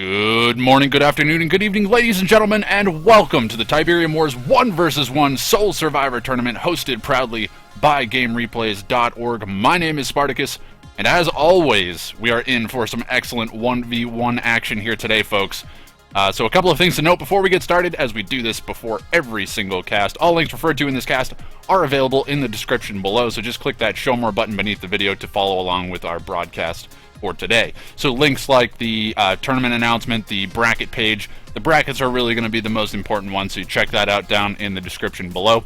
Good morning, good afternoon, and good evening, ladies and gentlemen, and welcome to the Tiberium Wars 1 vs. 1 Sole Survivor tournament hosted proudly by GameReplays.org. My name is Spartacus, and as always, we are in for some excellent 1v1 action here today, folks. So a couple of things to note before we get started, as we do this before every single cast. All links referred to in this cast are available in the description below, so just click that Show More button beneath the video to follow along with our broadcast for today. So links like the tournament announcement, the bracket page, the brackets are really going to be the most important ones, so you check that out down in the description below.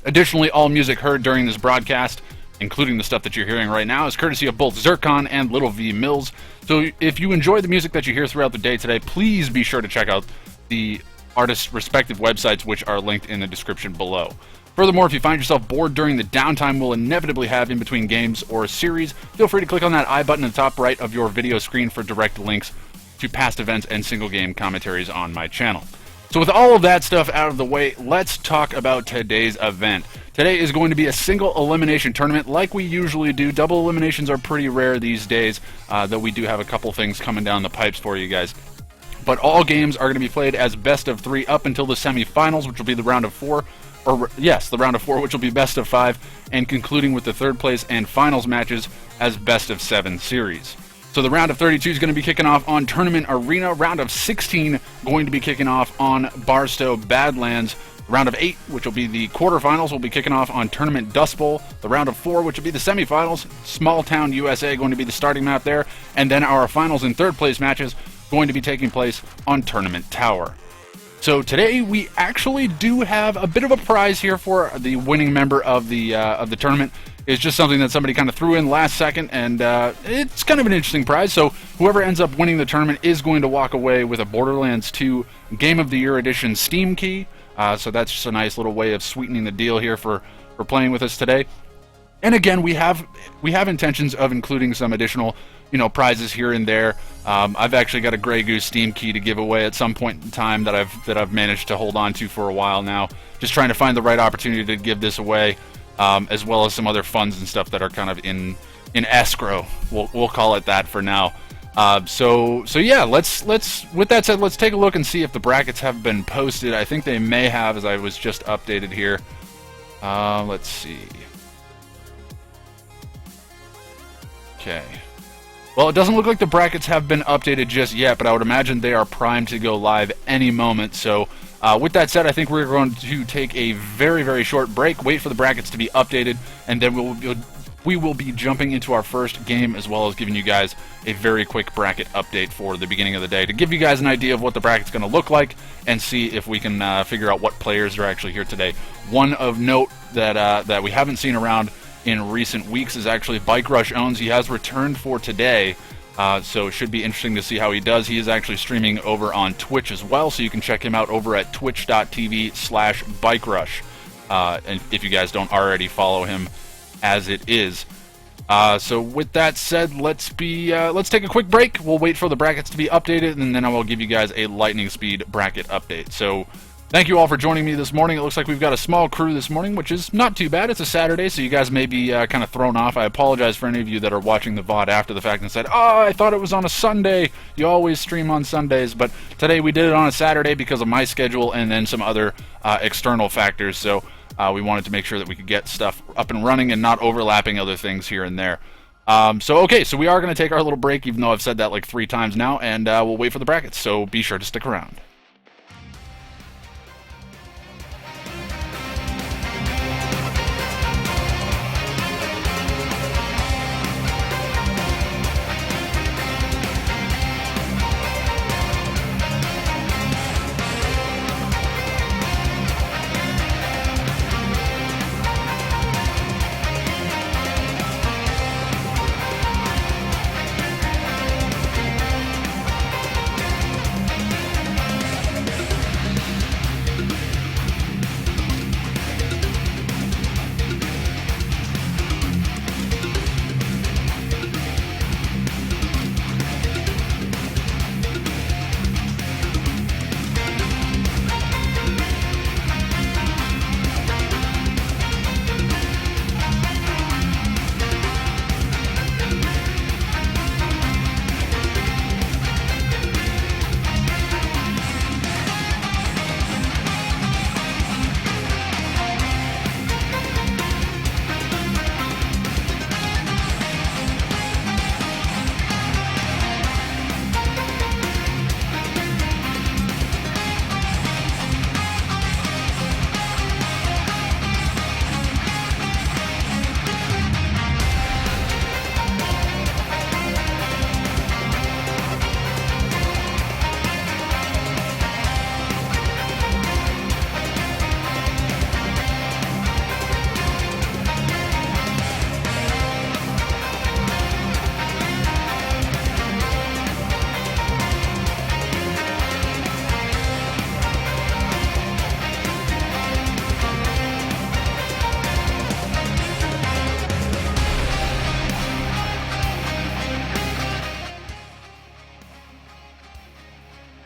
Additionally, all music heard during this broadcast, including the stuff that you're hearing right now, is courtesy of both Zircon and Little V Mills. So if you enjoy the music that you hear throughout the day today, please be sure to check out the artists' respective websites, which are linked in the description below. Furthermore, if you find yourself bored during the downtime we'll inevitably have in between games or a series, feel free to click on that I button at the top right of your video screen for direct links to past events and single game commentaries on my channel. So with all of that stuff out of the way, let's talk about today's event. Today is going to be a single elimination tournament like we usually do. Double eliminations are pretty rare these days, though we do have a couple things coming down the pipes for you guys. But all games are going to be played as best of 3 up until the semifinals, which will be the round of 4. The round of 4, which will be best of 5, and concluding with the third place and finals matches as best of 7 series. So the round of 32 is going to be kicking off on Tournament Arena. Round of 16 going to be kicking off on Barstow Badlands. Round of 8, which will be the quarterfinals, will be kicking off on Tournament Dust Bowl. The round of 4, which will be the semifinals, Small Town USA going to be the starting map there. And then our finals and third place matches going to be taking place on Tournament Tower. So today we actually do have a bit of a prize here for the winning member of the tournament. It's just something that somebody kind of threw in last second, and it's kind of an interesting prize. So whoever ends up winning the tournament is going to walk away with a Borderlands 2 Game of the Year Edition Steam key. So that's just a nice little way of sweetening the deal here for playing with us today. And again, we have intentions of including some additional, prizes here and there. I've actually got a Grey Goose Steam key to give away at some point in time that I've managed to hold on to for a while now. Just trying to find the right opportunity to give this away, as well as some other funds and stuff that are kind of in escrow. We'll call it that for now. So yeah, let's with that said, let's take a look and see if the brackets have been posted. I think they may have, as I was just updated here. Let's see. Okay. Well, it doesn't look like the brackets have been updated just yet, but I would imagine they are primed to go live any moment. So with that said, I think we're going to take a very, very short break, wait for the brackets to be updated, and then we will be jumping into our first game, as well as giving you guys a very quick bracket update for the beginning of the day to give you guys an idea of what the bracket's going to look like and see if we can figure out what players are actually here today. One of note that we haven't seen around in recent weeks is actually Bikerush owns. He has returned for today, so it should be interesting to see how he does. He is actually streaming over on Twitch as well, so you can check him out over at twitch.tv/Bikerush, and if you guys don't already follow him as it is. So with that said, let's take a quick break. We'll wait for the brackets to be updated, and then I will give you guys a lightning speed bracket update. So thank you all for joining me this morning. It looks like we've got a small crew this morning, which is not too bad. It's a Saturday, so you guys may be kind of thrown off. I apologize for any of you that are watching the VOD after the fact and said, "Oh, I thought it was on a Sunday. You always stream on Sundays." But today we did it on a Saturday because of my schedule and then some other external factors. So we wanted to make sure that we could get stuff up and running and not overlapping other things here and there. So we are going to take our little break, even though I've said that like 3 times now, and we'll wait for the brackets. So be sure to stick around.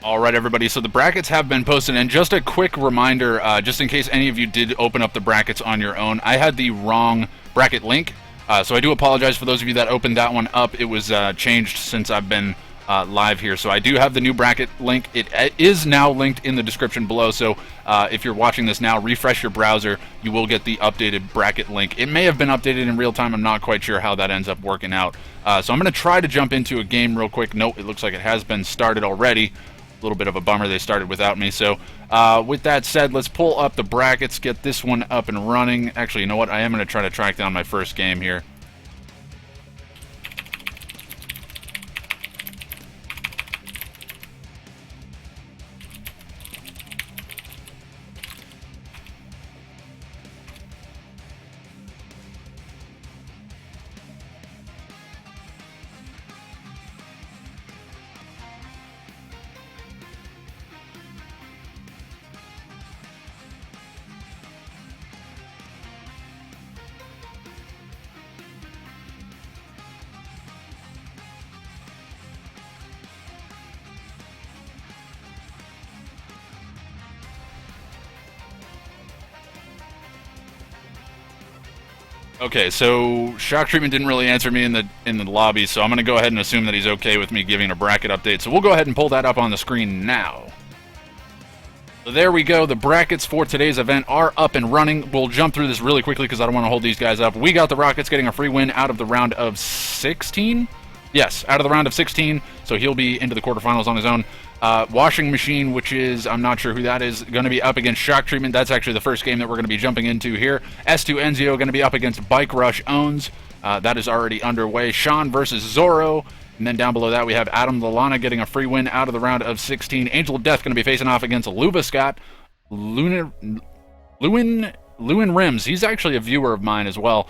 All right, everybody, so the brackets have been posted, and just a quick reminder, just in case any of you did open up the brackets on your own, I had the wrong bracket link, so I do apologize for those of you that opened that one up. It was changed since I've been live here, so I do have the new bracket link. It is now linked in the description below, so if you're watching this now, refresh your browser, you will get the updated bracket link. It may have been updated in real time. I'm not quite sure how that ends up working out, so I'm going to try to jump into a game real quick. Nope, it looks like it has been started already. A little bit of a bummer they started without me. So with that said, let's pull up the brackets, get this one up and running. Actually, you know what? I am going to try to track down my first game here. Okay, so Shocktreatment didn't really answer me in the lobby, so I'm going to go ahead and assume that he's okay with me giving a bracket update. So we'll go ahead and pull that up on the screen now. So there we go. The brackets for today's event are up and running. We'll jump through this really quickly because I don't want to hold these guys up. We got the Rockets getting a free win out of the round of 16. Yes, out of the round of 16, so he'll be into the quarterfinals on his own. Washing Machine, which is, I'm not sure who that is, going to be up against Shocktreatment. That's actually the first game that we're going to be jumping into here. S2 Enzio going to be up against Bikerush Owns. That is already underway. Sean versus Zorro. And then down below that, we have AdamLallana getting a free win out of the round of 16. Angel of Death going to be facing off against Luvascott. Looinrims, he's actually a viewer of mine as well.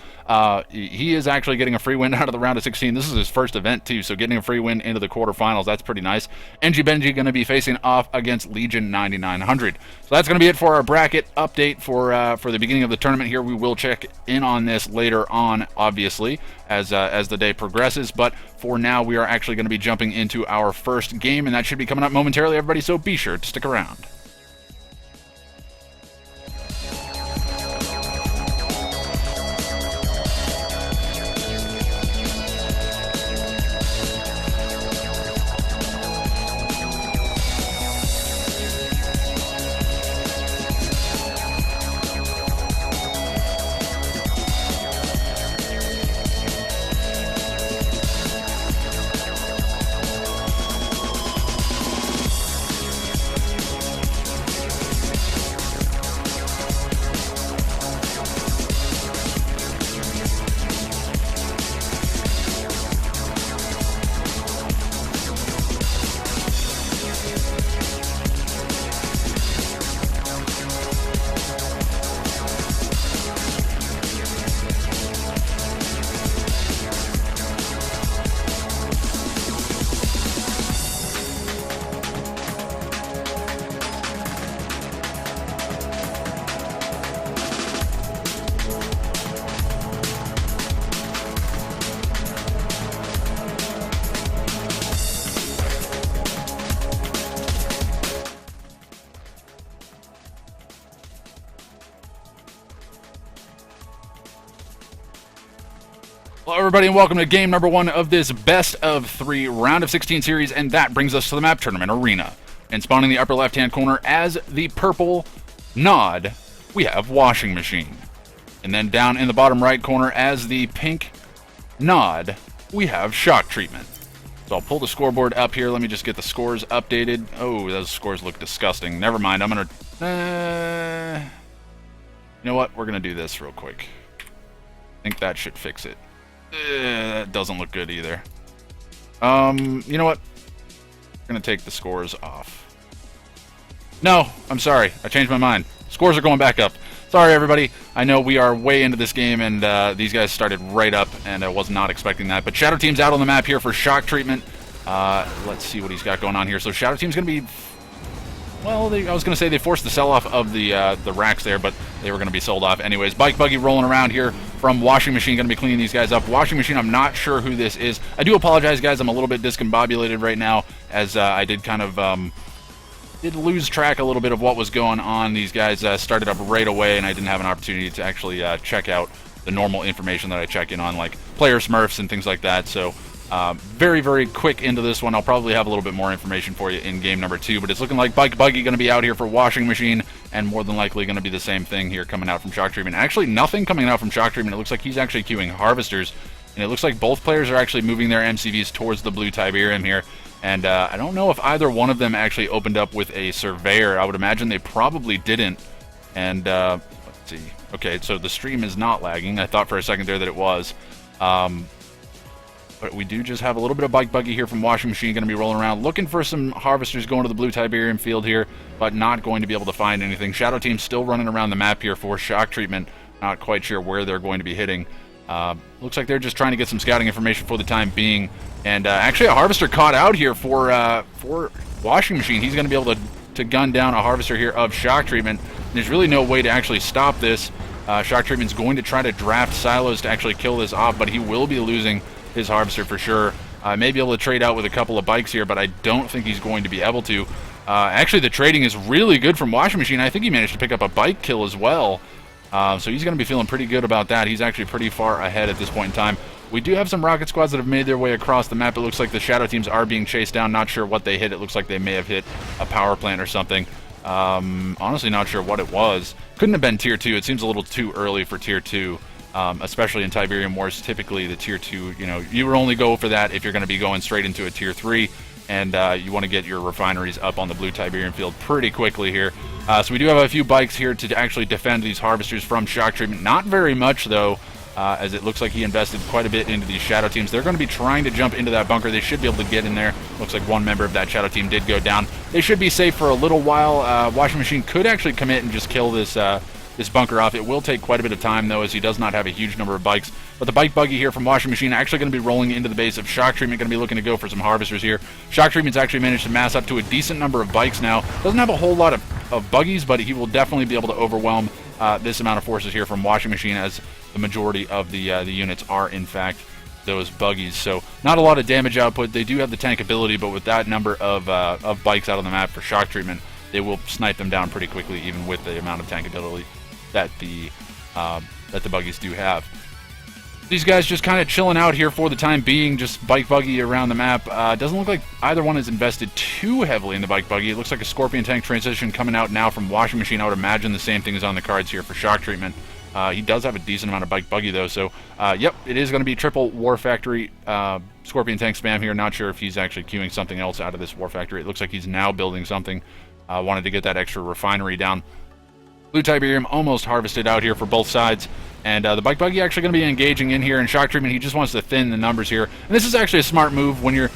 He is actually getting a free win out of the round of 16. This is his first event too, so getting a free win into the quarterfinals, that's pretty nice. Enjibenji going to be facing off against Legion 9900. So that's going to be it for our bracket update for the beginning of the tournament here. We will check in on this later on, obviously, as the day progresses. But for now, we are actually going to be jumping into our first game, and that should be coming up momentarily, everybody, so be sure to stick around. Hello everybody and welcome to game number 1 of this best of 3 round of 16 series, and that brings us to the map Tournament Arena. And spawning in the upper left hand corner as the purple nod, we have Washing Machine. And then down in the bottom right corner as the pink nod, we have Shocktreatment. So I'll pull the scoreboard up here. Let me just get the scores updated. Oh, those scores look disgusting. Never mind, I'm gonna you know what, we're gonna do this real quick. I think that should fix it. That doesn't look good either. You know what? I'm gonna take the scores off. No, I'm sorry. I changed my mind. Scores are going back up. Sorry, everybody. I know we are way into this game, and these guys started right up, and I was not expecting that. But Shadow Team's out on the map here for Shocktreatment. Let's see what he's got going on here. So Shadow Team's gonna be... Well, I was going to say they forced the sell-off of the racks there, but they were going to be sold off anyways. Bike Buggy rolling around here from Washing Machine, going to be cleaning these guys up. Washing Machine, I'm not sure who this is. I do apologize, guys. I'm a little bit discombobulated right now, as I did kind of did lose track a little bit of what was going on. These guys started up right away, and I didn't have an opportunity to actually check out the normal information that I check in on, like player smurfs and things like that. So very, very quick into this one. I'll probably have a little bit more information for you in game number 2, but it's looking like Bike Buggy going to be out here for Washing Machine, and more than likely going to be the same thing here coming out from Shocktreatment. Actually, nothing coming out from Shocktreatment. It looks like he's actually queuing Harvesters, and it looks like both players are actually moving their MCVs towards the blue Tiberium here. And I don't know if either one of them actually opened up with a Surveyor. I would imagine they probably didn't. And let's see. Okay, so the stream is not lagging. I thought for a second there that it was. But we do just have a little bit of Bike Buggy here from Washing Machine going to be rolling around, looking for some Harvesters going to the blue Tiberium field here, but not going to be able to find anything. Shadow Team still running around the map here for Shocktreatment. Not quite sure where they're going to be hitting. Looks like they're just trying to get some scouting information for the time being. And actually a Harvester caught out here for Washing Machine. He's going to be able to gun down a Harvester here of Shocktreatment. There's really no way to actually stop this. Shocktreatment's going to try to draft Silos to actually kill this off, but he will be losing his Harvester for sure. May be able to trade out with a couple of bikes here, but I don't think he's going to be able to. Actually, the trading is really good from Washing Machine. I think he managed to pick up a bike kill as well. So he's going to be feeling pretty good about that. He's actually pretty far ahead at this point in time. We do have some rocket squads that have made their way across the map. It looks like the Shadow Teams are being chased down. Not sure what they hit. It looks like they may have hit a power plant or something. Honestly, not sure what it was. Couldn't have been Tier 2. It seems a little too early for Tier 2. Especially in Tiberium Wars, typically the Tier 2, you would only go for that if you're going to be going straight into a Tier 3, and you want to get your refineries up on the blue Tiberium field pretty quickly here. So we do have a few bikes here to actually defend these Harvesters from Shocktreatment. Not very much, though, as it looks like he invested quite a bit into these Shadow Teams. They're going to be trying to jump into that bunker. They should be able to get in there. Looks like one member of that Shadow Team did go down. They should be safe for a little while. Washing Machine could actually commit and just kill this bunker off. It will take quite a bit of time, though, as he does not have a huge number of bikes. But the Bike Buggy here from Washing Machine actually going to be rolling into the base of Shocktreatment, going to be looking to go for some Harvesters here. Shocktreatment's actually managed to mass up to a decent number of bikes now. Doesn't have a whole lot of buggies, but he will definitely be able to overwhelm this amount of forces here from Washing Machine, as the majority of the units are, in fact, those buggies. So not a lot of damage output. They do have the tank ability, but with that number of bikes out on the map for Shocktreatment, they will snipe them down pretty quickly, even with the amount of tank ability that the buggies do have. These guys just kind of chilling out here for the time being, just Bike Buggy around the map. Doesn't look like either one has invested too heavily in the Bike Buggy. It looks like a Scorpion Tank transition coming out now from Washing Machine. I would imagine the same thing is on the cards here for Shocktreatment. He does have a decent amount of Bike Buggy, though, so yep, it is going to be triple War Factory Scorpion Tank spam here. Not sure if he's actually queuing something else out of this War Factory. It looks like he's now building something. Wanted to get that extra refinery down. Blue Tiberium almost harvested out here for both sides, and the Bike Buggy actually going to be engaging in here, and Shocktreatment, he just wants to thin the numbers here. And this is actually a smart move when you're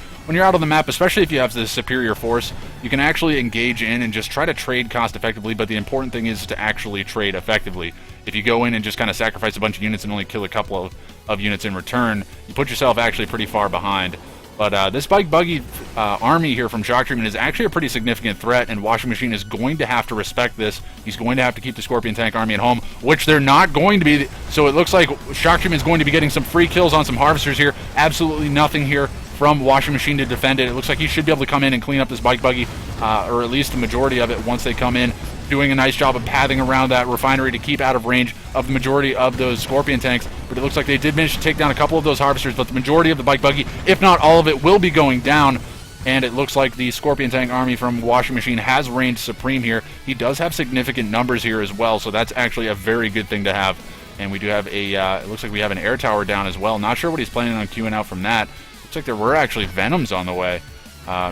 out on the map, especially if you have the superior force. You can actually engage in and just try to trade cost effectively, but the important thing is to actually trade effectively. If you go in and just kind of sacrifice a bunch of units and only kill a couple of units in return, you put yourself actually pretty far behind. But this Bike Buggy army here from Shocktreatment is actually a pretty significant threat, and Washing Machine is going to have to respect this. He's going to have to keep the Scorpion Tank army at home, which they're not going to be. So it looks like Shocktreatment is going to be getting some free kills on some Harvesters here. Absolutely nothing here from Washing Machine to defend it. It looks like he should be able to come in and clean up this Bike Buggy, or at least the majority of it once they come in. Doing a nice job of pathing around that refinery to keep out of range of the majority of those Scorpion Tanks. But it looks like they did manage to take down a couple of those Harvesters, but the majority of the Bike Buggy, if not all of it, will be going down. And it looks like the Scorpion Tank army from Washing Machine has reigned supreme here. He does have significant numbers here as well, so that's actually a very good thing to have. And we do have a, it looks like we have an air tower down as well. Not sure what he's planning on queuing out from that. Looks like there were actually Venoms on the way.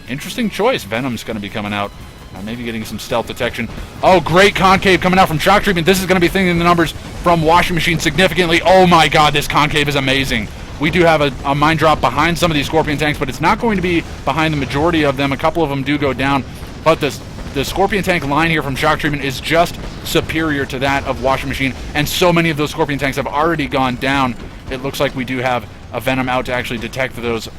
Interesting choice. Venom's going to be coming out. Maybe getting some stealth detection. Oh, great concave coming out from Shocktreatment. This is going to be thinning the numbers from Washing Machine significantly. Oh my god, this concave is amazing. We do have a mine drop behind some of these Scorpion Tanks, but it's not going to be behind the majority of them. A couple of them do go down, but the Scorpion Tank line here from Shocktreatment is just superior to that of Washing Machine, and so many of those Scorpion Tanks have already gone down. It looks like we do have a Venom out to actually detect those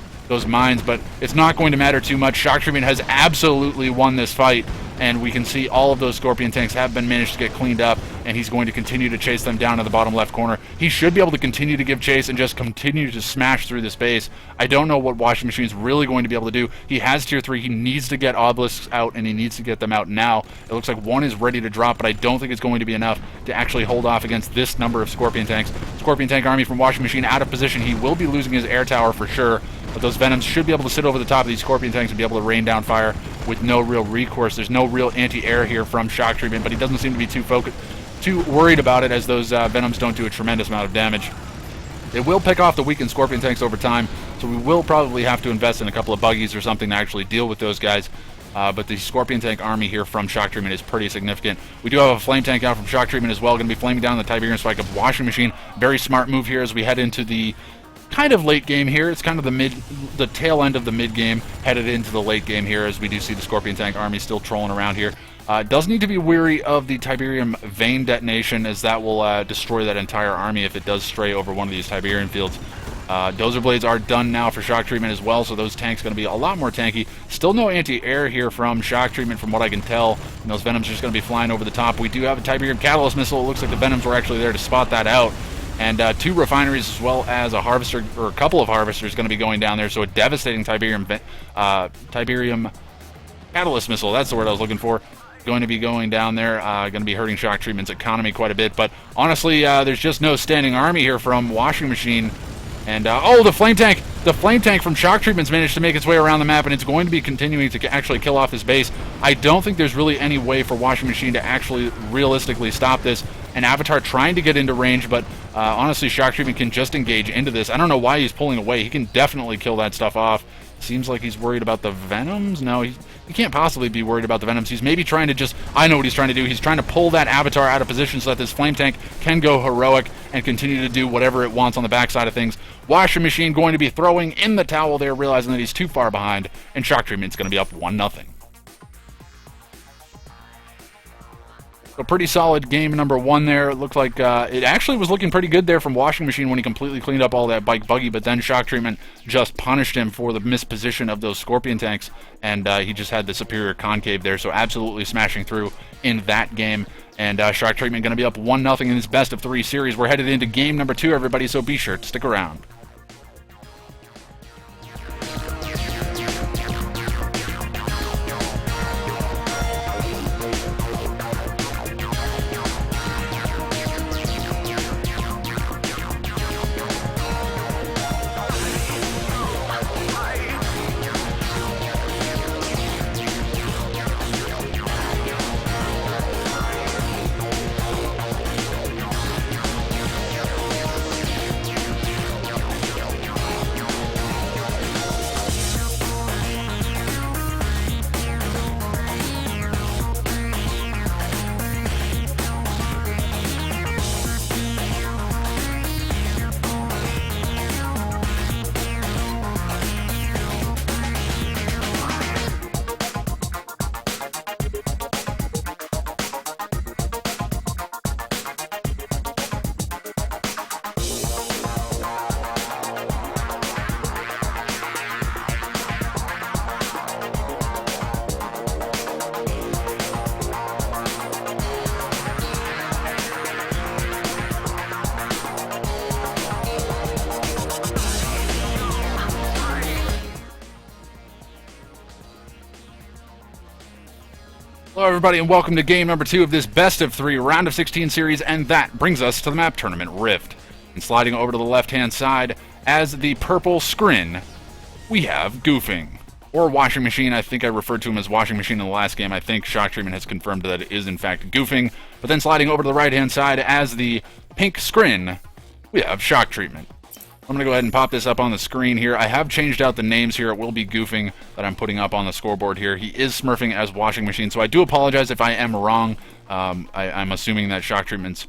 mines, but it's not going to matter too much. Shocktreatment has absolutely won this fight. and we can see all of those Scorpion tanks have been managed to get cleaned up, and he's going to continue to chase them down in the bottom left corner. He should be able to continue to give chase and just continue to smash through the space. I don't know what Washing Machine's really going to be able to do. He has tier 3. He needs to get obelisks out, and he needs to get them out now. It looks like one is ready to drop, but I don't think it's going to be enough to actually hold off against this number of Scorpion tanks. Scorpion tank army from Washing Machine out of position. He will be losing his air tower for sure, but those Venoms should be able to sit over the top of these Scorpion tanks and be able to rain down fire with no real recourse. There's no real anti-air here from Shock Treatment, but he doesn't seem to be too worried about it, as those Venoms don't do a tremendous amount of damage. They will pick off the weakened Scorpion tanks over time, so we will probably have to invest in a couple of buggies or something to actually deal with those guys. But the Scorpion tank army here from Shock Treatment is pretty significant. We do have a Flame tank out from Shock Treatment as well, going to be flaming down the Tiberium spike of Washing Machine. Very smart move here as we head into the kind of late game here. It's kind of the tail end of the mid game, headed into the late game here, as we do see the Scorpion tank army still trolling around here. Does need to be wary of the Tiberium Vein detonation, as that will destroy that entire army if it does stray over one of these Tiberium fields. Dozer Blades are done now for Shock Treatment as well, so those tanks going to be a lot more tanky. Still no anti-air here from Shock Treatment from what I can tell, and those Venoms are just going to be flying over the top. We do have a Tiberium Catalyst Missile. It looks like the Venoms were actually there to spot that out. And 2 refineries as well as a harvester, or a couple of harvesters, going to be going down there. So a devastating Tiberium Catalyst Missile, that's the word I was looking for, going to be going down there, going to be hurting Shock Treatment's economy quite a bit. But honestly, there's just no standing army here from Washing Machine. And, oh, the Flame Tank! The Flame Tank from Shock Treatment's managed to make its way around the map, and it's going to be continuing to actually kill off this base. I don't think there's really any way for Washing Machine to actually realistically stop this. An Avatar trying to get into range, but honestly, Shock Treatment can just engage into this. I don't know why he's pulling away. He can definitely kill that stuff off. Seems like he's worried about the Venoms? No, he can't possibly be worried about the Venoms. He's maybe trying to just... I know what he's trying to do. He's trying to pull that Avatar out of position so that this Flame Tank can go heroic and continue to do whatever it wants on the backside of things. Washing Machine going to be throwing in the towel there, realizing that he's too far behind, and Shock Treatment's going to be up 1-0. So pretty solid game number 1 there. It looked like it actually was looking pretty good there from Washing Machine when he completely cleaned up all that bike buggy, but then Shock Treatment just punished him for the misposition of those Scorpion tanks, and he just had the superior concave there, so absolutely smashing through in that game. And Shock Treatment going to be up 1-0 in this best of 3 series. We're headed into game number 2, everybody, so be sure to stick around. Hello everybody and welcome to game number 2 of this best of 3 round of 16 series, and that brings us to the map Tournament Rift. And sliding over to the left hand side as the purple scrin, we have Goofing. Or Washing Machine. I think I referred to him as Washing Machine in the last game. I think Shock Treatment has confirmed that it is in fact Goofing. But then sliding over to the right hand side as the pink scrin, we have Shock Treatment. I'm going to go ahead and pop this up on the screen here. I have changed out the names here. It will be Goofing that I'm putting up on the scoreboard here. He is smurfing as Washing Machine, so I do apologize if I am wrong. I'm assuming that Shock Treatment's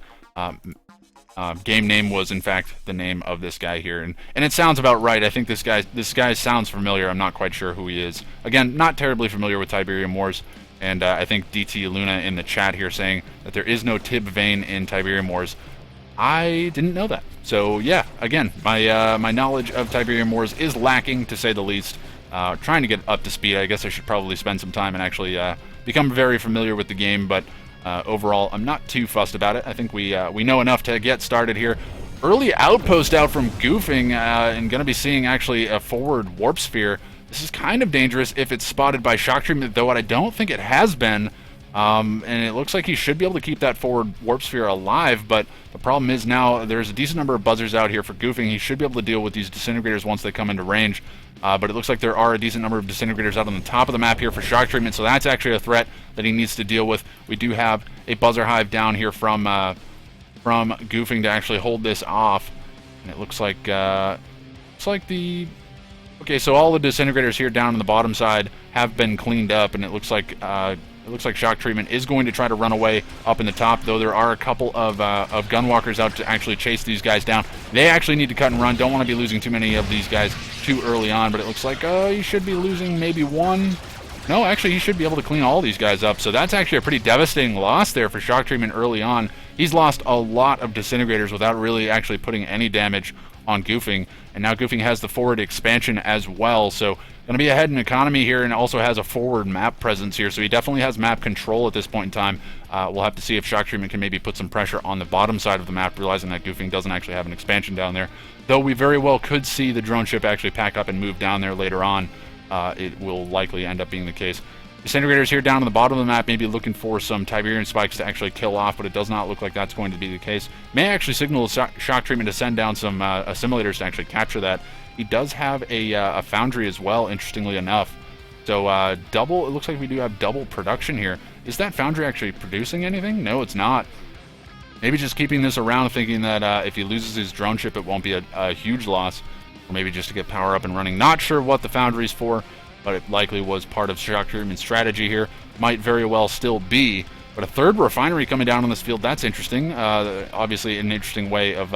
game name was, in fact, the name of this guy here. And it sounds about right. I think this guy sounds familiar. I'm not quite sure who he is. Again, not terribly familiar with Tiberium Wars. And I think DT Luna in the chat here saying that there is no Tib vein in Tiberium Wars. I didn't know that. So yeah, again, my knowledge of Tiberium Wars is lacking, to say the least. trying to get up to speed. I guess I should probably spend some time and actually become very familiar with the game, but overall, I'm not too fussed about it. I think we know enough to get started here. Early outpost out from Goofing, and going to be seeing actually a forward warp sphere. This is kind of dangerous if it's spotted by Shocktreatment, though I don't think it has been. And it looks like he should be able to keep that forward warp sphere alive, but the problem is now there's a decent number of buzzers out here for Goofing. He should be able to deal with these disintegrators once they come into range, but it looks like there are a decent number of disintegrators out on the top of the map here for Shocktreatment, so that's actually a threat that he needs to deal with. We do have a buzzer hive down here from Goofing to actually hold this off, and it looks like the... Okay, so all the disintegrators here down on the bottom side have been cleaned up, and it looks like Shocktreatment is going to try to run away up in the top, though there are a couple of gunwalkers out to actually chase these guys down. They actually need to cut and run. Don't want to be losing too many of these guys too early on, but it looks like he should be losing maybe one. No, actually, he should be able to clean all these guys up, so that's actually a pretty devastating loss there for Shocktreatment early on. He's lost a lot of disintegrators without really actually putting any damage on Goofing, and now Goofing has the forward expansion as well, so going to be ahead in economy here, and also has a forward map presence here, so he definitely has map control at this point in time. We'll have to see if Shocktreatment can maybe put some pressure on the bottom side of the map, realizing that Goofing doesn't actually have an expansion down there, though we very well could see the drone ship actually pack up and move down there later on. It will likely end up being the case. Disintegrators here down on the bottom of the map, maybe looking for some Tiberium spikes to actually kill off, but it does not look like that's going to be the case. May actually signal Shocktreatment to send down some assimilators to actually capture that. He does have a foundry as well, interestingly enough. So it looks like we do have double production here. Is that foundry actually producing anything? No, it's not. Maybe just keeping this around, thinking that if he loses his drone ship, it won't be a huge loss. Or maybe just to get power up and running. Not sure what the foundry's for, but it likely was part of Shocktreatment's strategy here. Might very well still be. But a third refinery coming down on this field, that's interesting. Obviously an interesting way of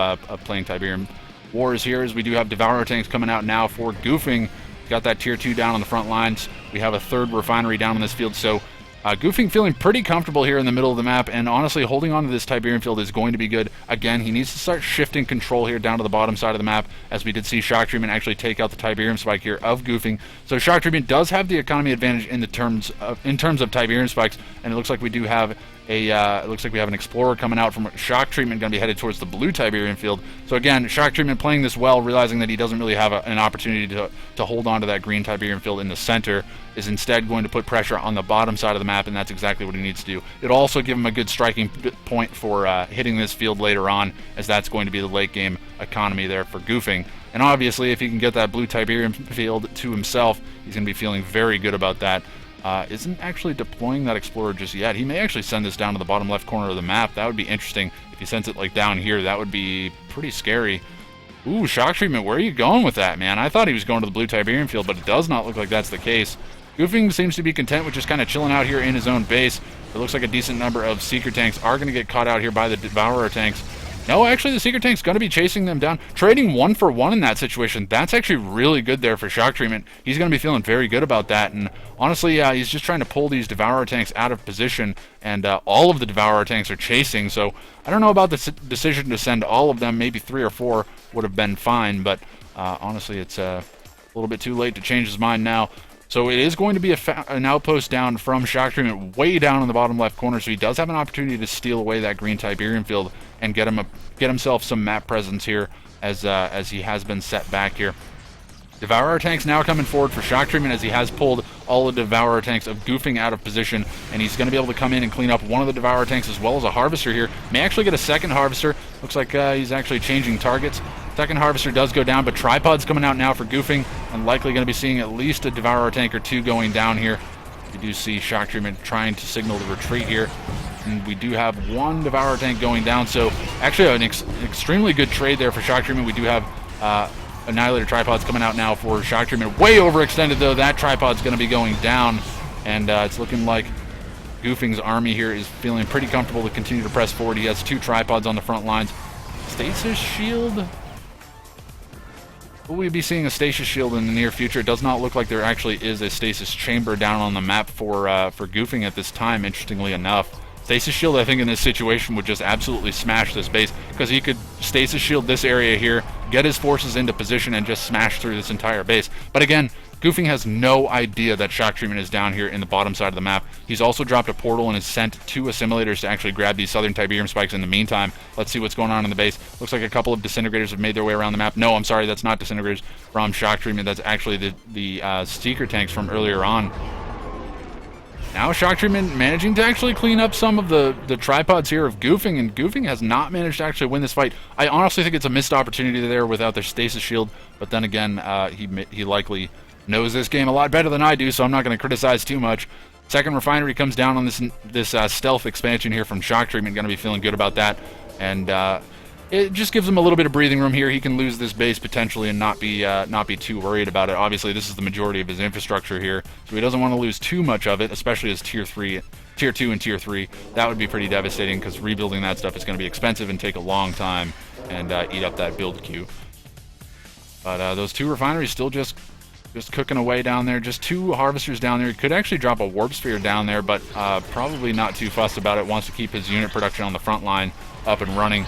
playing Tiberium Wars here, as we do have Devourer tanks coming out now for Goofing. Got that tier 2 down on the front lines. We have a third refinery down on this field, so Goofing feeling pretty comfortable here in the middle of the map, and honestly holding on to this Tiberium field is going to be good. Again, he needs to start shifting control here down to the bottom side of the map, as we did see Shocktreatment actually take out the Tiberium spike here of Goofing. So Shocktreatment does have the economy advantage in terms of Tiberium spikes, and it looks like we do have an Explorer coming out from Shocktreatment, going to be headed towards the blue Tiberium field. So again, Shocktreatment playing this well, realizing that he doesn't really have an opportunity to hold on to that green Tiberium field in the center, is instead going to put pressure on the bottom side of the map, and that's exactly what he needs to do. It'll also give him a good striking point for hitting this field later on, as that's going to be the late game economy there for Goofing. And obviously, if he can get that blue Tiberium field to himself, he's going to be feeling very good about that. Isn't actually deploying that Explorer just yet. He may actually send this down to the bottom left corner of the map. That would be interesting. If he sends it like down here, that would be pretty scary. Ooh, Shocktreatment, where are you going with that, man? I thought he was going to the blue Tiberium field, but it does not look like that's the case. Goofing seems to be content with just kind of chilling out here in his own base. It looks like a decent number of Seeker tanks are going to get caught out here by the Devourer tanks. No, actually, the Seeker tank's going to be chasing them down. Trading 1 for 1 in that situation, that's actually really good there for Shocktreatment. He's going to be feeling very good about that. And honestly, he's just trying to pull these Devourer tanks out of position, and all of the Devourer tanks are chasing. So I don't know about the decision to send all of them. Maybe 3 or 4 would have been fine, but honestly, it's a little bit too late to change his mind now. So it is going to be an outpost down from Shocktreatment way down in the bottom left corner, so he does have an opportunity to steal away that green Tiberium field and get himself some map presence here, as he has been set back here. Devourer tanks now coming forward for Shocktreatment, as he has pulled all the Devourer tanks of Goofing out of position, and he's going to be able to come in and clean up one of the Devourer tanks as well as a Harvester here. May actually get a second Harvester. Looks like he's actually changing targets. Second Harvester does go down, but Tripod's coming out now for Goofing, and likely going to be seeing at least a Devourer tank or 2 going down here. We do see Shocktreatment trying to signal the retreat here, and we do have 1 Devourer tank going down, so actually an extremely good trade there for Shocktreatment. We do have Annihilator Tripods coming out now for Shocktreatment. Way overextended, though. That Tripod's going to be going down, and it's looking like Goofing's army here is feeling pretty comfortable to continue to press forward. He has 2 Tripods on the front lines. Stasis Shield? Will we be seeing a stasis shield in the near future? It does not look like there actually is a stasis chamber down on the map for Goofing at this time, interestingly enough. Stasis shield, I think, in this situation would just absolutely smash this base, because he could stasis shield this area here, get his forces into position, and just smash through this entire base. But again, Goofing has no idea that Shocktreatment is down here in the bottom side of the map. He's also dropped a portal and has sent 2 assimilators to actually grab these southern Tiberium spikes in the meantime. Let's see what's going on in the base. Looks like a couple of disintegrators have made their way around the map. No, I'm sorry, that's not disintegrators from Shocktreatment. That's actually the seeker tanks from earlier on. Now Shocktreatment managing to actually clean up some of the tripods here of Goofing, and Goofing has not managed to actually win this fight. I honestly think it's a missed opportunity there without their stasis shield, but then again, he likely knows this game a lot better than I do, so I'm not going to criticize too much. Second refinery comes down on this stealth expansion here from Shocktreatment. Going to be feeling good about that, and it just gives him a little bit of breathing room here. He can lose this base potentially and not be too worried about it. Obviously, this is the majority of his infrastructure here, so he doesn't want to lose too much of it, especially as Tier 2 and Tier 3. That would be pretty devastating because rebuilding that stuff is going to be expensive and take a long time and eat up that build queue. But those 2 refineries still just cooking away down there. Just 2 harvesters down there. He could actually drop a warp sphere down there, but probably not too fussed about it. Wants to keep his unit production on the front line up and running.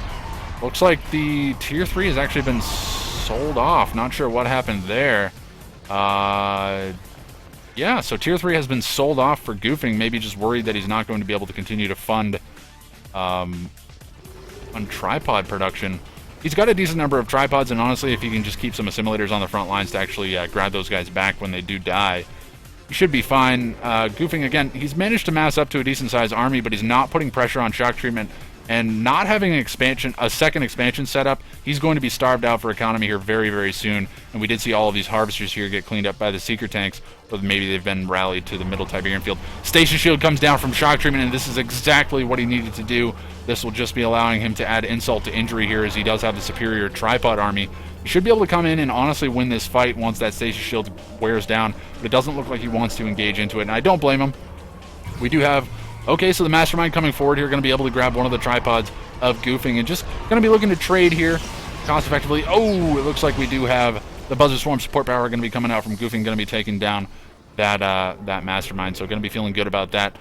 Looks like the Tier 3 has actually been sold off. Not sure what happened there. Yeah, so Tier 3 has been sold off for Goofing. Maybe just worried that he's not going to be able to continue to fund on tripod production. He's got a decent number of tripods, and honestly, if he can just keep some assimilators on the front lines to actually grab those guys back when they do die, he should be fine. Goofing, again, he's managed to mass up to a decent-sized army, but he's not putting pressure on Shocktreatment, and not having a second expansion set up, he's going to be starved out for economy here very, very soon. And we did see all of these harvesters here get cleaned up by the seeker tanks, or maybe they've been rallied to the middle Tiberium field. Station shield comes down from Shocktreatment, and this is exactly what he needed to do. This will just be allowing him to add insult to injury here, as he does have the superior tripod army. He should be able to come in and honestly win this fight once that station shield wears down, but it doesn't look like he wants to engage into it, and I don't blame him. We do have... Okay, so the Mastermind coming forward here, going to be able to grab one of the tripods of Goofing, and just going to be looking to trade here cost effectively. Oh, it looks like we do have the Buzzer Swarm support power going to be coming out from Goofing, going to be taking down that Mastermind, so going to be feeling good about that.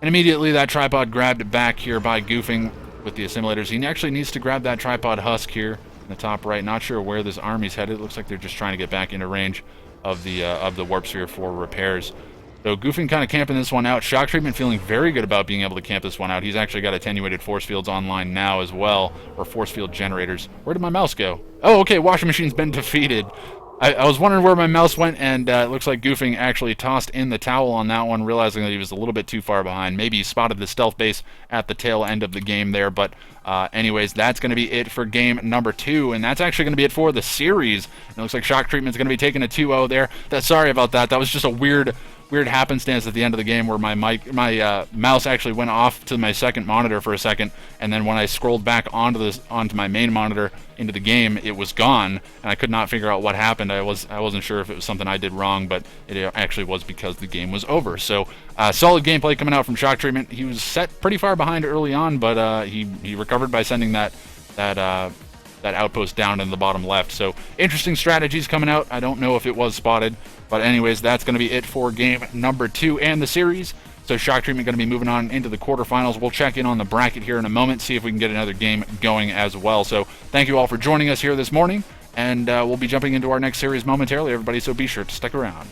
And immediately that tripod grabbed back here by Goofing with the assimilators. He actually needs to grab that tripod husk here in the top right. Not sure where this army's headed. It looks like they're just trying to get back into range of the warp sphere for repairs. So Goofing kind of camping this one out. Shocktreatment feeling very good about being able to camp this one out. He's actually got attenuated force fields online now as well, or force field generators. Where did my mouse go? Oh, okay, washing machine's been defeated. I was wondering where my mouse went, and it looks like Goofing actually tossed in the towel on that one, realizing that he was a little bit too far behind. Maybe he spotted the stealth base at the tail end of the game there, but anyways, that's going to be it for game number 2, and that's actually going to be it for the series. And it looks like Shocktreatment's going to be taking a 2-0 there. Sorry about that. That was just a weird happenstance at the end of the game where my mouse actually went off to my second monitor for a second, and then when I scrolled back onto my main monitor into the game, it was gone, and I could not figure out what happened. I wasn't sure if it was something I did wrong, but it actually was because the game was over. So solid gameplay coming out from Shocktreatment. He was set pretty far behind early on, but he recovered by sending that outpost down in the bottom left. So interesting strategies coming out. I don't know if it was spotted, but anyways, that's going to be it for game number 2 and the series. So Shocktreatment going to be moving on into the quarterfinals. We'll check in on the bracket here in a moment, see if we can get another game going as well. So thank you all for joining us here this morning, and we'll be jumping into our next series momentarily, everybody, so be sure to stick around.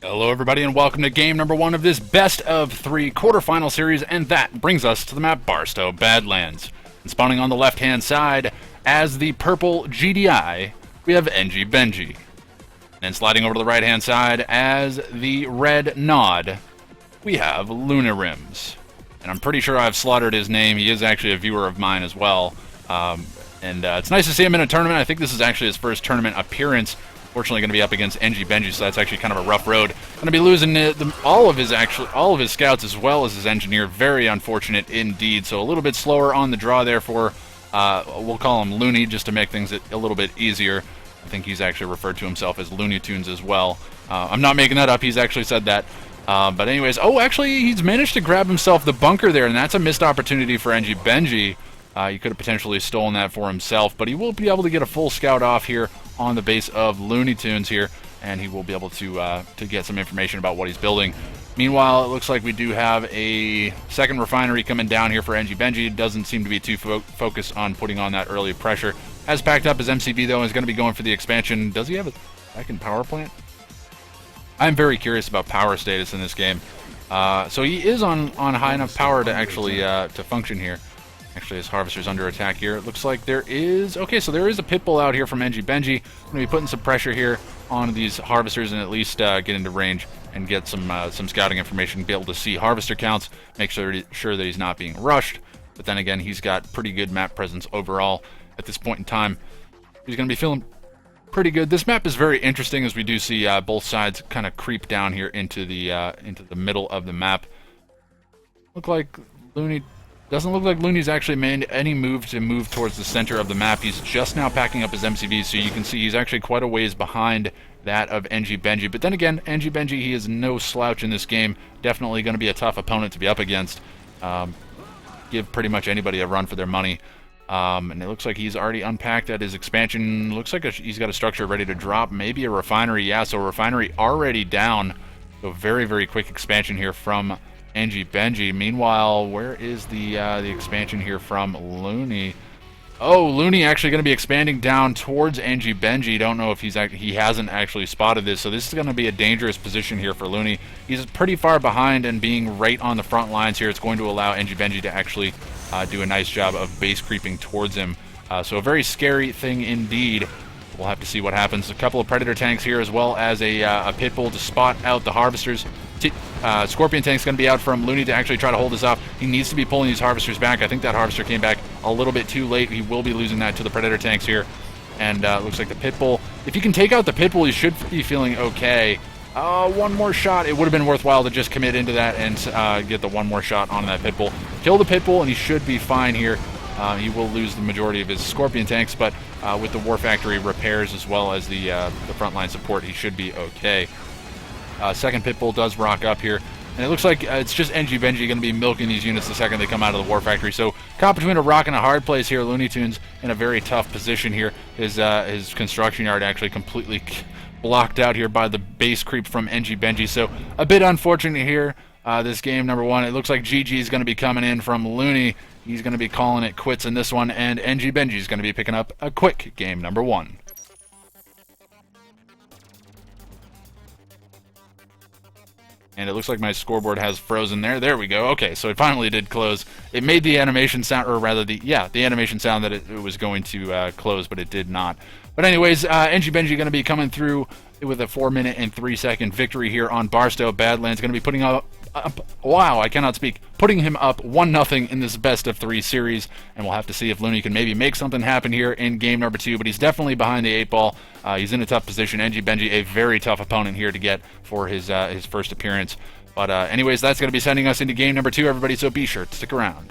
Hello everybody and welcome to game number 1 of this best of 3 quarterfinal series, and that brings us to the map Barstow Badlands. And spawning on the left hand side as the purple GDI, we have Enjibenji. And sliding over to the right hand side as the red nod, we have Looinrims. And I'm pretty sure I've slaughtered his name. He is actually a viewer of mine as well. It's nice to see him in a tournament. I think this is actually his first tournament appearance. Fortunately, going to be up against Enjibenji, so that's actually kind of a rough road. Going to be losing all of his scouts as well as his engineer. Very unfortunate indeed. So a little bit slower on the draw there for we'll call him Looney just to make things a little bit easier. I think he's actually referred to himself as Looney Tunes as well. I'm not making that up. He's actually said that. But anyways, actually he's managed to grab himself the bunker there, and that's a missed opportunity for Enjibenji. He could have potentially stolen that for himself, but he will be able to get a full scout off here on the base of Looney Tunes here, and he will be able to get some information about what he's building. Meanwhile, it looks like we do have a second refinery coming down here for Enjibenji. Doesn't seem to be too focused on putting on that early pressure. Has packed up his MCV though, and is going to be going for the expansion. Does he have a second power plant? I'm very curious about power status in this game. So he is on high enough power to actually to function here. Actually, his harvester's under attack here. It looks like there is... Okay, so there is a pit bull out here from Enjibenji. Going to be putting some pressure here on these harvesters and at least get into range and get some scouting information, be able to see harvester counts, make sure that he's not being rushed. But then again, he's got pretty good map presence overall at this point in time. He's going to be feeling pretty good. This map is very interesting as we do see both sides kind of creep down here into the middle of the map. Doesn't look like Looney's actually made any move towards the center of the map. He's just now packing up his MCV, so you can see he's actually quite a ways behind that of Enjibenji. But then again, Enjibenji, he is no slouch in this game. Definitely going to be a tough opponent to be up against. Give pretty much anybody a run for their money. And it looks like he's already unpacked at his expansion. Looks like he's got a structure ready to drop. Maybe a refinery. Yeah, so a refinery already down. So very, very quick expansion here from Enjibenji. Meanwhile, where is the expansion here from Looney? Oh, Looney actually going to be expanding down towards Enjibenji. Don't know if he hasn't actually spotted this, so this is going to be a dangerous position here for Looney. He's pretty far behind, and being right on the front lines here, it's going to allow Enjibenji to actually do a nice job of base creeping towards him. So a very scary thing indeed. We'll have to see what happens. A couple of Predator tanks here, as well as a pit bull to spot out the harvesters. Scorpion tank's going to be out from Looney to actually try to hold this off. He needs to be pulling these harvesters back. I think that harvester came back a little bit too late. He will be losing that to the Predator tanks here. And looks like the pit bull. If you can take out the pit bull, you should be feeling okay. One more shot. It would have been worthwhile to just commit into that and get the one more shot on that pit bull. Kill the pit bull, and he should be fine here. He will lose the majority of his Scorpion tanks, but with the War Factory repairs as well as the frontline support, he should be okay. Second pit bull does rock up here, and it looks like it's just Enjibenji going to be milking these units the second they come out of the War Factory. So caught between a rock and a hard place here. Looney Tunes in a very tough position here. His construction yard actually completely blocked out here by the base creep from Enjibenji. So a bit unfortunate here. This game number 1. It looks like GG is going to be coming in from Looney. He's going to be calling it quits in this one, and Enjibenji is going to be picking up a quick game number 1. And it looks like my scoreboard has frozen there. There we go. Okay, so it finally did close. It made the animation sound, or rather the animation sound that it was going to close, but it did not. But anyways, Enjibenji going to be coming through with a 4-minute and 3-second victory here on Barstow Badlands. Going to be putting up wow, I cannot speak. Putting him up 1-0 in this best of 3 series, and we'll have to see if Looney can maybe make something happen here in game number 2, but he's definitely behind the 8 ball. He's in a tough position. Enjibenji, a very tough opponent here to get for his first appearance. But anyways, that's going to be sending us into game number 2, everybody, so be sure to stick around.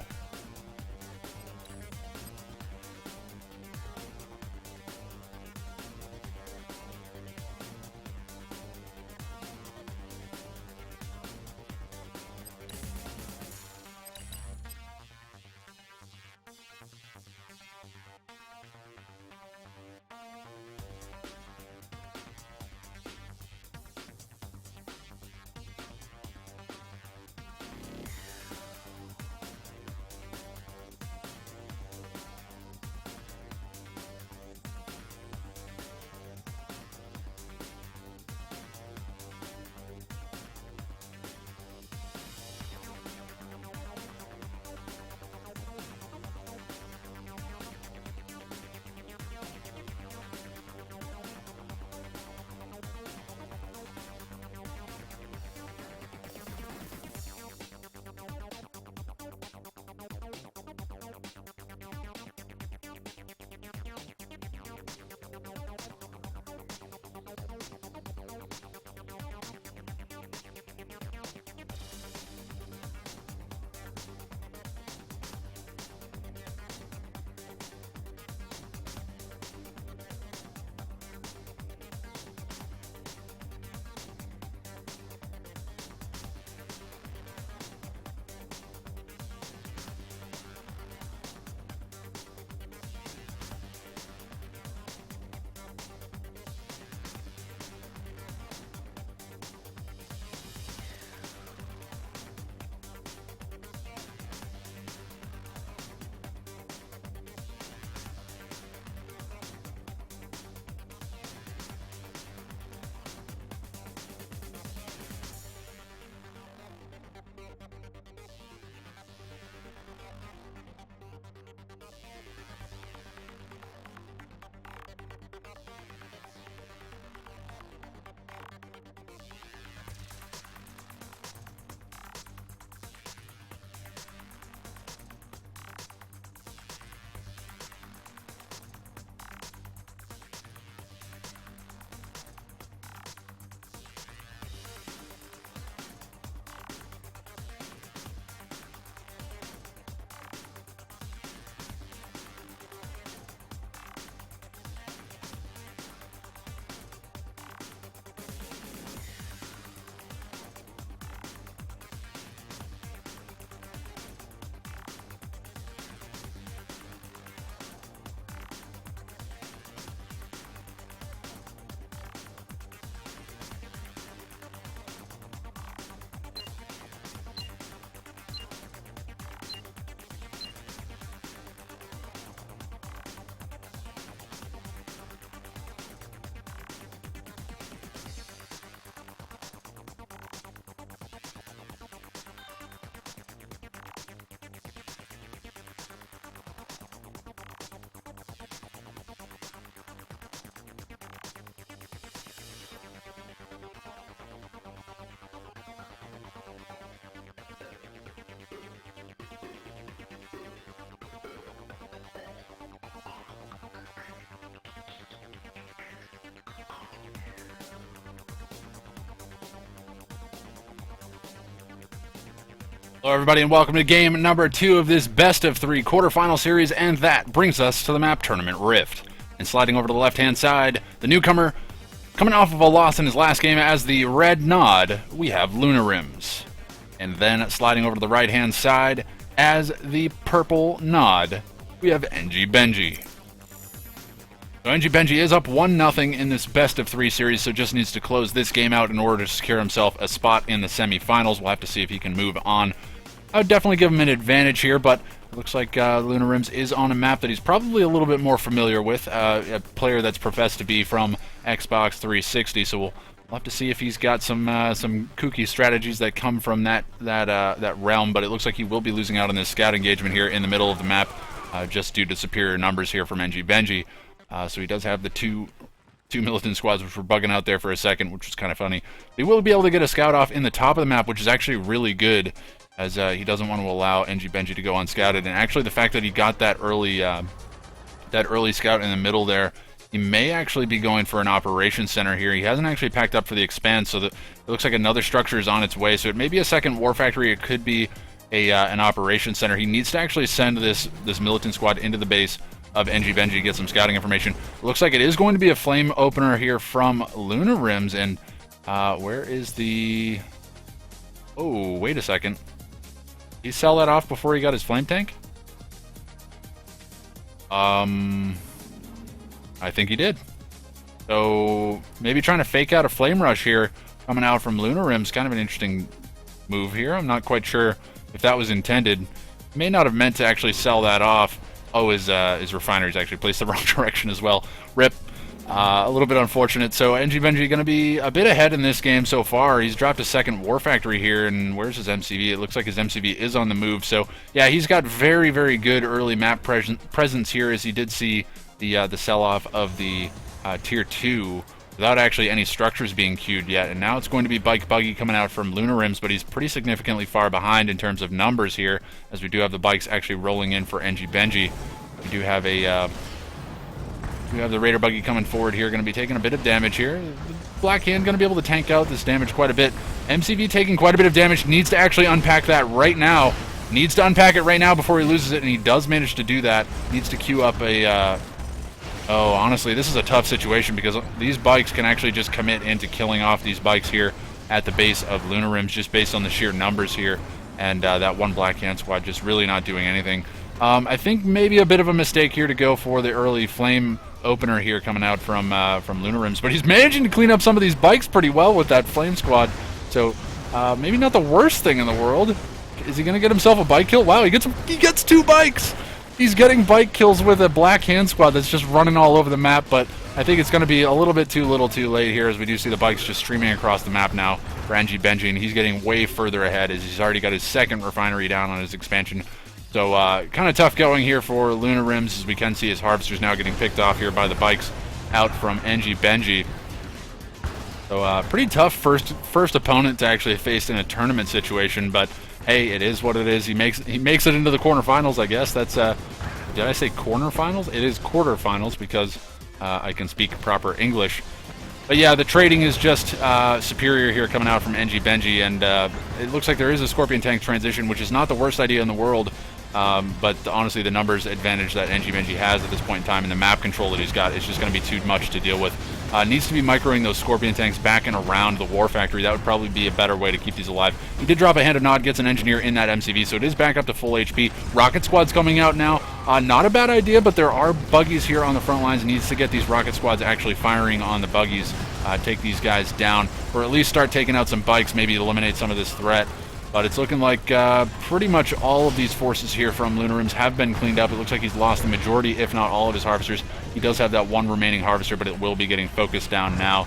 Hello everybody and welcome to game number 2 of this best of 3 quarterfinal series, and that brings us to the map Tournament Rift. And sliding over to the left hand side, the newcomer coming off of a loss in his last game as the red nod, we have Looinrims. And then sliding over to the right hand side as the purple nod, we have Enjibenji. So Enjibenji is up 1-0 in this best of 3 series, so just needs to close this game out in order to secure himself a spot in the semifinals. We'll have to see if he can move on. I would definitely give him an advantage here, but it looks like Looinrims is on a map that he's probably a little bit more familiar with, a player that's professed to be from Xbox 360, so we'll have to see if he's got some kooky strategies that come from that realm, but it looks like he will be losing out on this scout engagement here in the middle of the map, just due to superior numbers here from Enjibenji. So he does have the two militant squads, which were bugging out there for a second, which was kind of funny. He will be able to get a scout off in the top of the map, which is actually really good, as he doesn't want to allow Enjibenji to go unscouted. And actually the fact that he got that early scout in the middle there, he may actually be going for an operations center here. He hasn't actually packed up for the expand, so it looks like another structure is on its way. So it may be a second war factory, it could be an operations center. He needs to actually send this militant squad into the base of Enjibenji to get some scouting information. It looks like it is going to be a flame opener here from Looinrims, and where is the... Oh, wait a second. He sell that off before he got his flame tank? I think he did. So maybe trying to fake out a flame rush here coming out from Looinrims. Kind of an interesting move here. I'm not quite sure if that was intended. May not have meant to actually sell that off. Oh, his refinery's actually placed the wrong direction as well. Rip. A little bit unfortunate. So Enjibenji going to be a bit ahead in this game so far. He's dropped a second war factory here, and where's his MCV? It looks like his MCV is on the move. So yeah, he's got very, very good early map presence here, as he did see the sell-off of the Tier 2 without actually any structures being queued yet. And now it's going to be Bike Buggy coming out from Looinrims, but he's pretty significantly far behind in terms of numbers here, as we do have the bikes actually rolling in for Enjibenji. We do have the Raider Buggy coming forward here, going to be taking a bit of damage here. The Black Hand going to be able to tank out this damage quite a bit. MCV taking quite a bit of damage, needs to actually unpack that right now. Needs to unpack it right now before he loses it, and he does manage to do that. Needs to queue up a... Oh, honestly, this is a tough situation, because these bikes can actually just commit into killing off these bikes here at the base of Looinrims, just based on the sheer numbers here. And that one Black Hand squad just really not doing anything. I think maybe a bit of a mistake here to go for the early flame opener here coming out from Looinrims, but he's managing to clean up some of these bikes pretty well with that flame squad. So maybe not the worst thing in the world. Is he going to get himself a bike kill? Wow, he gets 2 bikes. He's getting bike kills with a Black Hand squad that's just running all over the map, but I think it's going to be a little bit too little too late here, as we do see the bikes just streaming across the map now for Enjibenji, and he's getting way further ahead as he's already got his second refinery down on his expansion. So kind of tough going here for Looinrims, as we can see his harvesters now getting picked off here by the bikes out from Enjibenji. So pretty tough first opponent to actually face in a tournament situation, but hey, it is what it is. He makes it into the quarterfinals, I guess. That's did I say quarterfinals? It is quarterfinals, because I can speak proper English. But yeah, the trading is just superior here coming out from Enjibenji, and it looks like there is a Scorpion tank transition, which is not the worst idea in the world. But honestly, the numbers advantage that Enjibenji has at this point in time, and the map control that he's got, is just going to be too much to deal with. Needs to be microing those Scorpion tanks back and around the War Factory. That would probably be a better way to keep these alive. He did drop a Hand of Nod, gets an Engineer in that MCV, so it is back up to full HP. Rocket Squad's coming out now. Not a bad idea, but there are buggies here on the front lines. Needs to get these Rocket Squads actually firing on the buggies, take these guys down, or at least start taking out some bikes, maybe eliminate some of this threat. But it's looking like pretty much all of these forces here from Looinrims have been cleaned up. It looks like he's lost the majority, if not all, of his harvesters. He does have that one remaining harvester, but it will be getting focused down now.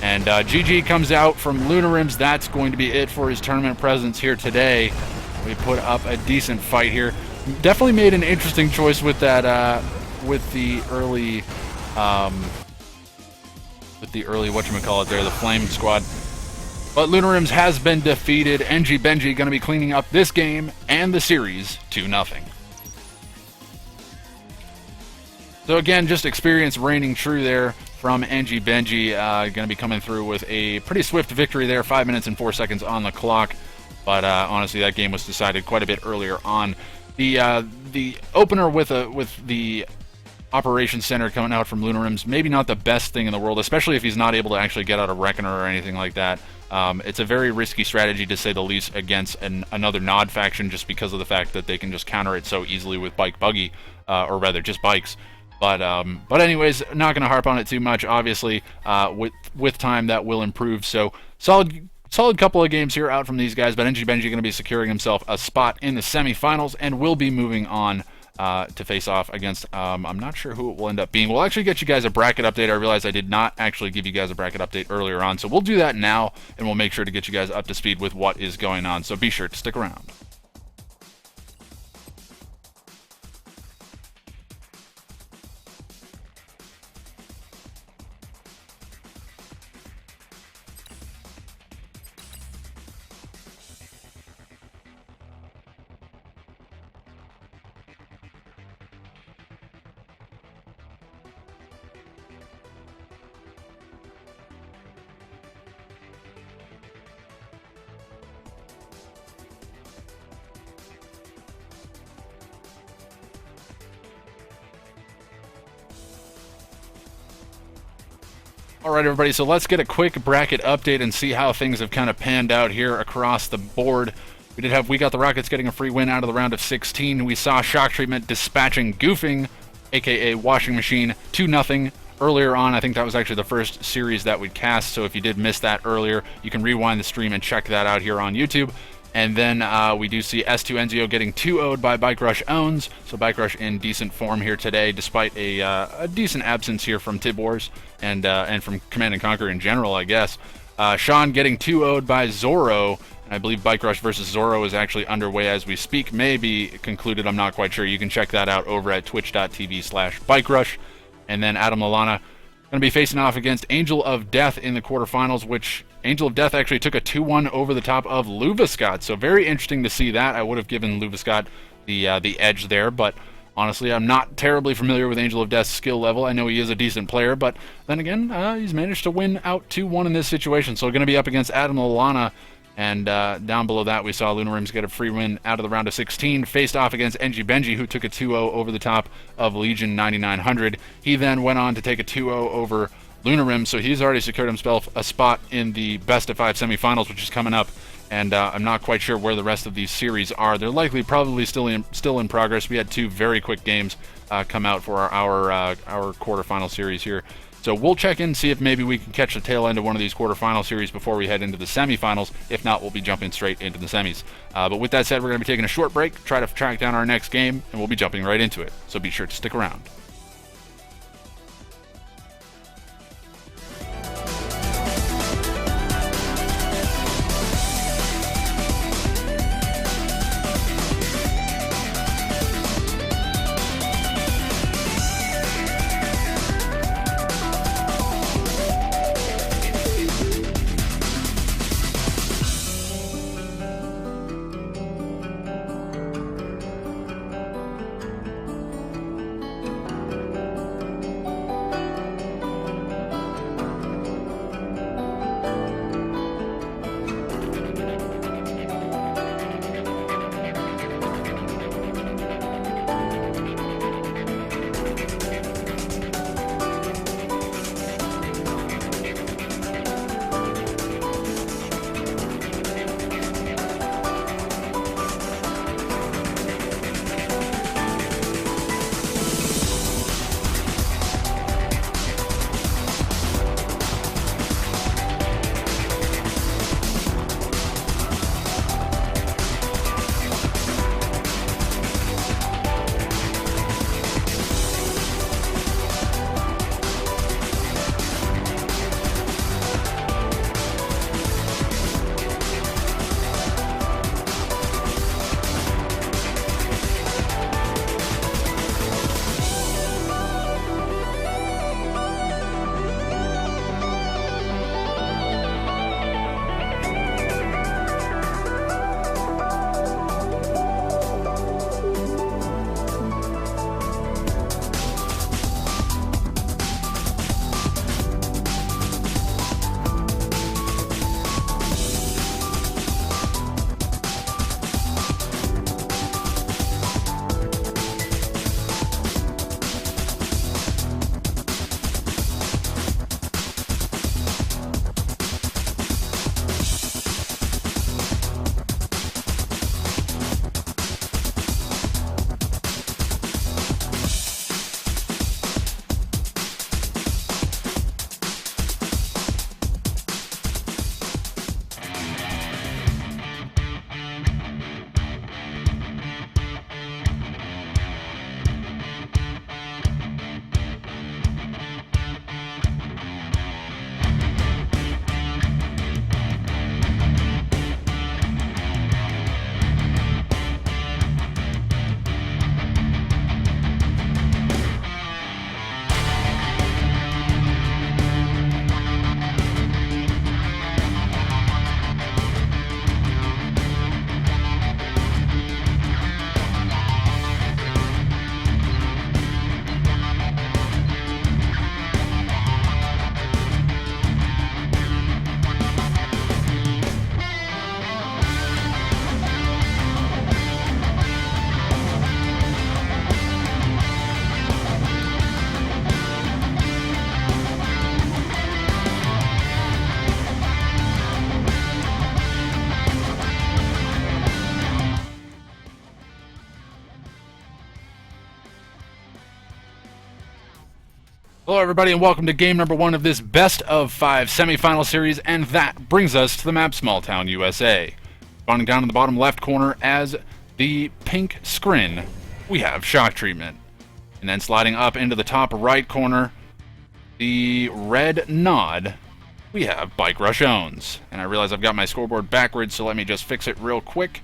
And GG comes out from Looinrims. That's going to be it for his tournament presence here today. We put up a decent fight here. Definitely made an interesting choice with that, with the early whatchamacallit there, the Flame Squad. But Looinrims has been defeated. Enjibenji going to be cleaning up this game and the series 2-0. So again, just experience reigning true there from Enjibenji. Going to be coming through with a pretty swift victory there, 5 minutes and 4 seconds on the clock. but honestly, that game was decided quite a bit earlier on. The opener with the Operations Center coming out from Looinrims, maybe not the best thing in the world, especially if he's not able to actually get out a Reckoner or anything like that. It's a very risky strategy, to say the least, against another Nod faction, just because of the fact that they can just counter it so easily with Bike Buggy, or rather, just bikes. But anyways, not going to harp on it too much. Obviously, with time, that will improve. So, solid couple of games here out from these guys, but Enjibenji going to be securing himself a spot in the semifinals, and will be moving on to face off against, I'm not sure who it will end up being. We'll actually get you guys a bracket update. I realized I did not actually give you guys a bracket update earlier on, so we'll do that now, and we'll make sure to get you guys up to speed with what is going on, so be sure to stick around. Alright everybody, so let's get a quick bracket update and see how things have kind of panned out here across the board. We got the Rockets getting a free win out of the round of 16. We saw Shocktreatment dispatching Goofing, aka Washing Machine, 2-0 earlier on. I think that was actually the first series that we'd cast, so if you did miss that earlier, you can rewind the stream and check that out here on YouTube. And then we do see S2NZO getting 2-0'd by Bikerush Owns. So Bikerush in decent form here today, despite a decent absence here from Tib Wars and from Command & Conquer in general, I guess. Sean getting 2-0'd by Zorro. I believe Bikerush versus Zorro is actually underway as we speak. May be concluded, I'm not quite sure. You can check that out over at twitch.tv/Bikerush. And then AdamLallana going to be facing off against Angel of Death in the quarterfinals, which Angel of Death actually took a 2-1 over the top of Luviscott. So very interesting to see that. I would have given Luviscott the edge there, but honestly, I'm not terribly familiar with Angel of Death's skill level. I know he is a decent player, but then again, he's managed to win out 2-1 in this situation. So going to be up against AdamLallana. And down below that, we saw Looinrims get a free win out of the round of 16, faced off against Enjibenji, who took a 2-0 over the top of Legion 9900. He then went on to take a 2-0 over Looinrims, so he's already secured himself a spot in the best-of-5 semifinals, which is coming up. And I'm not quite sure where the rest of these series are. They're likely probably still in progress. We had 2 very quick games come out for our quarterfinal series here. So we'll check in, see if maybe we can catch the tail end of one of these quarterfinal series before we head into the semifinals. If not, we'll be jumping straight into the semis. But with that said, we're going to be taking a short break, try to track down our next game, and we'll be jumping right into it. So be sure to stick around. Hello everybody and welcome to game number 1 of this best of 5 semifinal series, and that brings us to the map Small Town, USA. Spawning down in the bottom left corner as the pink screen, we have Shocktreatment. And then sliding up into the top right corner, the red nod, we have Bikerush owns. And I realize I've got my scoreboard backwards, so let me just fix it real quick.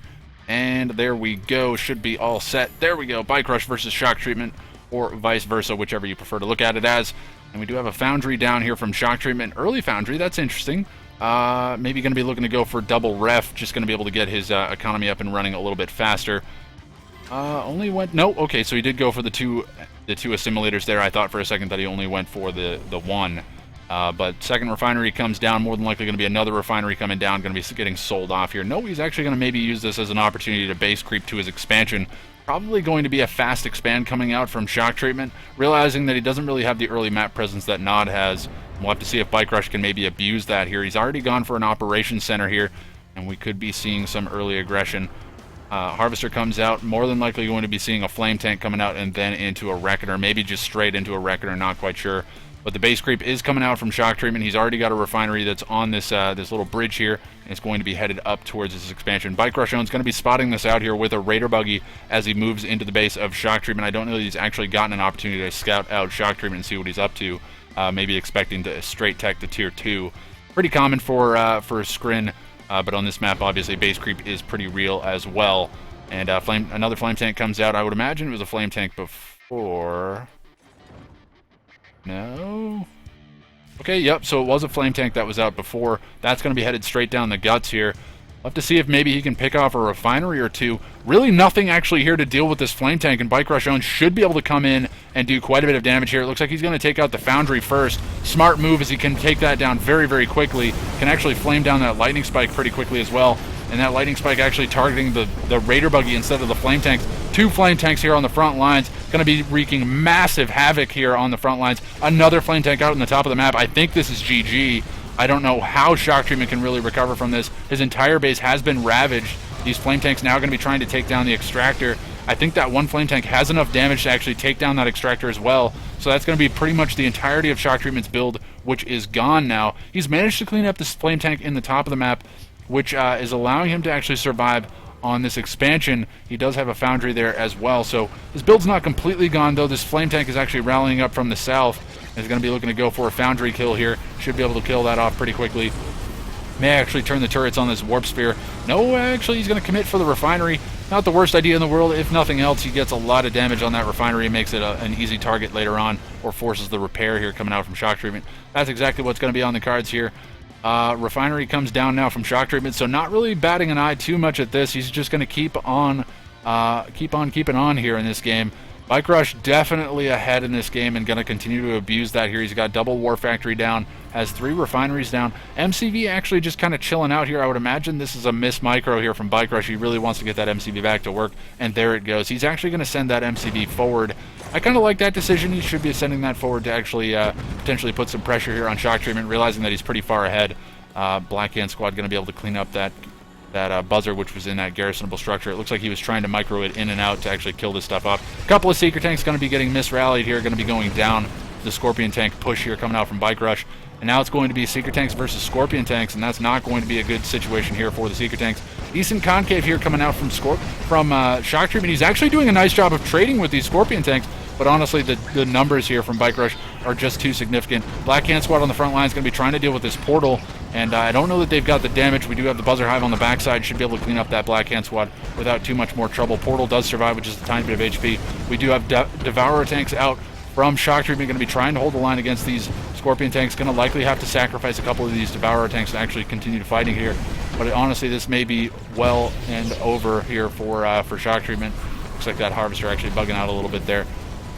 And there we go, should be all set. There we go, Bikerush versus Shocktreatment, or vice versa, whichever you prefer to look at it as. And we do have a foundry down here from Shocktreatment. Early foundry, that's interesting. Maybe going to be looking to go for double ref, just going to be able to get his economy up and running a little bit faster. Only went, no, okay, so he did go for the two assimilators there. I thought for a second that he only went for the one. But second refinery comes down, more than likely going to be another refinery coming down, going to be getting sold off here. No, he's actually going to maybe use this as an opportunity to base creep to his expansion. Probably going to be a fast expand coming out from Shocktreatment, realizing that he doesn't really have the early map presence that Nod has. We'll have to see if Bikerush can maybe abuse that here. He's already gone for an operations center here, and we could be seeing some early aggression. Harvester comes out, more than likely going to be seeing a flame tank coming out and then into a Reckoner, maybe just straight into a Reckoner, not quite sure. But the base creep is coming out from Shocktreatment. He's already got a refinery that's on this this little bridge here, and it's going to be headed up towards his expansion. Bikerush owns going to be spotting this out here with a Raider buggy as he moves into the base of Shocktreatment. I don't know that he's actually gotten an opportunity to scout out Shocktreatment and see what he's up to. Maybe expecting to straight tech to tier 2. Pretty common for Scrin, but on this map, obviously, base creep is pretty real as well. And another flame tank comes out. I would imagine it was a flame tank before. No? Okay, yep, so it was a flame tank that was out before. That's going to be headed straight down the guts here. We'll have to see if maybe he can pick off a refinery or two. Really nothing actually here to deal with this flame tank, and Bikerush owns should be able to come in and do quite a bit of damage here. It looks like he's going to take out the foundry first. Smart move, as he can take that down very, very quickly. Can actually flame down that lightning spike pretty quickly as well. And that lightning spike actually targeting the Raider buggy instead of the flame tanks. 2 flame tanks here on the front lines. Going to be wreaking massive havoc here on the front lines. Another flame tank out on the top of the map. I think this is GG. I don't know how Shocktreatment can really recover from this. His entire base has been ravaged. These flame tanks now going to be trying to take down the extractor. I think that one flame tank has enough damage to actually take down that extractor as well. So that's going to be pretty much the entirety of Shocktreatment's build, which is gone now. He's managed to clean up this flame tank in the top of the map, which is allowing him to actually survive on this expansion. He does have a foundry there as well, so his build's not completely gone, though. This flame tank is actually rallying up from the south. He's going to be looking to go for a foundry kill here. Should be able to kill that off pretty quickly. May actually turn the turrets on this warp sphere. No, actually, he's going to commit for the refinery. Not the worst idea in the world. If nothing else, he gets a lot of damage on that refinery and makes it an easy target later on, or forces the repair here coming out from Shocktreatment. That's exactly what's going to be on the cards here. Refinery comes down now from Shocktreatment, so not really batting an eye too much at this. He's just going to keep on keeping on here in this game. Bikerush definitely ahead in this game and going to continue to abuse that here. He's got double war factory down, has 3 refineries down. MCV actually just kind of chilling out here. I would imagine this is a miss micro here from Bikerush. He really wants to get that MCV back to work, and there it goes. He's actually going to send that MCV forward. I kind of like that decision. He should be sending that forward to actually potentially put some pressure here on Shocktreatment, realizing that he's pretty far ahead. Black Hand Squad going to be able to clean up that buzzer, which was in that garrisonable structure. It looks like he was trying to micro it in and out to actually kill this stuff off. A couple of Seeker tanks going to be getting misrallied here, going to be going down. The Scorpion tank push here coming out from Bikerush. And now it's going to be Seeker tanks versus Scorpion tanks, and that's not going to be a good situation here for the Seeker tanks. Decent concave here coming out from Shocktreatment. He's actually doing a nice job of trading with these Scorpion tanks, but honestly, the numbers here from Bikerush are just too significant. Black Hand Squad on the front line is going to be trying to deal with this portal, and I don't know that they've got the damage. We do have the Buzzer Hive on the backside. Should be able to clean up that Black Hand Squad without too much more trouble. Portal does survive with just a tiny bit of HP. We do have Devourer tanks out from Shocktreatment, going to be trying to hold the line against these Scorpion tanks. Going to likely have to sacrifice a couple of these Devourer tanks to actually continue fighting here. But honestly, this may be well and over here for Shocktreatment. Looks like that Harvester actually bugging out a little bit there.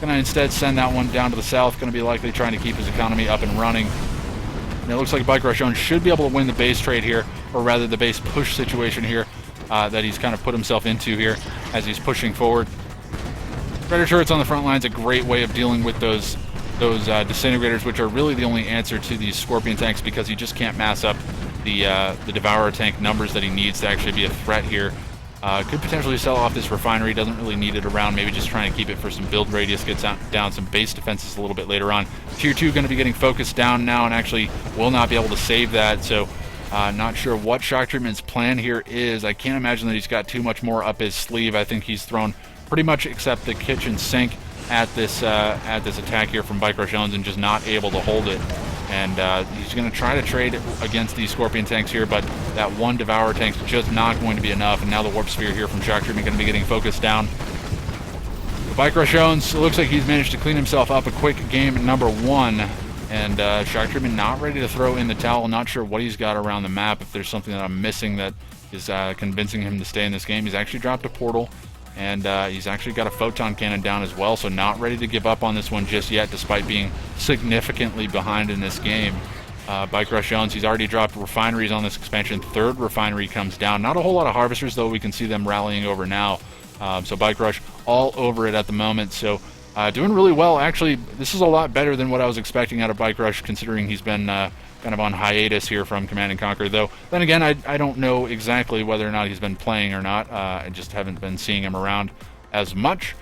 Going to instead send that one down to the south. Going to be likely trying to keep his economy up and running. And it looks like Bikerush owns should be able to win the base trade here, or rather the base push situation here that he's kind of put himself into here as he's pushing forward. Predator turrets on the front line is a great way of dealing with those disintegrators, which are really the only answer to these Scorpion tanks, because he just can't mass up the Devourer tank numbers that he needs to actually be a threat here. Could potentially sell off this refinery, doesn't really need it around, maybe just trying to keep it for some build radius, gets down some base defenses a little bit later on. Tier 2 going to be getting focused down now and actually will not be able to save that, so not sure what Shock Treatment's plan here is. I can't imagine that he's got too much more up his sleeve. I think he's thrown pretty much except the kitchen sink at this attack here from Bikerush Owns and just not able to hold it. And he's going to try to trade against these Scorpion tanks here, but that one Devourer tank's just not going to be enough. And now the Warp Sphere here from Shock Treatment going to be getting focused down. The Bikerush Owns, it looks like he's managed to clean himself up a quick game number 1. And Shock Treatment not ready to throw in the towel. Not sure what he's got around the map, if there's something that I'm missing that is convincing him to stay in this game. He's actually dropped a portal. And he's actually got a photon cannon down as well, so not ready to give up on this one just yet, despite being significantly behind in this game. Bikerush Owns, he's already dropped refineries on this expansion. 3rd refinery comes down. Not a whole lot of harvesters, though. We can see them rallying over now. So Bikerush all over it at the moment. So doing really well. Actually, this is a lot better than what I was expecting out of Bikerush, considering he's been kind of on hiatus here from Command & Conquer, though then again I don't know exactly whether or not he's been playing or not. I just haven't been seeing him around as much,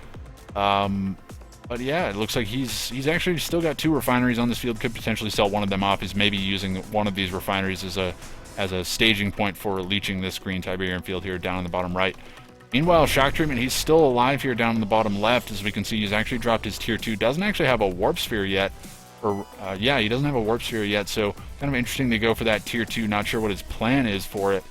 but yeah, it looks like he's actually still got 2 refineries on this field. Could potentially sell one of them off. He's maybe using one of these refineries as a staging point for leeching this green Tiberium field here down in the bottom right. Meanwhile, Shock Treatment, he's still alive here down in the bottom left. As we can see, he's actually dropped his tier 2, doesn't actually have a Warp Sphere yet. Yeah, he doesn't have a Warp Sphere yet, so kind of interesting to go for that tier 2. Not sure what his plan is for it.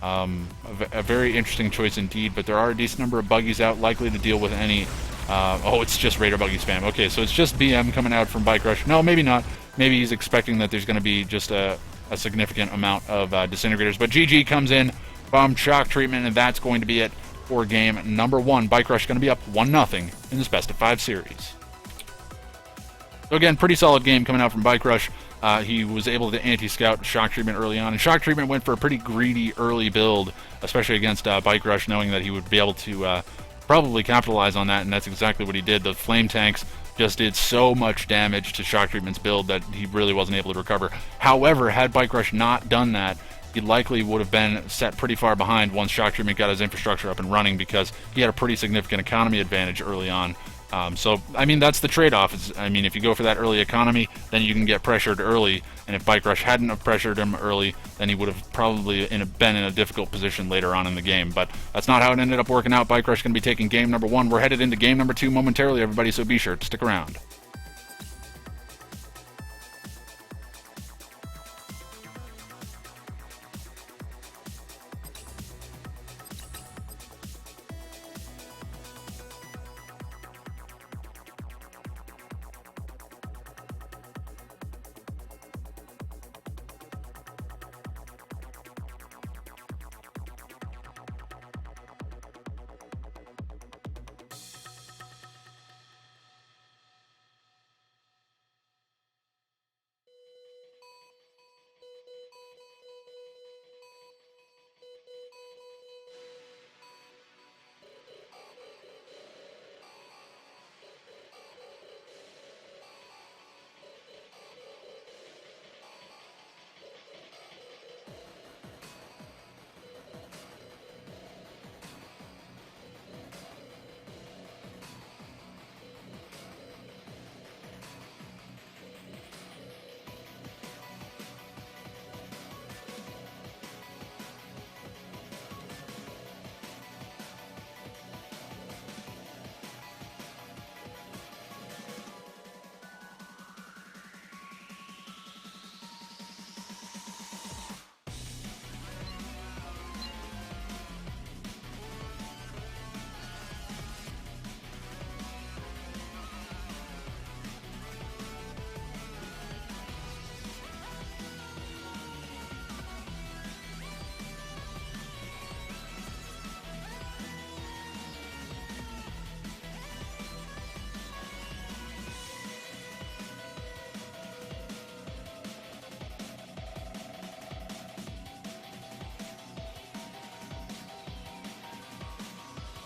A very interesting choice indeed, but there are a decent number of buggies out, likely to deal with any... oh, it's just Raider buggy spam. Okay, so it's just BM coming out from Bikerush. No, maybe not. Maybe he's expecting that there's going to be just a significant amount of disintegrators. But GG comes in from Shock Treatment, and that's going to be it for game number 1. Bikerush going to be up 1-0 in this best of 5 series. So again, pretty solid game coming out from Bikerush. He was able to anti-scout Shock Treatment early on, and Shock Treatment went for a pretty greedy early build, especially against Bikerush, knowing that he would be able to probably capitalize on that, and that's exactly what he did. The flame tanks just did so much damage to Shock Treatment's build that he really wasn't able to recover. However, had Bikerush not done that, he likely would have been set pretty far behind once Shock Treatment got his infrastructure up and running, because he had a pretty significant economy advantage early on. So, I mean, that's the trade-off. I mean, if you go for that early economy, then you can get pressured early, and if Bikerush hadn't have pressured him early, then he would have probably been in a difficult position later on in the game. But that's not how it ended up working out. Bikerush going to be taking game number 1. We're headed into game number 2 momentarily, everybody, so be sure to stick around.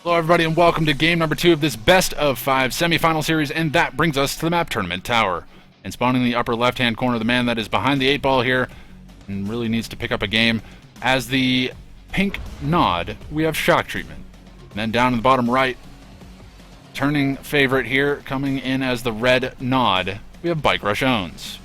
Hello everybody and welcome to game number 2 of this best of 5 semifinal series, and that brings us to the map Tournament Tower. And spawning in the upper left hand corner, the man that is behind the 8 ball here and really needs to pick up a game. As the pink nod, we have Shocktreatment. And then down in the bottom right, turning favorite here, coming in as the red nod, we have Bikerush owns.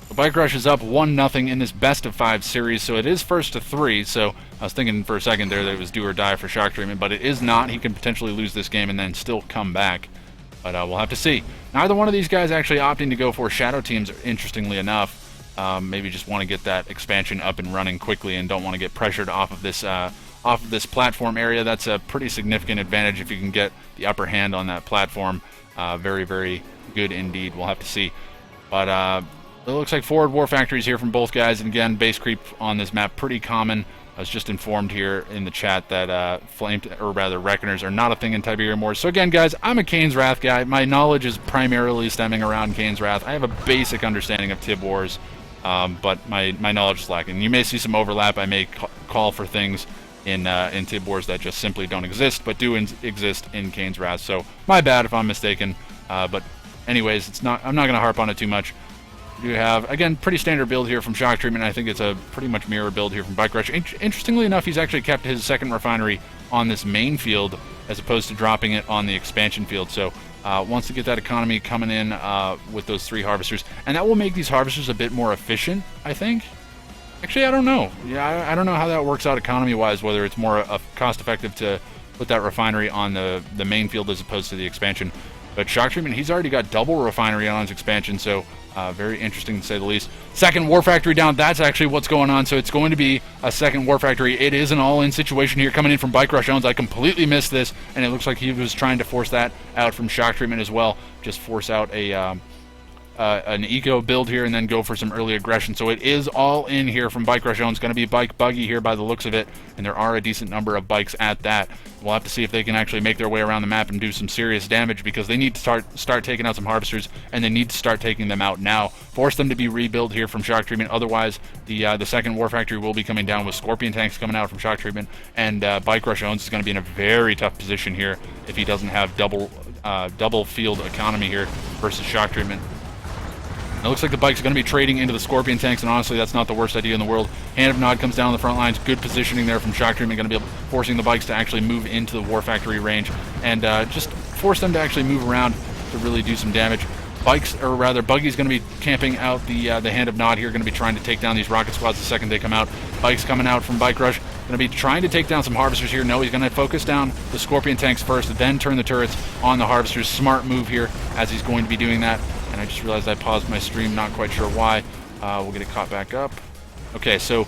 So Bikerush is up 1-0 in this best-of-5 series, so it is first to 3, so I was thinking for a second there that it was do or die for Shocktreatment, but it is not. He can potentially lose this game and then still come back, but we'll have to see. Neither one of these guys actually opting to go for Shadow Teams, interestingly enough. Maybe just want to get that expansion up and running quickly and don't want to get pressured off of this platform area. That's a pretty significant advantage if you can get the upper hand on that platform. Very, very good indeed. We'll have to see. But it looks like forward war factories here from both guys, and again, base creep on this map pretty common. I was just informed here in the chat that Reckoners are not a thing in Tiberium Wars. So again, guys, I'm a Kane's Wrath guy. My knowledge is primarily stemming around Kane's Wrath. I have a basic understanding of Tib Wars, but my knowledge is lacking. You may see some overlap. I may call for things in Tib Wars that just simply don't exist, but do exist in Kane's Wrath. So my bad if I'm mistaken. But anyways, I'm not going to harp on it too much. You have, again, pretty standard build here from Shocktreatment. I think it's a pretty much mirror build here from Bikerush. Interestingly enough, he's actually kept his second refinery on this main field as opposed to dropping it on the expansion field. So wants to get that economy coming in with those 3 harvesters. And that will make these harvesters a bit more efficient, I think. Actually, I don't know. Yeah, I don't know how that works out economy-wise, whether it's more cost-effective to put that refinery on the main field as opposed to the expansion. But Shocktreatment, he's already got double refinery on his expansion, so very interesting to say the least. Second war factory down, that's actually what's going on, so it's going to be a second war factory. It is an all-in situation here coming in from Bikerush owns. I completely missed this, and it looks like he was trying to force that out from Shocktreatment as well. Just force out an eco build here and then go for some early aggression. So it is all in here from Bikerush owns. Going to be bike buggy here by the looks of it, and there are a decent number of bikes at that. We'll have to see if they can actually make their way around the map and do some serious damage, because they need to start taking out some harvesters, and they need to start taking them out now. Force them to be rebuilt here from Shocktreatment. Otherwise, the second war factory will be coming down with Scorpion tanks coming out from Shocktreatment, and Bikerush owns is going to be in a very tough position here if he doesn't have double field economy here versus Shocktreatment. It looks like the bike's going to be trading into the Scorpion tanks, and honestly, that's not the worst idea in the world. Hand of Nod comes down the front lines. Good positioning there from Shocktreatment, going to be forcing the bikes to actually move into the War Factory range and just force them to actually move around to really do some damage. Buggy's going to be camping out the Hand of Nod here, going to be trying to take down these rocket squads the second they come out. Bike's coming out from Bikerush, going to be trying to take down some harvesters here. No, he's going to focus down the Scorpion tanks first, then turn the turrets on the harvesters. Smart move here as he's going to be doing that. And I just realized I paused my stream, not quite sure why. We'll get it caught back up. Okay, so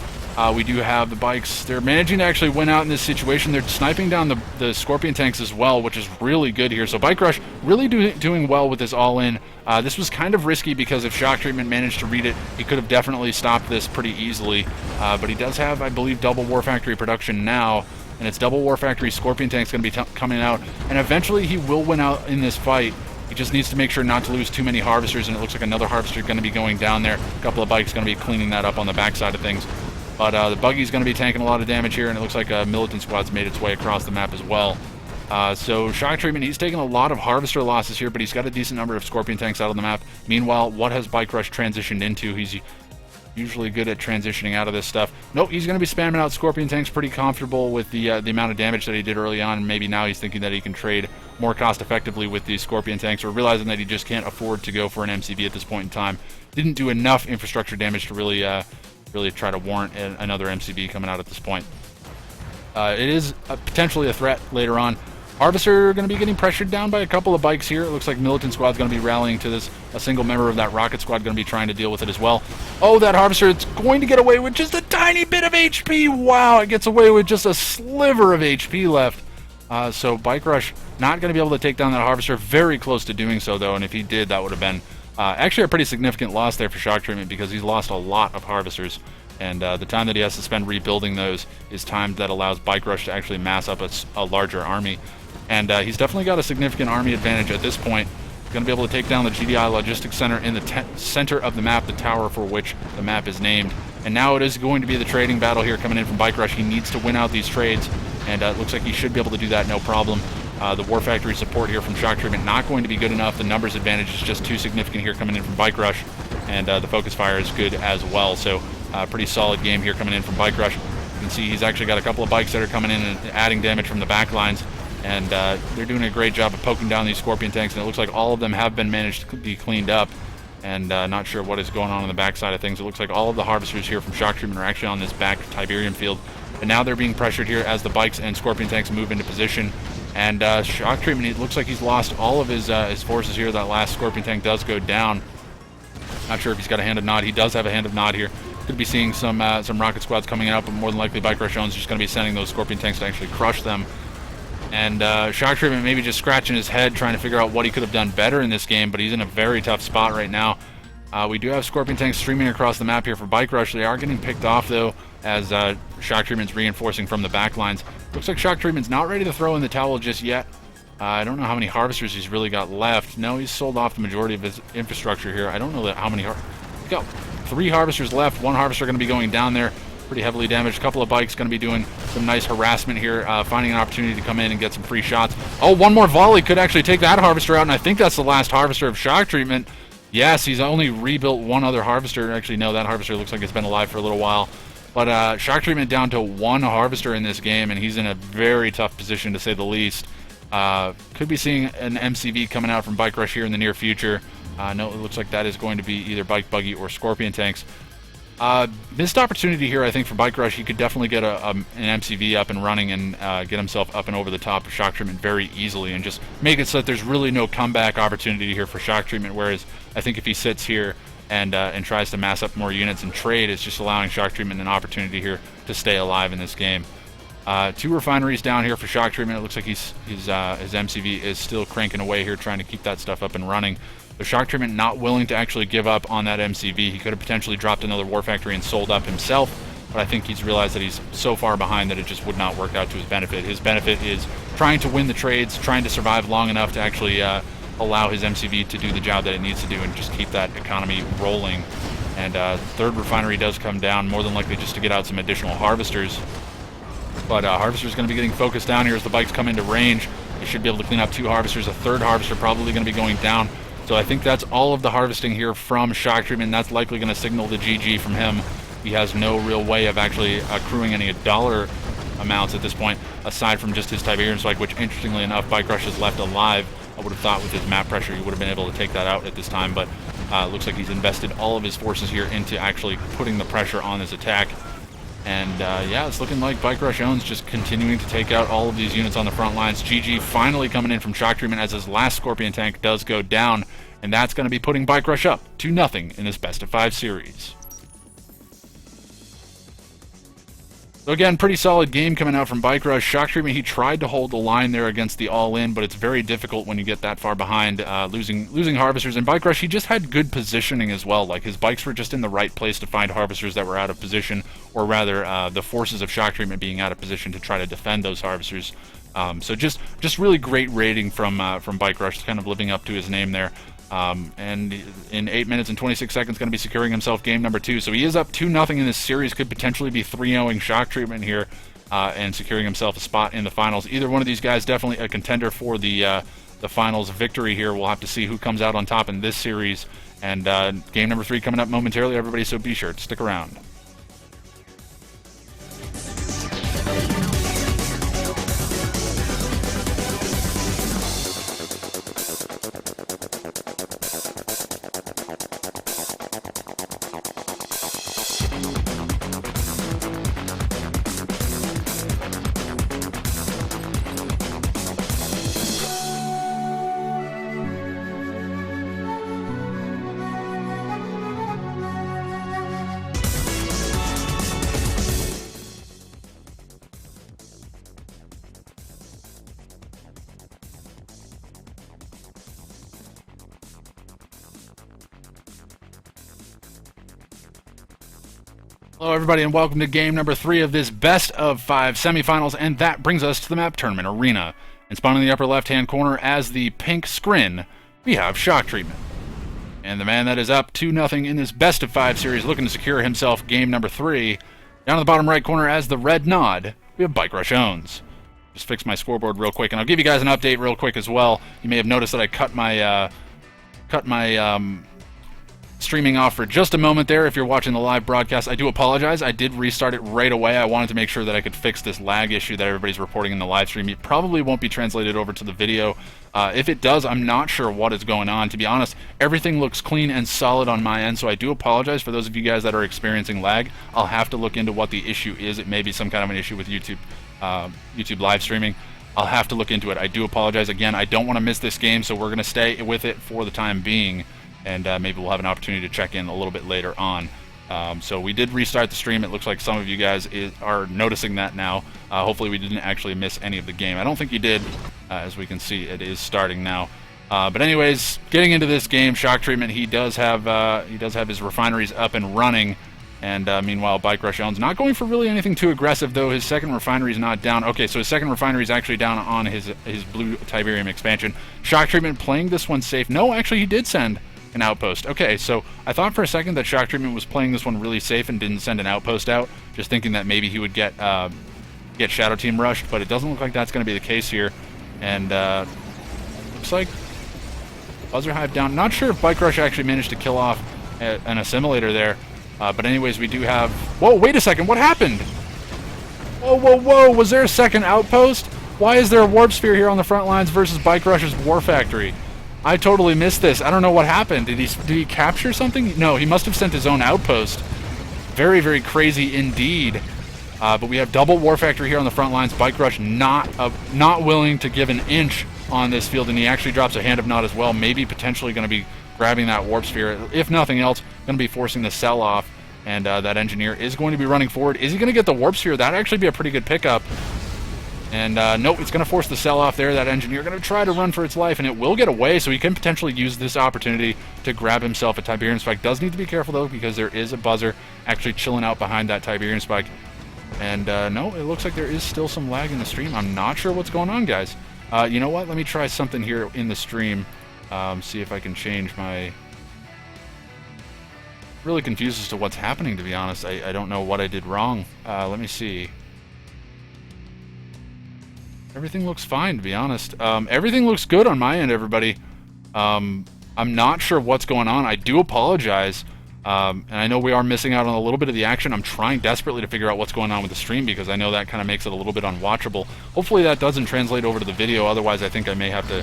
we do have the bikes. They're managing to actually win out in this situation. They're sniping down the Scorpion tanks as well, which is really good here. So Bikerush really doing well with this all-in. This was kind of risky because if Shocktreatment managed to read it, he could have definitely stopped this pretty easily. But he does have, I believe, double War Factory production now. And it's double War Factory Scorpion tanks going to be coming out. And eventually he will win out in this fight. He just needs to make sure not to lose too many harvesters, and it looks like another harvester going to be going down there. A couple of bikes going to be cleaning that up on the backside of things. But the buggy's going to be tanking a lot of damage here, and it looks like a militant squad's made its way across the map as well. So Shocktreatment, he's taking a lot of harvester losses here, but he's got a decent number of Scorpion tanks out on the map. Meanwhile, what has Bikerush transitioned into? He's usually good at transitioning out of this stuff. Nope, he's going to be spamming out Scorpion tanks, pretty comfortable with the amount of damage that he did early on, and maybe now he's thinking that he can trade more cost effectively with these Scorpion tanks, or realizing that he just can't afford to go for an MCV at this point in time. Didn't do enough infrastructure damage to really try to warrant another MCV coming out at this point. It is potentially a threat later on. Harvester going to be getting pressured down by a couple of bikes here. It looks like Militant Squad's going to be rallying to this. A single member of that Rocket Squad going to be trying to deal with it as well. Oh, that Harvester, it's going to get away with just a tiny bit of HP. Wow, it gets away with just a sliver of HP left. So Bikerush not going to be able to take down that Harvester. Very close to doing so, though, and if he did, that would have been actually a pretty significant loss there for Shocktreatment, because he's lost a lot of Harvesters. And the time that he has to spend rebuilding those is time that allows Bikerush to actually mass up a larger army. And he's definitely got a significant army advantage at this point. He's going to be able to take down the GDI Logistics Center in the center of the map, the tower for which the map is named. And now it is going to be the trading battle here coming in from Bikerush. He needs to win out these trades, and it looks like he should be able to do that no problem. The War Factory support here from Shocktreatment not going to be good enough. The numbers advantage is just too significant here coming in from Bikerush, and the focus fire is good as well. So pretty solid game here coming in from Bikerush. You can see he's actually got a couple of bikes that are coming in and adding damage from the back lines. And they're doing a great job of poking down these Scorpion tanks, and it looks like all of them have been managed to be cleaned up. And not sure what is going on the back side of things. It looks like all of the harvesters here from Shocktreatment are actually on this back Tiberium field. And now they're being pressured here as the bikes and Scorpion tanks move into position. And Shocktreatment, it looks like he's lost all of his forces here. That last Scorpion tank does go down. Not sure if he's got a Hand of Nod. He does have a Hand of Nod here. Could be seeing some rocket squads coming out, but more than likely Bikerush owns just going to be sending those Scorpion tanks to actually crush them. And Shocktreatment maybe just scratching his head, trying to figure out what he could have done better in this game, but he's in a very tough spot right now. We do have Scorpion tanks streaming across the map here for Bikerush. They are getting picked off, though, as Shocktreatment's reinforcing from the back lines. Looks like Shocktreatment's not ready to throw in the towel just yet. I don't know how many harvesters he's really got left. No, he's sold off the majority of his infrastructure here. I don't know how many. He's got 3 harvesters left. 1 harvester going to be going down there, pretty heavily damaged. A couple of bikes going to be doing some nice harassment here, finding an opportunity to come in and get some free shots. Oh, one more volley could actually take that harvester out, and I think that's the last harvester of Shocktreatment. Yes, he's only rebuilt 1 other harvester. Actually, no, that harvester looks like it's been alive for a little while. But Shocktreatment down to 1 harvester in this game, and he's in a very tough position to say the least. Could be seeing an MCV coming out from Bikerush here in the near future. No, it looks like that is going to be either bike, buggy, or Scorpion tanks. Missed opportunity here, I think, for Bikerush. He could definitely get an MCV up and running and get himself up and over the top of Shocktreatment very easily and just make it so that there's really no comeback opportunity here for Shocktreatment, whereas I think if he sits here and tries to mass up more units and trade, it's just allowing Shocktreatment an opportunity here to stay alive in this game. 2 refineries down here for Shocktreatment. It looks like his MCV is still cranking away here, trying to keep that stuff up and running. But Shocktreatment not willing to actually give up on that MCV. He could have potentially dropped another war factory and sold up himself, but I think he's realized that he's so far behind that it just would not work out to his benefit. His benefit is trying to win the trades, trying to survive long enough to actually allow his MCV to do the job that it needs to do and just keep that economy rolling. And 3rd refinery does come down, more than likely just to get out some additional harvesters. But harvester's going to be getting focused down here as the bikes come into range. They should be able to clean up 2 harvesters. A 3rd harvester probably going to be going down. So I think that's all of the harvesting here from Shocktreatment. That's likely going to signal the GG from him. He has no real way of actually accruing any dollar amounts at this point, aside from just his Tiberium Strike, which, interestingly enough, Bikerush is left alive. I would have thought with his map pressure he would have been able to take that out at this time, but looks like he's invested all of his forces here into actually putting the pressure on his attack. And yeah, it's looking like Bikerush owns just continuing to take out all of these units on the front lines. GG finally coming in from Shocktreatment as his last Scorpion tank does go down, and that's going to be putting Bikerush up 2-0 in this best-of-5 series. So again, pretty solid game coming out from Bikerush. Shocktreatment, he tried to hold the line there against the all-in, but it's very difficult when you get that far behind, losing harvesters. And Bikerush, he just had good positioning as well. Like, his bikes were just in the right place to find harvesters that were out of position, or rather, the forces of Shocktreatment being out of position to try to defend those harvesters. So just really great rating from Bikerush, kind of living up to his name there. And in 8 minutes and 26 seconds, going to be securing himself game number 2. So he is up 2-0 in this series. Could potentially be 3-0ing Shocktreatment here and securing himself a spot in the finals. Either one of these guys definitely a contender for the finals victory here. We'll have to see who comes out on top in this series. And game number 3 coming up momentarily, everybody, so be sure to stick around. Hello everybody and welcome to game number 3 of this best of 5 semifinals, and that brings us to the map tournament arena. And spawned in the upper left hand corner as the pink scrin, we have Shocktreatment. And the man that is up 2-0 in this best of 5 series looking to secure himself game number 3. Down in the bottom right corner as the red nod, we have Bikerush owns. Just fix my scoreboard real quick and I'll give you guys an update real quick as well. You may have noticed that I cut my streaming off for just a moment there if you're watching the live broadcast. I do apologize. I did restart it right away. I wanted to make sure that I could fix this lag issue that everybody's reporting in the live stream. It probably won't be translated over to the video. If it does, I'm not sure what is going on. To be honest, everything looks clean and solid on my end, so I do apologize for those of you guys that are experiencing lag. I'll have to look into what the issue is. It may be some kind of an issue with YouTube live streaming. I'll have to look into it. I do apologize. Again, I don't want to miss this game, so we're going to stay with it for the time being, and maybe we'll have an opportunity to check in a little bit later on. So we did restart the stream. It looks like some of you guys are noticing that now. Hopefully we didn't actually miss any of the game. I don't think you did. As we can see, it is starting now. But anyways, getting into this game, Shocktreatment, he does have his refineries up and running. And meanwhile, Bikerush owns not going for really anything too aggressive, though his second refinery is not down. Okay, so his second refinery is actually down on his blue Tiberium expansion. Shocktreatment playing this one safe. No, actually he did send an outpost. Okay, so I thought for a second that Shocktreatment was playing this one really safe and didn't send an outpost out, just thinking that maybe he would get Shadow Team rushed, but it doesn't look like that's going to be the case here. And looks like Buzzer Hive down. Not sure if Bikerush actually managed to kill off an assimilator there. But anyways, we do have... Whoa, wait a second, what happened? Whoa, whoa, whoa, was there a second outpost? Why is there a warp sphere here on the front lines versus Bikerush's war factory? I totally missed this. I don't know what happened. Did he capture something? No, he must have sent his own outpost. Very, very crazy indeed. But we have double war factory here on the front lines. Bikerush not willing to give an inch on this field, and he actually drops a Hand of Nod as well. Maybe potentially going to be grabbing that warp sphere. If nothing else, going to be forcing the sell off, and that engineer is going to be running forward. Is he going to get the warp sphere? That'd actually be a pretty good pickup. And nope, it's going to force the sell off there. That engineer going to try to run for its life, and it will get away, so he can potentially use this opportunity to grab himself a Tiberium spike. Does need to be careful though, because there is a buzzer actually chilling out behind that Tiberium spike. And no, it looks like there is still some lag in the stream. I'm not sure what's going on, guys. You know what? Let me try something here in the stream. See if I can change my... Really confused as to what's happening, to be honest. I don't know what I did wrong. Let me see. Everything looks fine, to be honest. Everything looks good on my end, everybody. I'm not sure what's going on. I do apologize. And I know we are missing out on a little bit of the action. I'm trying desperately to figure out what's going on with the stream, because I know that kind of makes it a little bit unwatchable. Hopefully that doesn't translate over to the video. Otherwise, I think I may have to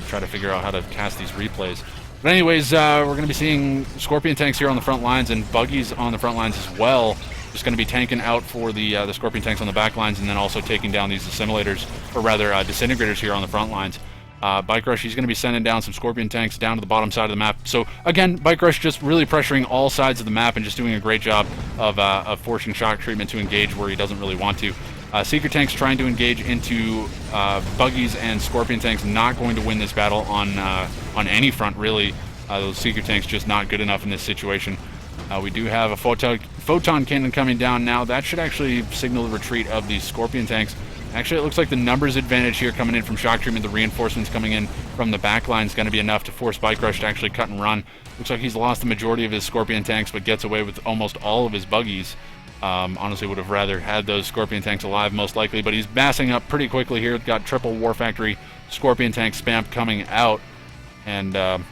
try to figure out how to cast these replays. But anyways, we're going to be seeing Scorpion tanks here on the front lines and buggies on the front lines as well. Just going to be tanking out for the Scorpion tanks on the back lines, and then also taking down these assimilators, or rather disintegrators here on the front lines. Bikerush, he's going to be sending down some Scorpion tanks down to the bottom side of the map. So again, Bikerush just really pressuring all sides of the map and just doing a great job of forcing Shocktreatment to engage where he doesn't really want to. Seeker tanks trying to engage into buggies and Scorpion tanks, not going to win this battle on any front really. Those Seeker tanks just not good enough in this situation. We do have a photon cannon coming down now. That should actually signal the retreat of these Scorpion tanks. Actually, it looks like the numbers advantage here coming in from Shocktreatment, the reinforcements coming in from the back line is going to be enough to force Bikerush to actually cut and run. Looks like he's lost the majority of his Scorpion tanks, but gets away with almost all of his buggies. Honestly, would have rather had those Scorpion tanks alive, most likely, but he's massing up pretty quickly here. Got triple War Factory Scorpion tank spam coming out. And,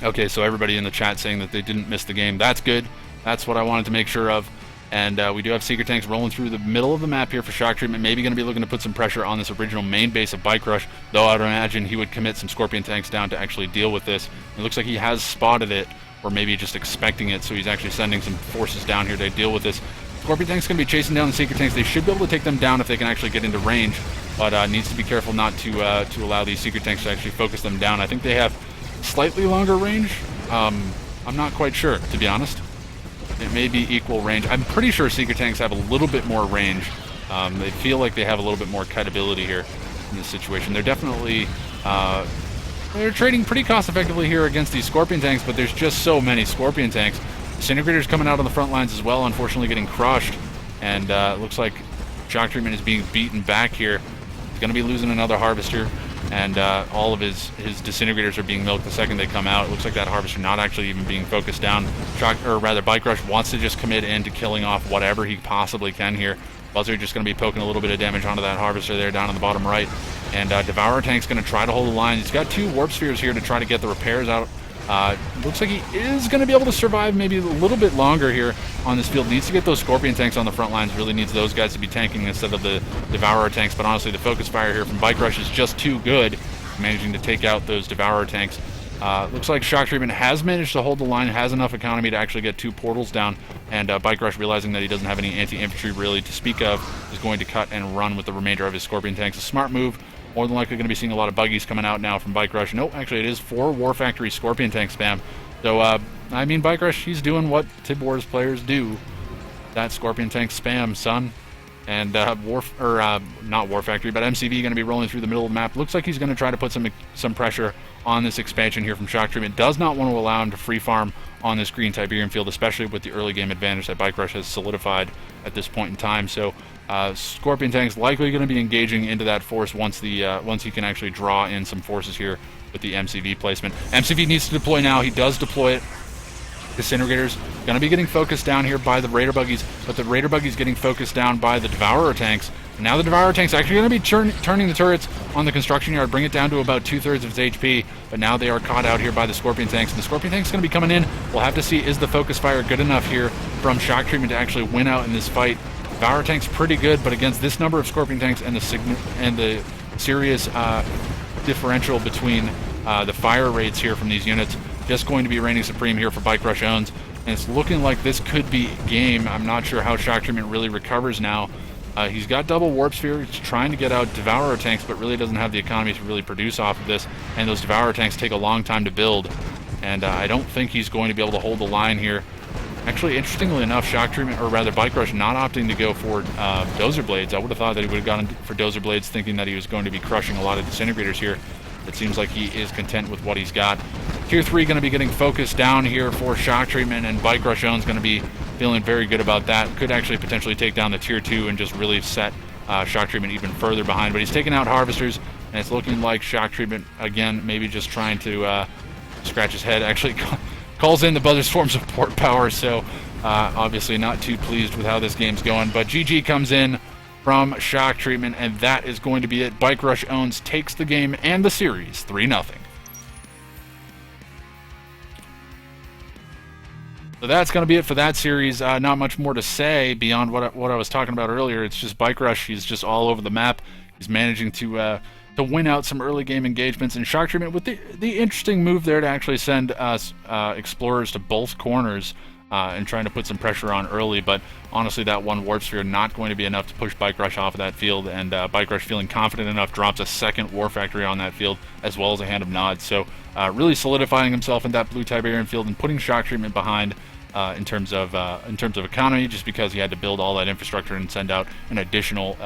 okay, so everybody in the chat saying that they didn't miss the game. That's good. That's what I wanted to make sure of. And we do have Seeker tanks rolling through the middle of the map here for Shocktreatment. Maybe going to be looking to put some pressure on this original main base of Bikerush, though I would imagine he would commit some Scorpion tanks down to actually deal with this. It looks like he has spotted it, or maybe just expecting it, so he's actually sending some forces down here to deal with this. Scorpion tanks going to be chasing down the Seeker tanks. They should be able to take them down if they can actually get into range, but needs to be careful not to allow these Seeker tanks to actually focus them down. I think they have slightly longer range. I'm not quite sure, to be honest. It may be equal range. I'm pretty sure Seeker tanks have a little bit more range. They feel like they have a little bit more kiteability here in this situation. They're definitely... they're trading pretty cost-effectively here against these Scorpion tanks, but there's just so many Scorpion tanks. Disintegrators coming out on the front lines as well, unfortunately getting crushed. And it looks like Shocktreatment is being beaten back here. He's going to be losing another Harvester. And all of his disintegrators are being milked the second they come out. It looks like that Harvester not actually even being focused down. Bikerush wants to just commit into killing off whatever he possibly can here. Buzzer just going to be poking a little bit of damage onto that Harvester there down on the bottom right. And Devourer Tank's going to try to hold the line. He's got two Warp Spheres here to try to get the repairs out Looks like he is going to be able to survive maybe a little bit longer here on this field. Needs to get those Scorpion tanks on the front lines. Really needs those guys to be tanking instead of the Devourer tanks. But honestly, the focus fire here from Bikerush is just too good, managing to take out those Devourer tanks. Looks like Shocktreatment has managed to hold the line, has enough economy to actually get 2 portals down, and Bikerush, realizing that he doesn't have any anti-infantry really to speak of, is going to cut and run with the remainder of his Scorpion tanks. A smart move. More than likely going to be seeing a lot of buggies coming out now from Bikerush. Nope, actually it is 4 War Factory Scorpion tank spam. So, I mean, Bikerush, he's doing what Tib Wars players do. That Scorpion tank spam, son. And not War Factory, but MCV going to be rolling through the middle of the map. Looks like he's going to try to put some pressure on this expansion here from Shocktreatment. Does not want to allow him to free farm on this green Tiberium field, especially with the early game advantage that Bikerush has solidified at this point in time. So Scorpion tank's likely going to be engaging into that force once he can actually draw in some forces here with the MCV placement. MCV needs to deploy now. He does deploy it. Disintegrators going to be getting focused down here by the Raider buggies, but the Raider buggies getting focused down by the Devourer tanks. And now the Devourer tanks actually going to be turning the turrets on the construction yard, bring it down to about 2/3 of its HP, but now they are caught out here by the Scorpion tanks, and the Scorpion tanks going to be coming in. We'll have to see, is the focus fire good enough here from Shocktreatment to actually win out in this fight. Devourer tanks pretty good, but against this number of Scorpion tanks and the serious differential between the fire rates here from these units, just going to be reigning supreme here for Bikerush owns, and it's looking like this could be game. I'm not sure how Shocktreatment really recovers now. He's got double Warp Sphere. He's trying to get out Devourer tanks, but really doesn't have the economy to really produce off of this, and those Devourer tanks take a long time to build, and I don't think he's going to be able to hold the line here. Actually, interestingly enough, Shocktreatment, or rather Bikerush, not opting to go for Dozer Blades. I would have thought that he would have gone for Dozer Blades, thinking that he was going to be crushing a lot of Disintegrators here. It seems like he is content with what he's got. Tier 3 going to be getting focused down here for Shocktreatment, and Bikerush owns going to be feeling very good about that. Could actually potentially take down the Tier 2 and just really set Shocktreatment even further behind. But he's taking out Harvesters, and it's looking like Shocktreatment, again, maybe just trying to scratch his head. Actually calls in the Buzzer's Form support power, so obviously not too pleased with how this game's going. But GG comes in from Shocktreatment, and that is going to be it. Bikerush owns, takes the game and the series 3-0. So that's going to be it for that series. Not much more to say beyond what I was talking about earlier. It's just Bikerush. He's just all over the map. He's managing to win out some early game engagements. And Shocktreatment with the interesting move there to actually send Explorers to both corners and trying to put some pressure on early. But honestly, that one Warp Sphere not going to be enough to push Bikerush off of that field. And Bikerush, feeling confident enough, drops a second War Factory on that field, as well as a Hand of Nods. So really solidifying himself in that blue Tiberium field and putting Shocktreatment behind in terms of economy, just because he had to build all that infrastructure and send out an additional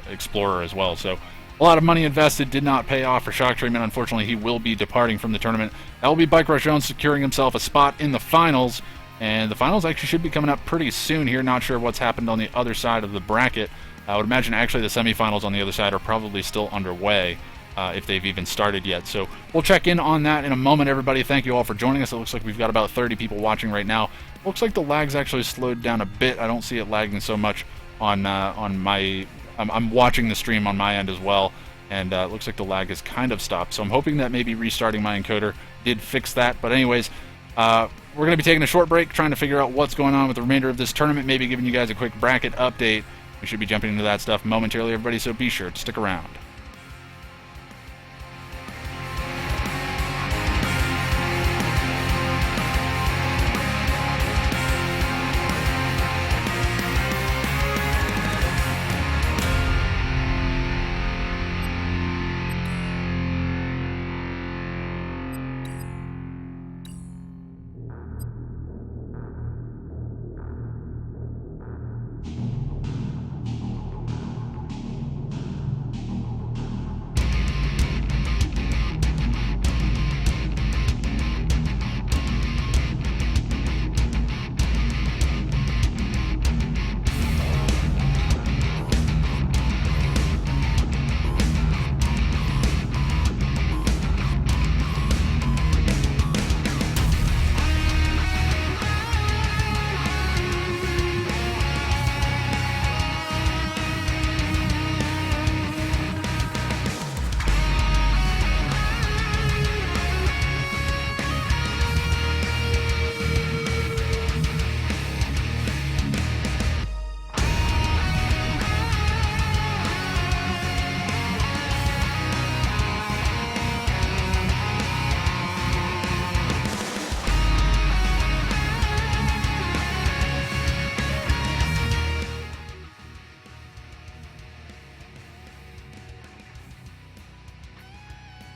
Explorer as well. So a lot of money invested did not pay off for Shocktreatment. Unfortunately, he will be departing from the tournament. That will be Bikerush Jones securing himself a spot in the finals. And the finals actually should be coming up pretty soon here. Not sure what's happened on the other side of the bracket. I would imagine actually the semifinals on the other side are probably still underway, if they've even started yet. So we'll check in on that in a moment, everybody. Thank you all for joining us. It looks like we've got about 30 people watching right now. Looks like the lag's actually slowed down a bit. I don't see it lagging so much on my... I'm watching the stream on my end as well, and it looks like the lag has kind of stopped. So I'm hoping that maybe restarting my encoder did fix that. But anyways, we're going to be taking a short break, trying to figure out what's going on with the remainder of this tournament, maybe giving you guys a quick bracket update. We should be jumping into that stuff momentarily, everybody, so be sure to stick around.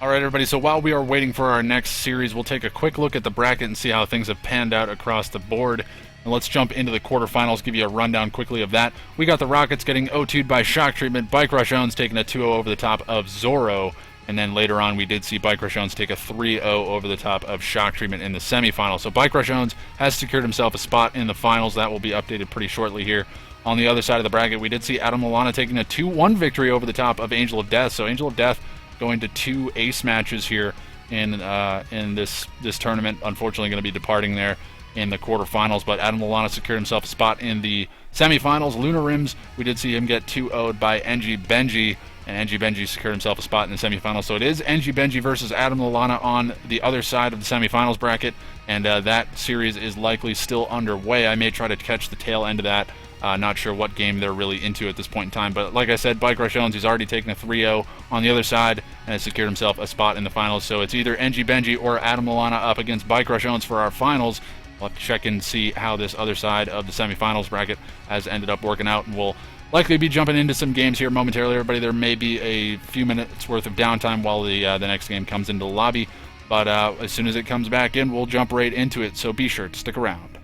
Alright everybody, so while we are waiting for our next series, we'll take a quick look at the bracket and see how things have panned out across the board. And let's jump into the quarterfinals, give you a rundown quickly of that. We got the Rockets getting 0-2'd by Shocktreatment, Bikerush Owns taking a 2-0 over the top of Zorro, and then later on we did see Bikerush Owns take a 3-0 over the top of Shocktreatment in the semifinal. So Bikerush Owns has secured himself a spot in the finals. That will be updated pretty shortly here. On the other side of the bracket, we did see AdamLallana taking a 2-1 victory over the top of Angel of Death. So Angel of Death going to 2 ace matches here in this tournament. Unfortunately, going to be departing there in the quarterfinals, but AdamLallana secured himself a spot in the semifinals. Looinrims, we did see him get 2-0'd by Enjibenji, and Enjibenji secured himself a spot in the semifinals. So it is Enjibenji versus AdamLallana on the other side of the semifinals bracket, and that series is likely still underway. I may try to catch the tail end of that. Not sure what game they're really into at this point in time, but like I said, Bikerush Owns, he's already taken a 3-0 on the other side and has secured himself a spot in the finals. So it's either Enjibenji or AdamLallana up against Bikerush Owns for our finals. We'll have to check and see how this other side of the semifinals bracket has ended up working out, and we'll likely be jumping into some games here momentarily. Everybody, there may be a few minutes worth of downtime while the next game comes into the lobby, but as soon as it comes back in, we'll jump right into it, so be sure to stick around.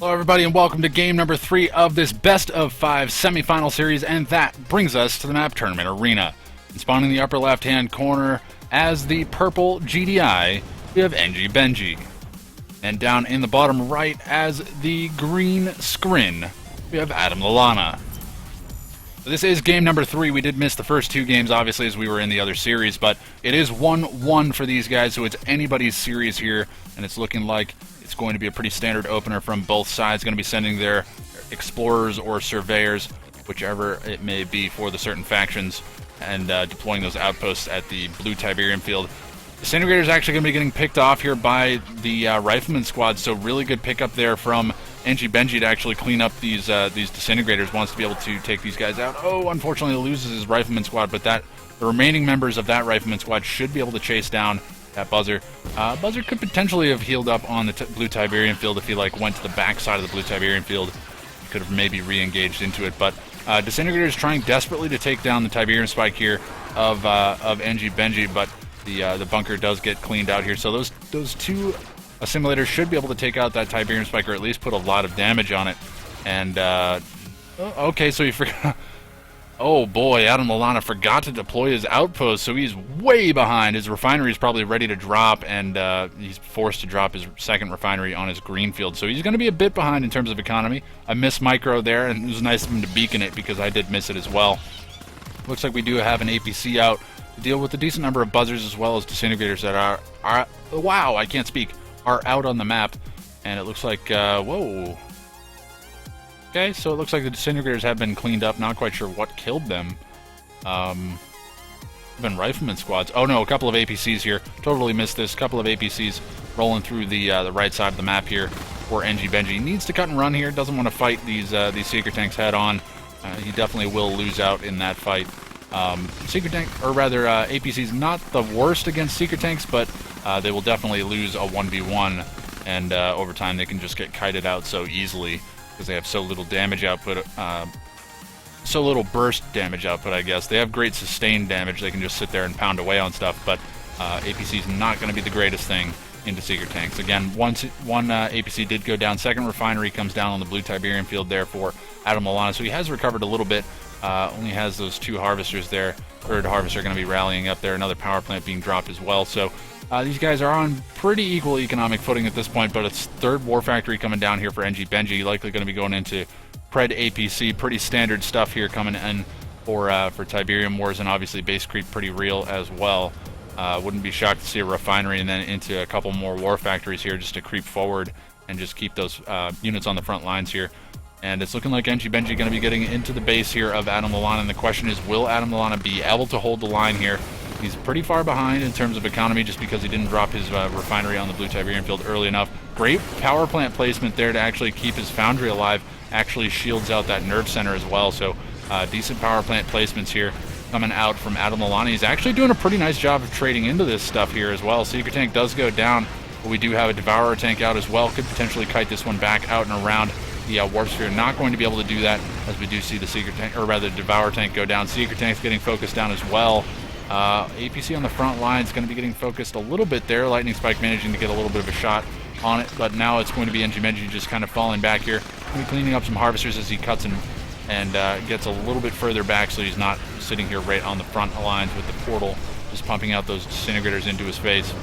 Hello everybody and welcome to game number 3 of this best of 5 semifinal series, and that brings us to the map tournament arena. And spawning in the upper left hand corner as the purple GDI, we have Enjibenji. And down in the bottom right as the green Skrin, we have AdamLallana. This is game number 3. We did miss the first 2 games, obviously, as we were in the other series, but it is 1-1 for these guys, so it's anybody's series here, and it's looking like it's going to be a pretty standard opener from both sides. Going to be sending their explorers or surveyors whichever it may be for the certain factions, and deploying those outposts at the blue Tiberium field. Disintegrator is actually going to be getting picked off here by the Rifleman squad, so really good pickup there from Enjibenji to actually clean up these Disintegrators. Wants to be able to take these guys out. Oh, unfortunately loses his Rifleman squad, but the remaining members of that Rifleman squad should be able to chase down that Buzzer. Buzzer could potentially have healed up on the blue Tiberium field if he went to the back side of the blue Tiberium field. Could have maybe re-engaged into it, but Disintegrator is trying desperately to take down the Tiberium spike here of Enjibenji, but the bunker does get cleaned out here. So those two assimilators should be able to take out that Tiberium spike, or at least put a lot of damage on it. And okay, so he forgot. Oh boy, AdamLallana forgot to deploy his outpost, so he's way behind. His refinery is probably ready to drop, and he's forced to drop his second refinery on his green field. So he's going to be a bit behind in terms of economy. I missed micro there, and it was nice of him to beacon it because I did miss it as well. Looks like we do have an APC out to deal with a decent number of buzzers as well as disintegrators that are wow, I can't speak, are out on the map. And it looks like, whoa. Okay, so it looks like the disintegrators have been cleaned up. Not quite sure what killed them. Been rifleman squads. Oh no, a couple of APCs here. Totally missed this. Couple of APCs rolling through the right side of the map here for Enjibenji. Needs to cut and run here. Doesn't want to fight these seeker tanks head on. He definitely will lose out in that fight. Seeker tank, or rather APC's not the worst against seeker tanks, but they will definitely lose a 1v1, and over time they can just get kited out so easily because they have so little damage output, so little burst damage output, I guess. They have great sustained damage. They can just sit there and pound away on stuff, but APC's not going to be the greatest thing into seeker tanks. Again, one APC did go down. Second refinery comes down on the blue Tiberium field there for AdamLallana, so he has recovered a little bit. Only has those two harvesters there. Third harvester going to be rallying up there. Another power plant being dropped as well. So these guys are on pretty equal economic footing at this point, but it's third war factory coming down here for Enjibenji. Likely going to be going into Pred APC. Pretty standard stuff here coming in for Tiberium Wars, and obviously base creep pretty real as well. Wouldn't be shocked to see a refinery and then into a couple more war factories here just to creep forward and just keep those units on the front lines here. And it's looking like Enjibenji going to be getting into the base here of AdamLallana, and the question is, will AdamLallana be able to hold the line here? He's pretty far behind in terms of economy just because he didn't drop his refinery on the blue Tiberium field early enough. Great power plant placement there to actually keep his foundry alive. Actually shields out that nerve center as well, so decent power plant placements here coming out from AdamLallana. He's actually doing a pretty nice job of trading into this stuff here as well. Seeker tank does go down, but we do have a Devourer tank out as well. Could potentially kite this one back out and around the Warp Sphere. Not going to be able to do that as we do see the Seeker tank, or rather Devourer tank go down. Seeker tank's getting focused down as well. APC on the front line is going to be getting focused a little bit there. Lightning Spike managing to get a little bit of a shot on it, but now it's going to be Enjibenji just kind of falling back here. Going to be cleaning up some harvesters as he cuts and gets a little bit further back so he's not sitting here right on the front lines with the portal, just pumping out those disintegrators into his face.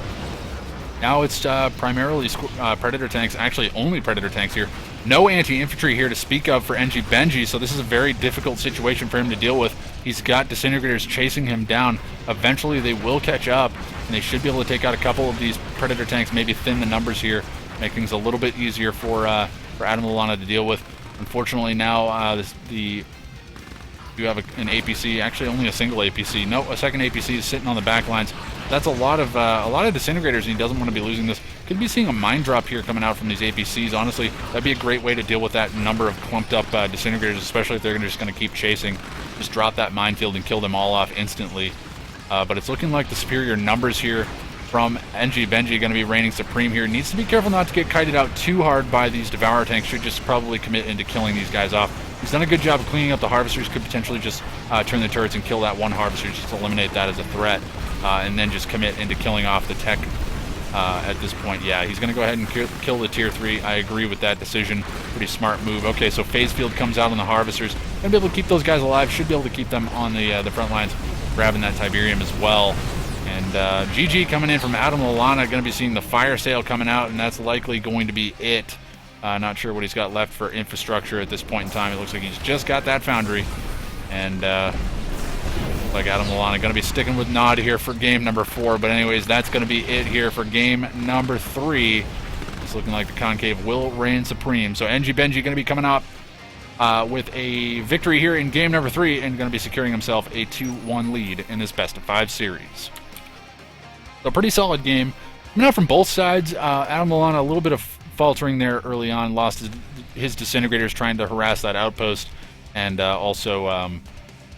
Now it's primarily Predator tanks, actually only Predator tanks here. No anti-infantry here to speak of for Enjibenji, so this is a very difficult situation for him to deal with. He's got disintegrators chasing him down. Eventually they will catch up, and they should be able to take out a couple of these Predator tanks, maybe thin the numbers here, make things a little bit easier for AdamLallana to deal with. Unfortunately now you have an APC, actually only a single APC. No, a second APC is sitting on the back lines. That's a lot of disintegrators, and he doesn't want to be losing this. Could be seeing a mine drop here coming out from these APCs. Honestly, that'd be a great way to deal with that number of clumped up disintegrators, especially if they're just going to keep chasing. Just drop that minefield and kill them all off instantly. But it's looking like the superior numbers here from Enjibenji going to be reigning supreme here. Needs to be careful not to get kited out too hard by these Devourer tanks. Should just probably commit into killing these guys off. He's done a good job of cleaning up the harvesters. Could potentially just turn the turrets and kill that one harvester, just to eliminate that as a threat, and then just commit into killing off the tech at this point. Yeah, he's going to go ahead and kill the tier 3. I agree with that decision. Pretty smart move. Okay, so phase field comes out on the harvesters. Going to be able to keep those guys alive. Should be able to keep them on the front lines, grabbing that Tiberium as well. And GG coming in from AdamLallana. Going to be seeing the fire sale coming out, and that's likely going to be it. Not sure what he's got left for infrastructure at this point in time. It looks like he's just got that foundry. And like AdamLallana going to be sticking with Nod here for game number 4. But anyways, that's going to be it here for game number 3. It's looking like the Concave will reign supreme. So Enjibenji going to be coming up with a victory here in game number 3 and going to be securing himself a 2-1 lead in this best-of-5 series. So pretty solid game. Coming out from both sides. AdamLallana a little bit of faltering there early on, lost his disintegrators trying to harass that outpost, and also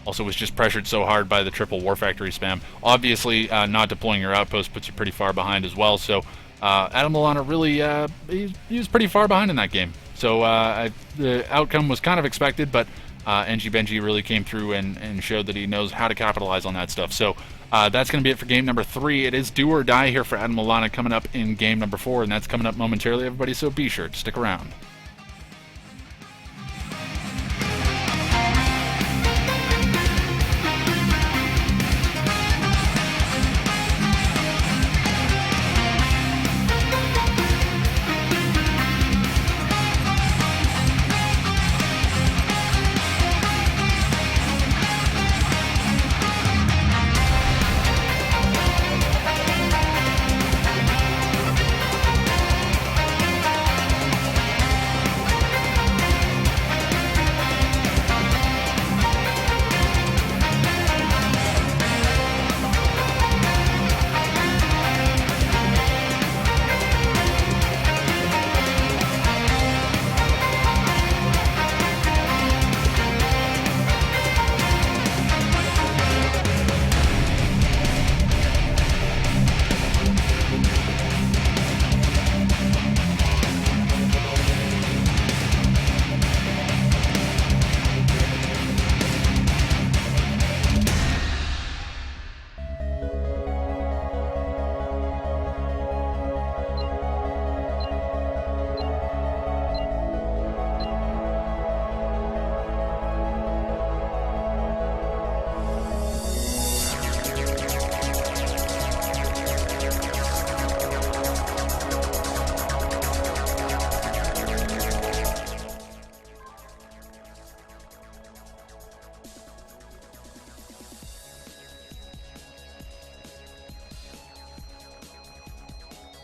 was just pressured so hard by the triple War Factory spam. Obviously, not deploying your outpost puts you pretty far behind as well, so AdamLallana really, he was pretty far behind in that game. So the outcome was kind of expected, but Enjibenji really came through and showed that he knows how to capitalize on that stuff. So that's going to be it for game number 3. It is do or die here for AdamLallana coming up in game number 4, and that's coming up momentarily, everybody, so be sure to stick around.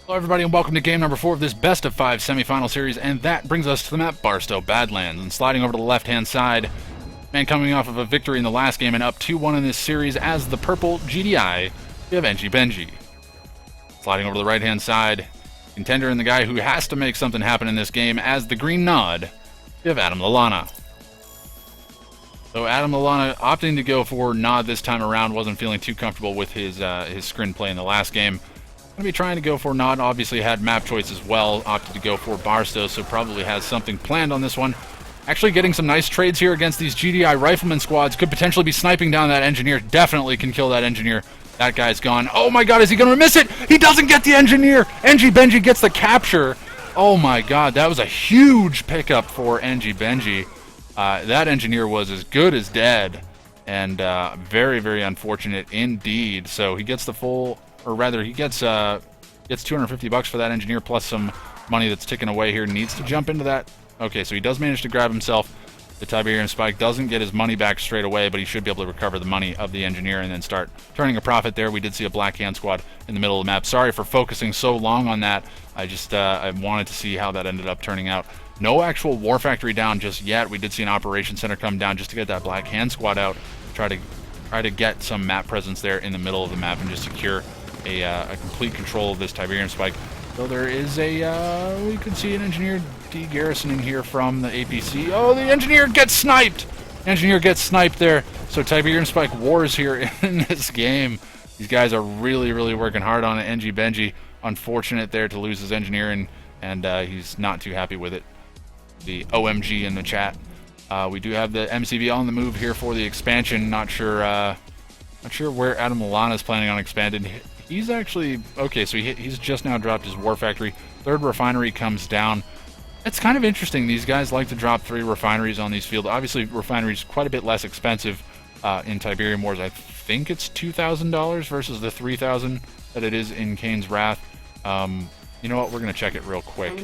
Hello everybody and welcome to game number 4 of this best of 5 semifinal series, and that brings us to the map Barstow Badlands. And sliding over to the left hand side, man coming off of a victory in the last game and up 2-1 in this series as the purple GDI, we have Enjibenji. Sliding over to the right hand side, contender and the guy who has to make something happen in this game as the green nod, we have AdamLallana. So AdamLallana opting to go for nod this time around, wasn't feeling too comfortable with his screen play in the last game. Going to be trying to go for nod, obviously had map choice as well, opted to go for Barstow, so probably has something planned on this one. Actually getting some nice trades here against these GDI rifleman squads, could potentially be sniping down that engineer, definitely can kill that engineer. That guy's gone. Oh my god, is he going to miss it? He doesn't get the engineer! Enjibenji gets the capture. Oh my god, that was a huge pickup for Enjibenji. That engineer was as good as dead, and very, very unfortunate indeed. So he gets the full... or rather, he gets $250 for that engineer, plus some money that's ticking away here. Needs to jump into that. Okay, so he does manage to grab himself the Tiberium spike. Doesn't get his money back straight away, but he should be able to recover the money of the engineer and then start turning a profit there. We did see a black hand squad in the middle of the map. Sorry for focusing so long on that. I just I wanted to see how that ended up turning out. No actual War Factory down just yet. We did see an Operations Center come down just to get that black hand squad out. Try to get some map presence there in the middle of the map and just secure a complete control of this Tiberium spike. So there is we could see an engineer de-garrisoning here from the APC. Oh, the engineer gets sniped! Engineer gets sniped there. So Tiberium spike wars here in this game. These guys are really, really working hard on it. Enjibenji, unfortunate there to lose his engineer, and he's not too happy with it. The OMG in the chat. We do have the MCV on the move here for the expansion. Not sure where AdamLallana is planning on expanding. He's actually... okay, so he's just now dropped his War Factory. Third refinery comes down. It's kind of interesting. These guys like to drop 3 refineries on these fields. Obviously, refineries quite a bit less expensive in Tiberium Wars. I think it's $2,000 versus the $3,000 that it is in Kane's Wrath. You know what? We're going to check it real quick.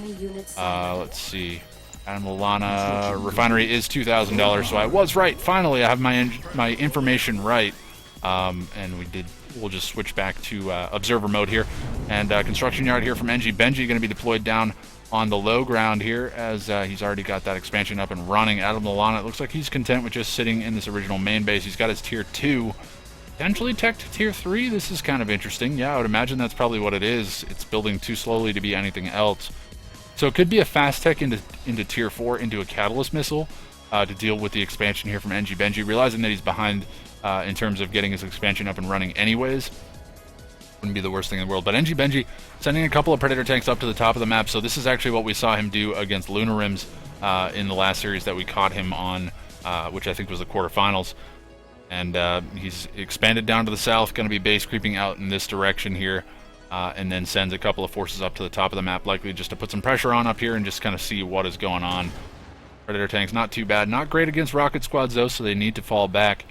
Let's see. AdamLallana refinery is $2,000, so I was right. Finally, I have my information right. And we'll just switch back to observer mode here. And construction yard here from Enjibenji going to be deployed down on the low ground here, as he's already got that expansion up and running. AdamLallana, it looks like he's content with just sitting in this original main base. He's got his tier 2, potentially tech to tier 3. This is kind of interesting. Yeah, I would imagine that's probably what it is. It's building too slowly to be anything else. So it could be a fast tech into tier 4, into a catalyst missile to deal with the expansion here from Enjibenji, realizing that he's behind in terms of getting his expansion up and running anyways. Wouldn't be the worst thing in the world. But Enjibenji sending a couple of Predator tanks up to the top of the map. So this is actually what we saw him do against Looinrims in the last series that we caught him on, which I think was the quarterfinals. And he's expanded down to the south, going to be base creeping out in this direction here, and then sends a couple of forces up to the top of the map, likely just to put some pressure on up here and just kind of see what is going on. Predator tanks, not too bad. Not great against rocket squads, though, so they need to fall back.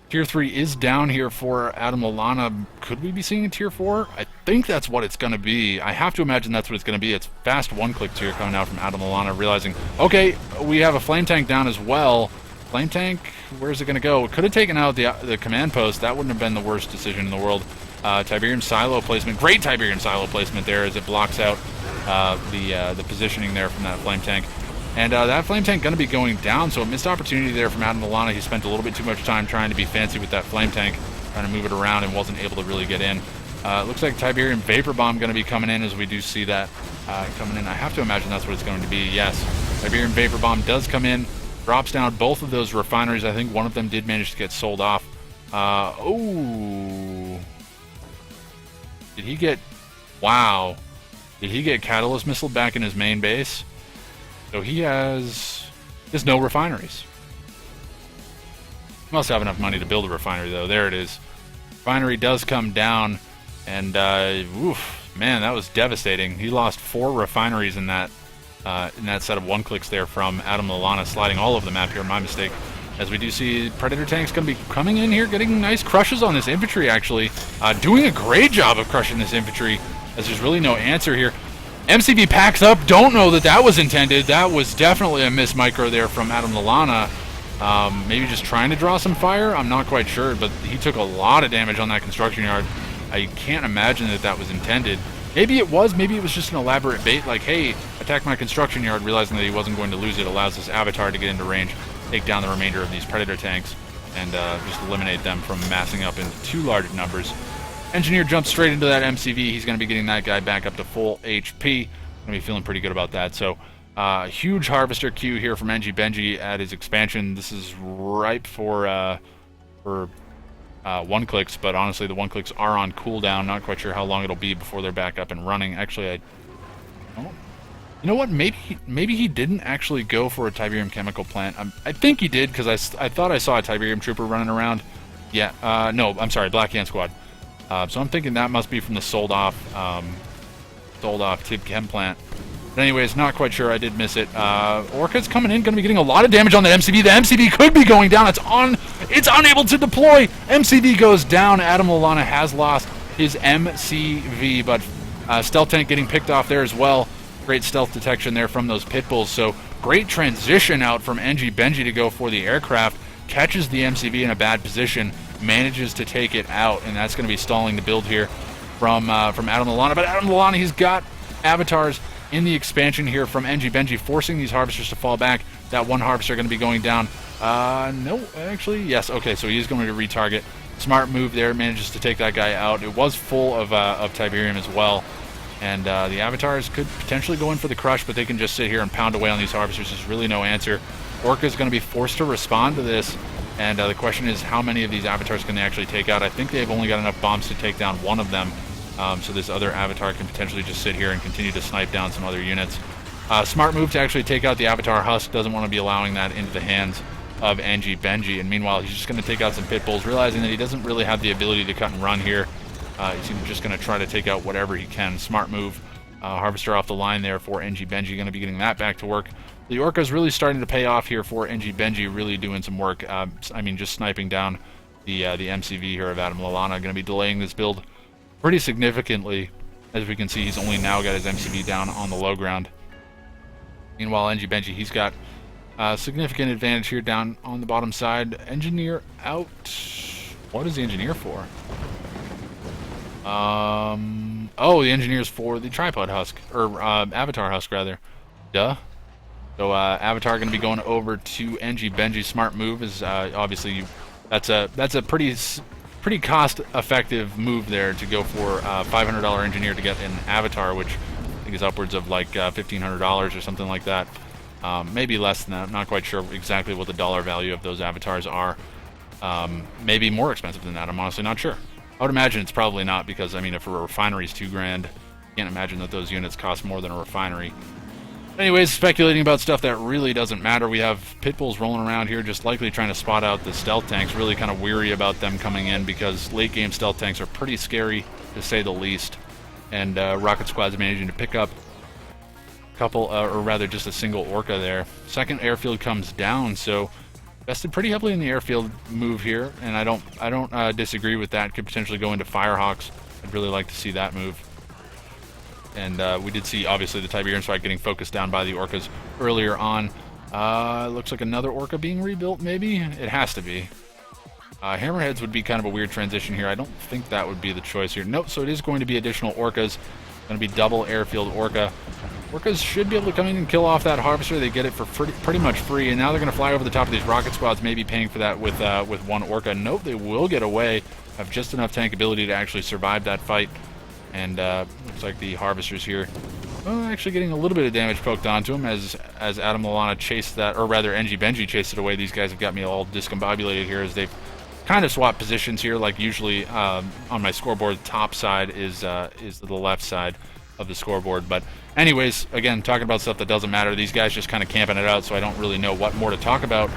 Tier 3 is down here for AdamLallana. Could we be seeing a Tier 4? I think that's what it's going to be. I have to imagine that's what it's going to be. It's fast one-clicks here coming out from AdamLallana, realizing, okay, we have a flame tank down as well. Flame tank, where's it going to go? It could have taken out the command post. That wouldn't have been the worst decision in the world. Tiberium silo placement. Great Tiberium silo placement there as it blocks out the positioning there from that flame tank. And that flame tank going to be going down, so a missed opportunity there from AdamLallana. He spent a little bit too much time trying to be fancy with that flame tank, trying to move it around, and wasn't able to really get in. Looks like Tiberium Vapor Bomb going to be coming in, as we do see that coming in. I have to imagine that's what it's going to be. Yes, Tiberium Vapor Bomb does come in, drops down both of those refineries. I think one of them did manage to get sold off. Oh, did he get? Wow, did he get Catalyst Missile back in his main base? So he has no refineries. Must have enough money to build a refinery, though. There it is. Refinery does come down, and oof, man, that was devastating. He lost 4 refineries in that set of one-clicks there from AdamLallana, sliding all over the map here. My mistake. As we do see Predator tanks going to be coming in here, getting nice crushes on this infantry, actually. Doing a great job of crushing this infantry, as there's really no answer here. MCV packs up. Don't know that that was intended. That was definitely a miss micro there from AdamLallana. Maybe just trying to draw some fire. I'm not quite sure, but he took a lot of damage on that construction yard. I can't imagine that that was intended. Maybe it was. Maybe it was just an elaborate bait, like, hey, attack my construction yard, realizing that he wasn't going to lose it. Allows this avatar to get into range, take down the remainder of these Predator tanks, and just eliminate them from massing up into too large numbers. Engineer jumps straight into that MCV. He's going to be getting that guy back up to full HP. Going to be feeling pretty good about that. So, huge harvester queue here from Enjibenji at his expansion. This is ripe for one-clicks, but honestly, the one-clicks are on cooldown. Not quite sure how long it'll be before they're back up and running. Actually, you know what? Maybe he didn't actually go for a Tiberium chemical plant. I think he did, because I thought I saw a Tiberium trooper running around. Yeah, no, I'm sorry, Black Hand Squad. So I'm thinking that must be from the sold off Tib Chem plant. But anyways, not quite sure. I did miss it. Orca's coming in, going to be getting a lot of damage on that MCV. The MCV could be going down. It's unable to deploy. MCV goes down. AdamLallana has lost his MCV, but Stealth Tank getting picked off there as well. Great stealth detection there from those pit bulls. So great transition out from Enjibenji to go for the aircraft. Catches the MCV in a bad position, manages to take it out, and that's going to be stalling the build here from AdamLallana. But AdamLallana, he's got avatars in the expansion here from Enjibenji, forcing these harvesters to fall back. That one harvester going to be going down. No, actually, yes. Okay, so he is going to retarget. Smart move there, manages to take that guy out. It was full of Tiberium as well. And the avatars could potentially go in for the crush, but they can just sit here and pound away on these harvesters. There's really no answer. Orca is going to be forced to respond to this, and the question is, how many of these avatars can they actually take out? I think they've only got enough bombs to take down one of them, so this other avatar can potentially just sit here and continue to snipe down some other units. Smart move to actually take out the avatar husk. Doesn't want to be allowing that into the hands of Enjibenji, and meanwhile he's just going to take out some pit bulls, realizing that he doesn't really have the ability to cut and run here. He's just going to try to take out whatever he can. Smart move. Harvester off the line there for Enjibenji, going to be getting that back to work. The Orca is really starting to pay off here for Enjibenji, really doing some work. I mean, just sniping down the MCV here of AdamLallana. Going to be delaying this build pretty significantly. As we can see, he's only now got his MCV down on the low ground. Meanwhile, Enjibenji, he's got significant advantage here down on the bottom side. Engineer out. What is the engineer for? Oh, the engineers for the tripod husk, or avatar husk rather. Duh. So avatar going to be going over to Enjibenji. Smart move is obviously that's a pretty cost-effective move there to go for $500 engineer to get an avatar, which I think is upwards of like $1,500 or something like that. Maybe less than that. I'm not quite sure exactly what the dollar value of those avatars are. Maybe more expensive than that. I'm honestly not sure. I would imagine it's probably not, because I mean, if a refinery is $2 grand, I can't imagine that those units cost more than a refinery. Anyways, speculating about stuff that really doesn't matter. We have Pitbulls rolling around here, just likely trying to spot out the stealth tanks. Really kind of weary about them coming in, because late game stealth tanks are pretty scary, to say the least. And Rocket Squad's managing to pick up a couple, or rather just a single Orca there. Second airfield comes down, so invested pretty heavily in the airfield move here, and I don't disagree with that. Could potentially go into Firehawks. I'd really like to see that move. And we did see, obviously, the Tiberium fight getting focused down by the Orcas earlier on. Looks like another Orca being rebuilt, maybe? It has to be. Hammerheads would be kind of a weird transition here. I don't think that would be the choice here. Nope, so it is going to be additional Orcas. Going to be double airfield Orca. Orcas should be able to come in and kill off that Harvester. They get it for pretty much free, and now they're going to fly over the top of these rocket squads, maybe paying for that with one Orca. Nope, they will get away. Have just enough tank ability to actually survive that fight. And looks like the Harvesters here, well, actually getting a little bit of damage poked onto them as AdamLallana chased that, or rather Enjibenji chased it away. These guys have got me all discombobulated here as they've kind of swapped positions here. Like usually on my scoreboard, the top side is the left side of the scoreboard. But anyways, again, talking about stuff that doesn't matter. These guys just kind of camping it out, so I don't really know what more to talk about.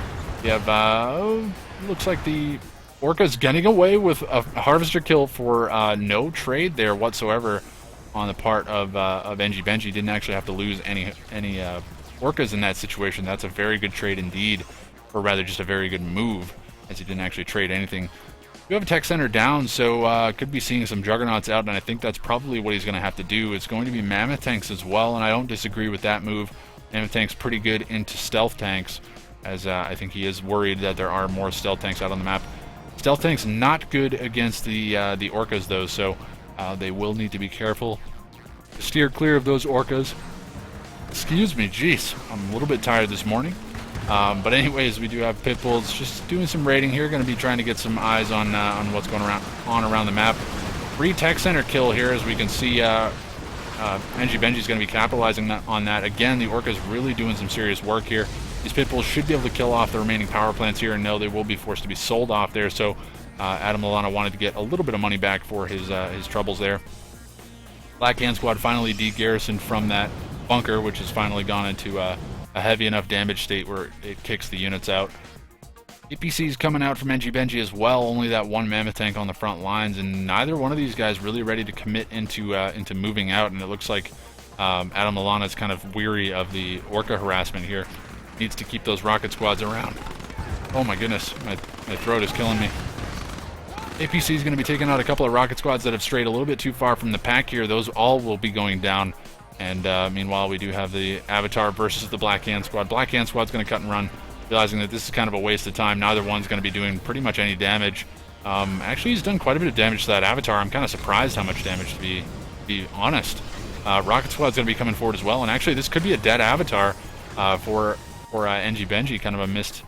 You have, looks like the Orca's getting away with a Harvester kill for no trade there whatsoever on the part of Enjibenji. Didn't actually have to lose any Orcas in that situation. That's a very good trade indeed, or rather just a very good move, as he didn't actually trade anything. We have a tech center down, so could be seeing some Juggernauts out, and I think that's probably what he's going to have to do. It's going to be Mammoth tanks as well, and I don't disagree with that move. Mammoth tanks pretty good into stealth tanks, as I think he is worried that there are more stealth tanks out on the map. Stealth tanks not good against the Orcas though, so they will need to be careful to steer clear of those Orcas. Excuse me, jeez, I'm a little bit tired this morning. But anyways, we do have Pitbulls just doing some raiding here. Going to be trying to get some eyes on what's going around the map. Free tech center kill here, as we can see. Enjibenji is going to be capitalizing on that. Again, the Orca's really doing some serious work here. These Pitbulls should be able to kill off the remaining power plants here, and no, they will be forced to be sold off there. So AdamLallana wanted to get a little bit of money back for his troubles there. Black Hand Squad finally de-garrisoned from that bunker, which has finally gone into a heavy enough damage state where it kicks the units out. APC's coming out from Enjibenji as well, only that one Mammoth tank on the front lines, and neither one of these guys really ready to commit into moving out, and it looks like AdamLallana is kind of weary of the Orca harassment here. Needs to keep those rocket squads around. Oh my goodness, my throat is killing me. APC is going to be taking out a couple of rocket squads that have strayed a little bit too far from the pack here. Those all will be going down. And meanwhile, we do have the Avatar versus the Black Hand Squad. Black Hand Squad's going to cut and run, realizing that this is kind of a waste of time. Neither one's going to be doing pretty much any damage. Actually, he's done quite a bit of damage to that Avatar. I'm kind of surprised how much damage, to be honest. Rocket Squad's going to be coming forward as well. And actually, this could be a dead Avatar for Enjibenji. Kind of a missed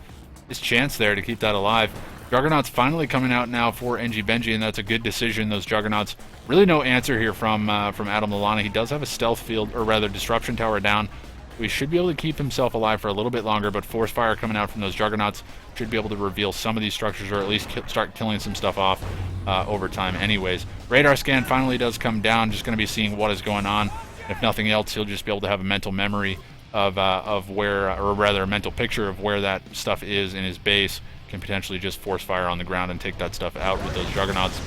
chance there to keep that alive. Juggernauts finally coming out now for Enjibenji, and that's a good decision. Those Juggernauts, really no answer here from AdamLallana. He does have a stealth field, or rather disruption tower down. We should be able to keep himself alive for a little bit longer, but force fire coming out from those Juggernauts should be able to reveal some of these structures, or at least start killing some stuff off over time anyways. Radar scan finally does come down, just going to be seeing what is going on. If nothing else, he'll just be able to have a mental memory of where, or rather a mental picture of where that stuff is in his base. Can potentially just force fire on the ground and take that stuff out with those Juggernauts.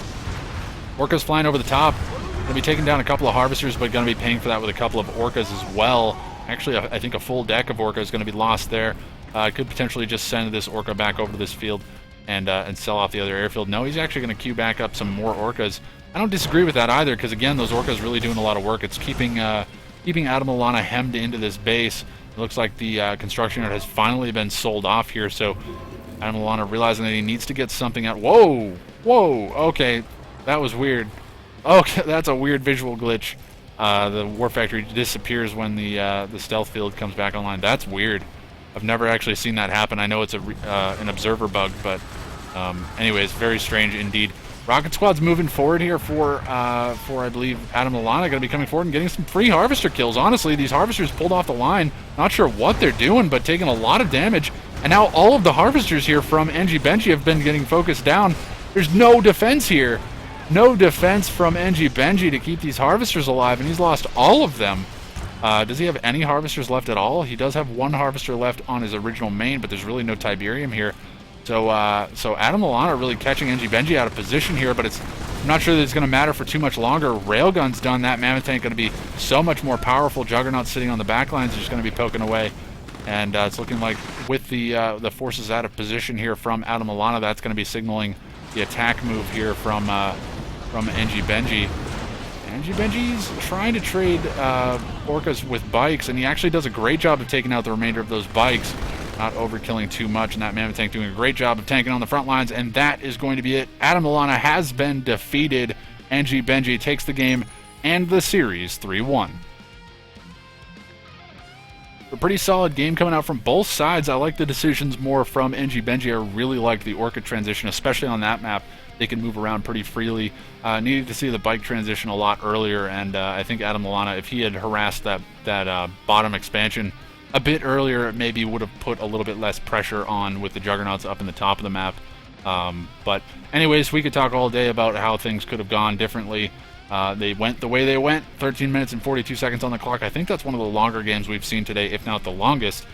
Orcas flying over the top. Going to be taking down a couple of Harvesters, but going to be paying for that with a couple of Orcas as well. Actually, I think a full deck of Orcas is going to be lost there. Could potentially just send this Orca back over to this field and sell off the other airfield. No, he's actually going to queue back up some more Orcas. I don't disagree with that either, because again, those Orcas really doing a lot of work. It's keeping AdamLallana hemmed into this base. It looks like the construction yard has finally been sold off here, so AdamLallana realizing that he needs to get something out. Whoa! Whoa! Okay, that was weird. Okay, that's a weird visual glitch. The War Factory disappears when the stealth field comes back online. That's weird. I've never actually seen that happen. I know it's an observer bug, but anyways, very strange indeed. Rocket Squad's moving forward here for I believe AdamLallana going to be coming forward and getting some free harvester kills. Honestly, these harvesters pulled off the line. Not sure what they're doing, but taking a lot of damage. And now all of the harvesters here from Enjibenji have been getting focused down. There's no defense here. No defense from Enjibenji to keep these harvesters alive, and he's lost all of them. Does he have any harvesters left at all? He does have one harvester left on his original main, but there's really no Tiberium here. So AdamLallana really catching Enjibenji out of position here, but I'm not sure that it's going to matter for too much longer. Railgun's done. That Mammoth Tank going to be so much more powerful. Juggernaut sitting on the back lines is just going to be poking away. And it's looking like with the forces out of position here from AdamLallana, that's going to be signaling the attack move here from Enjibenji. Enjibenji's trying to trade orcas with bikes, and he actually does a great job of taking out the remainder of those bikes, not overkilling too much, and that Mammoth Tank doing a great job of tanking on the front lines, and that is going to be it. AdamLallana has been defeated. Enjibenji takes the game and the series 3-1. A pretty solid game coming out from both sides. I like the decisions more from Enjibenji. I really like the Orca transition, especially on that map. They can move around pretty freely. Needed to see the bike transition a lot earlier, and I think AdamLallana, if he had harassed that bottom expansion a bit earlier, maybe would have put a little bit less pressure on with the Juggernauts up in the top of the map. But anyways, we could talk all day about how things could have gone differently. They went the way they went, 13 minutes and 42 seconds on the clock. I think that's one of the longer games we've seen today, if not the longest.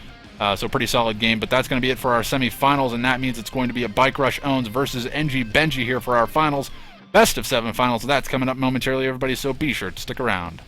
So pretty solid game, but that's going to be it for our semifinals, and that means it's going to be a Bikerush Owns versus Enjibenji here for our finals. Best of 7 finals. That's coming up momentarily, everybody, so be sure to stick around.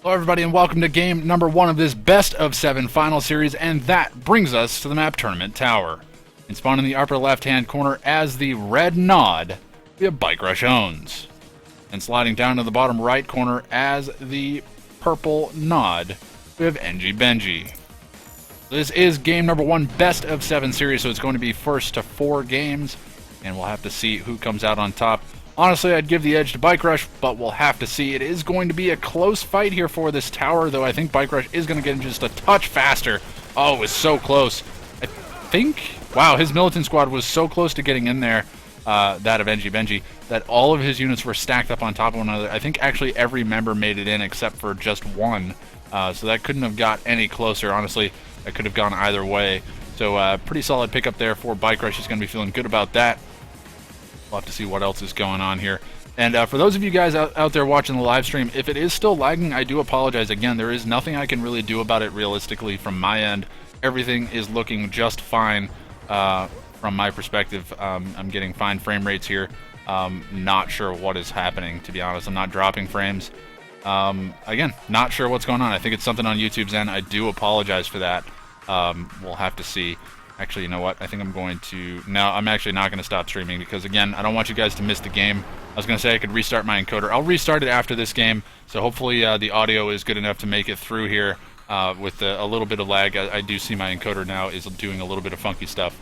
Hello everybody and welcome to game number 1 of this best of 7 final series, and that brings us to the map Tournament Tower. And spawned in the upper left hand corner as the red nod, we have Bikerush owns. And sliding down to the bottom right corner as the purple nod, we have Enjibenji. This is game number 1 best of 7 series, so it's going to be first to 4 games, and we'll have to see who comes out on top. Honestly, I'd give the edge to Bikerush, but we'll have to see. It is going to be a close fight here for this tower, though I think Bikerush is going to get just a touch faster. Oh, it was so close. I think... Wow, his militant squad was so close to getting in there, that of Enjibenji, that all of his units were stacked up on top of one another. I think actually every member made it in except for just one, so that couldn't have got any closer. Honestly, that could have gone either way. So pretty solid pickup there for Bikerush. He's going to be feeling good about that. We'll have to see what else is going on here. And for those of you guys out there watching the live stream, if it is still lagging, I do apologize. Again, there is nothing I can really do about it realistically from my end. Everything is looking just fine from my perspective. I'm getting fine frame rates here. Not sure what is happening, to be honest. I'm not dropping frames. Again, not sure what's going on. I think it's something on YouTube's end. I do apologize for that. We'll have to see. Actually, you know what? I think I'm going to... No, I'm actually not going to stop streaming because, again, I don't want you guys to miss the game. I was going to say I could restart my encoder. I'll restart it after this game, so hopefully the audio is good enough to make it through here with a little bit of lag. I do see my encoder now is doing a little bit of funky stuff.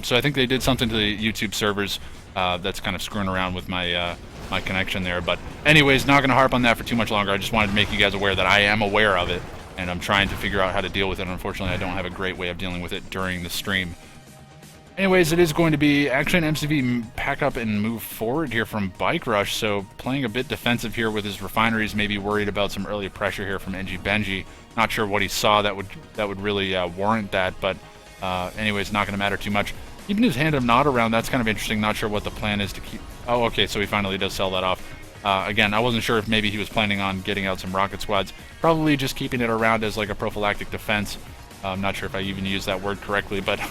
So I think they did something to the YouTube servers that's kind of screwing around with my my connection there. But anyways, not going to harp on that for too much longer. I just wanted to make you guys aware that I am aware of it, and I'm trying to figure out how to deal with it. Unfortunately, I don't have a great way of dealing with it during the stream. Anyways, it is going to be actually an MCV pack up and move forward here from Bikerush, so playing a bit defensive here with his refineries, maybe worried about some early pressure here from Enjibenji. Not sure what he saw that would really warrant that, but anyways, not going to matter too much. Keeping his hand of nod around, that's kind of interesting. Not sure what the plan is to keep... Oh, okay, so he finally does sell that off. Again, I wasn't sure if maybe he was planning on getting out some rocket squads. Probably just keeping it around as like a prophylactic defense. I'm not sure if I even used that word correctly, but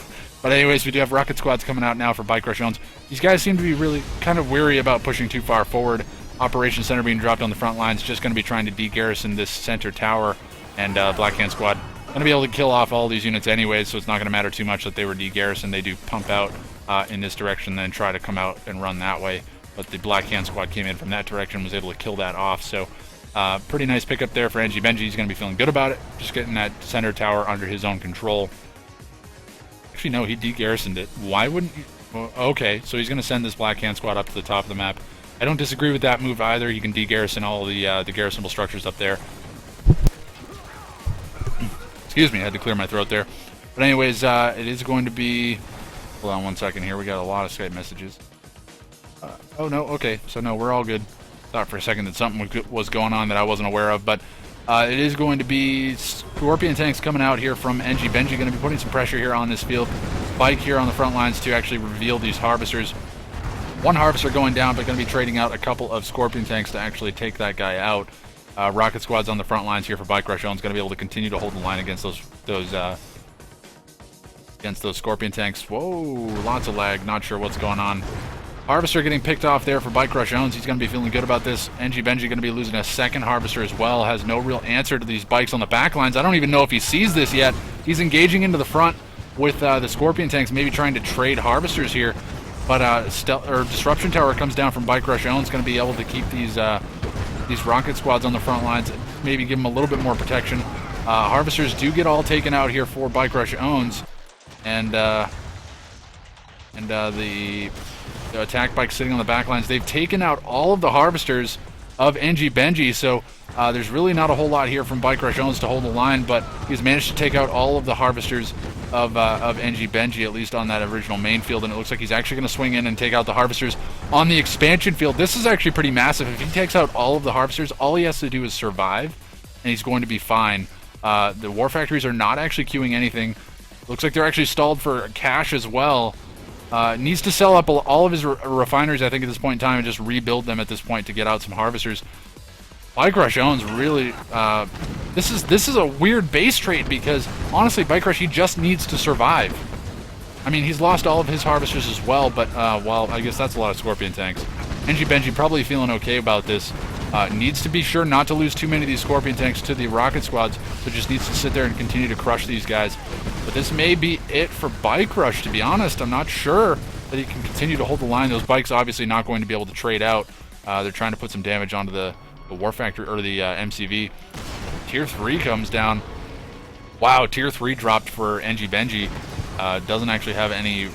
anyways, we do have rocket squads coming out now for Bikerush owns. These guys seem to be really kind of weary about pushing too far forward. Operation Center being dropped on the front lines, just going to be trying to de-garrison this center tower, and Black Hand Squad going to be able to kill off all these units anyways, so it's not going to matter too much that they were de-garrisoned. They do pump out in this direction, then try to come out and run that way. But the Black Hand Squad came in from that direction, was able to kill that off. So pretty nice pickup there for Enjibenji. He's going to be feeling good about it, just getting that center tower under his own control. Actually, no, he de-garrisoned it. Why wouldn't you? Well, okay, so he's going to send this Black Hand Squad up to the top of the map. I don't disagree with that move either. He can de-garrison all the garrisonable structures up there. Excuse me, I had to clear my throat there. But anyways, it is going to be... Hold on one second here. We got a lot of Skype messages. Oh, no, okay. So, no, we're all good. Thought for a second that something was going on that I wasn't aware of. But it is going to be Scorpion tanks coming out here from Enjibenji. Going to be putting some pressure here on this field. Bike here on the front lines to actually reveal these harvesters. One harvester going down, but going to be trading out a couple of Scorpion tanks to actually take that guy out. Rocket squads on the front lines here for Bikerush owns, going to be able to continue to hold the line against those Scorpion tanks. Whoa, lots of lag. Not sure what's going on. Harvester getting picked off there for Bikerush owns. He's going to be feeling good about this. Enjibenji going to be losing a second harvester as well. Has no real answer to these bikes on the back lines. I don't even know if he sees this yet. He's engaging into the front with the Scorpion tanks, maybe trying to trade harvesters here. But Disruption Tower comes down from Bikerush owns. Going to be able to keep these rocket squads on the front lines, maybe give them a little bit more protection. Harvesters do get all taken out here for Bikerush owns, and the attack bike sitting on the back lines. They've taken out all of the harvesters of Enjibenji, so there's really not a whole lot here from Bikerush owns to hold the line, but he's managed to take out all of the harvesters of Enjibenji, at least on that original main field, and it looks like he's actually going to swing in and take out the harvesters on the expansion field. This is actually pretty massive. If he takes out all of the harvesters, all he has to do is survive, and he's going to be fine. The war factories are not actually queuing anything. Looks like they're actually stalled for cash as well. Needs to sell up all of his refineries, I think, at this point in time, and just rebuild them at this point to get out some harvesters. Bikerush owns really... This is a weird base trade because, honestly, Bikerush, he just needs to survive. I mean, he's lost all of his harvesters as well, but, well, I guess that's a lot of Scorpion tanks. Enjibenji probably feeling okay about this. Needs to be sure not to lose too many of these Scorpion tanks to the rocket squads, so just needs to sit there and continue to crush these guys. But this may be it for Bikerush, to be honest. I'm not sure that he can continue to hold the line. Those bikes obviously not going to be able to trade out. They're trying to put some damage onto the War Factory, or the MCV. Tier 3 comes down. Wow, Tier 3 dropped for Enjibenji. Doesn't actually have any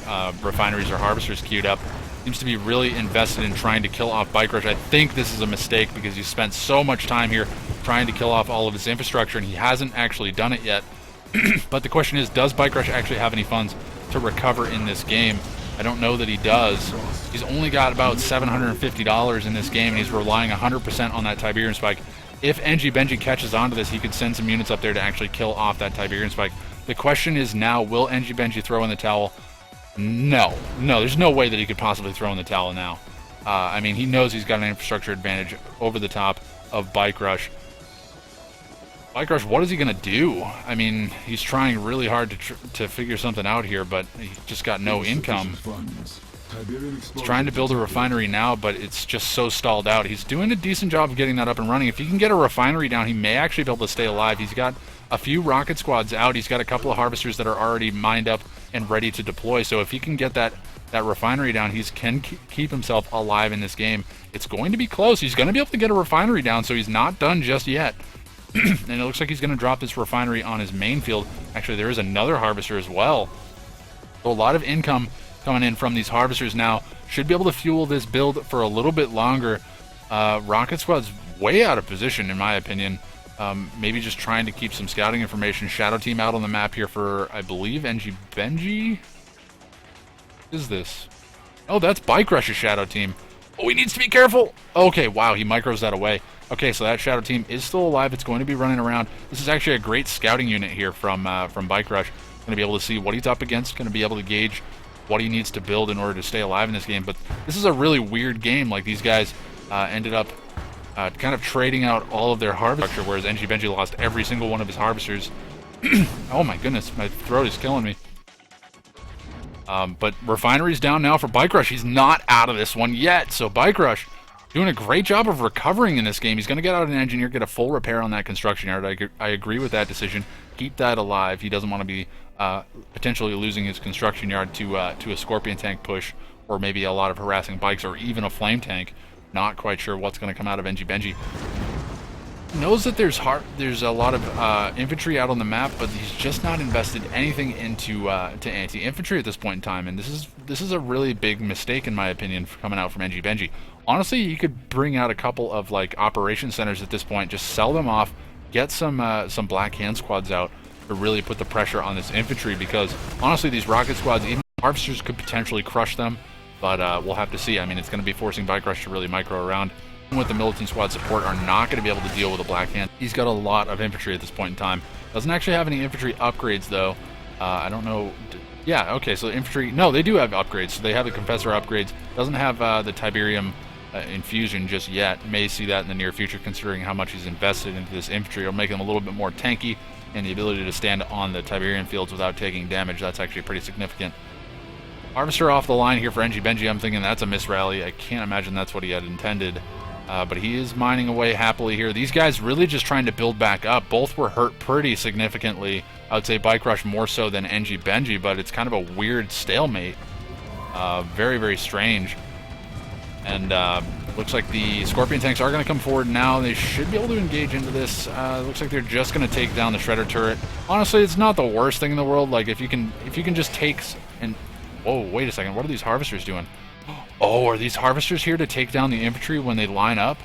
refineries or harvesters queued up. Seems to be really invested in trying to kill off Bikerush. I think this is a mistake because he spent so much time here trying to kill off all of his infrastructure, and he hasn't actually done it yet. But the question is, does Bikerush actually have any funds to recover in this game? I don't know that he does. He's only got about $750 in this game, and he's relying 100% on that Tiberium spike. If Enjibenji catches onto this, he could send some units up there to actually kill off that Tiberium spike. The question is now, will Enjibenji throw in the towel? No, there's no way that he could possibly throw in the towel now. I mean, he knows he's got an infrastructure advantage over the top of Bikerush. Bikerush, what is he going to do? I mean, he's trying really hard to figure something out here, but he's just got no income. He's trying to build a refinery now, but it's just so stalled out. He's doing a decent job of getting that up and running. If he can get a refinery down, he may actually be able to stay alive. He's got a few rocket squads out. He's got a couple of harvesters that are already mined up and ready to deploy. So if he can get that refinery down, he can keep himself alive in this game. It's going to be close. He's going to be able to get a refinery down, so he's not done just yet. And it looks like he's going to drop this refinery on his main field. Actually, there is another harvester as well. So a lot of income coming in from these harvesters now. Should be able to fuel this build for a little bit longer. Rocket Squad's way out of position, in my opinion. Maybe just trying to keep some scouting information. Shadow Team out on the map here for, I believe, Enjibenji? What is this? Oh, that's Bikerush's Shadow Team. Oh, he needs to be careful! Okay, wow, he micros that away. Okay, so that Shadow Team is still alive. It's going to be running around. This is actually a great scouting unit here from Bikerush. Going to be able to see what he's up against. Going to be able to gauge what he needs to build in order to stay alive in this game. But this is a really weird game. Like, these guys ended up kind of trading out all of their harvester, whereas Enjibenji lost every single one of his harvesters. Oh my goodness, my throat is killing me. But refinery's down now for Bikerush. He's not out of this one yet. So Bikerush doing a great job of recovering in this game. He's going to get out an engineer, get a full repair on that construction yard. I agree with that decision. Keep that alive. He doesn't want to be potentially losing his construction yard to a Scorpion tank push, or maybe a lot of harassing bikes, or even a flame tank. Not quite sure what's going to come out of Enjibenji. Knows that there's a lot of infantry out on the map, but he's just not invested anything into to anti-infantry at this point in time, and this is a really big mistake in my opinion coming out from Enjibenji. Honestly, you could bring out a couple of like operation centers at this point, just sell them off, get some Black Hand squads out to really put the pressure on this infantry, because honestly, these rocket squads, even harvesters could potentially crush them, but we'll have to see. I mean, it's going to be forcing Bikerush to really micro around. With the militant squad support are not going to be able to deal with a Black Hand. He's got a lot of infantry at this point in time. Doesn't actually have any infantry upgrades though. I don't know. Yeah, okay, so infantry, no, they do have upgrades. So they have the Confessor upgrades. Doesn't have the Tiberium infusion just yet. May see that in the near future, considering how much he's invested into this infantry. It'll make him a little bit more tanky, and the ability to stand on the Tiberium fields without taking damage. That's actually pretty significant. Harvester off the line here for Enjibenji. I'm thinking that's a misrally. I can't imagine that's what he had intended. But he is mining away happily here. These guys really just trying to build back up. Both were hurt pretty significantly. I would say Bikerush more so than Enjibenji, but it's kind of a weird stalemate. Very, very strange. And looks like the Scorpion tanks are going to come forward now. They should be able to engage into this. Looks like they're just going to take down the Shredder turret. Honestly, it's not the worst thing in the world. Like, if you can just take and... Whoa, wait a second. What are these harvesters doing? Oh, are these harvesters here to take down the infantry when they line up?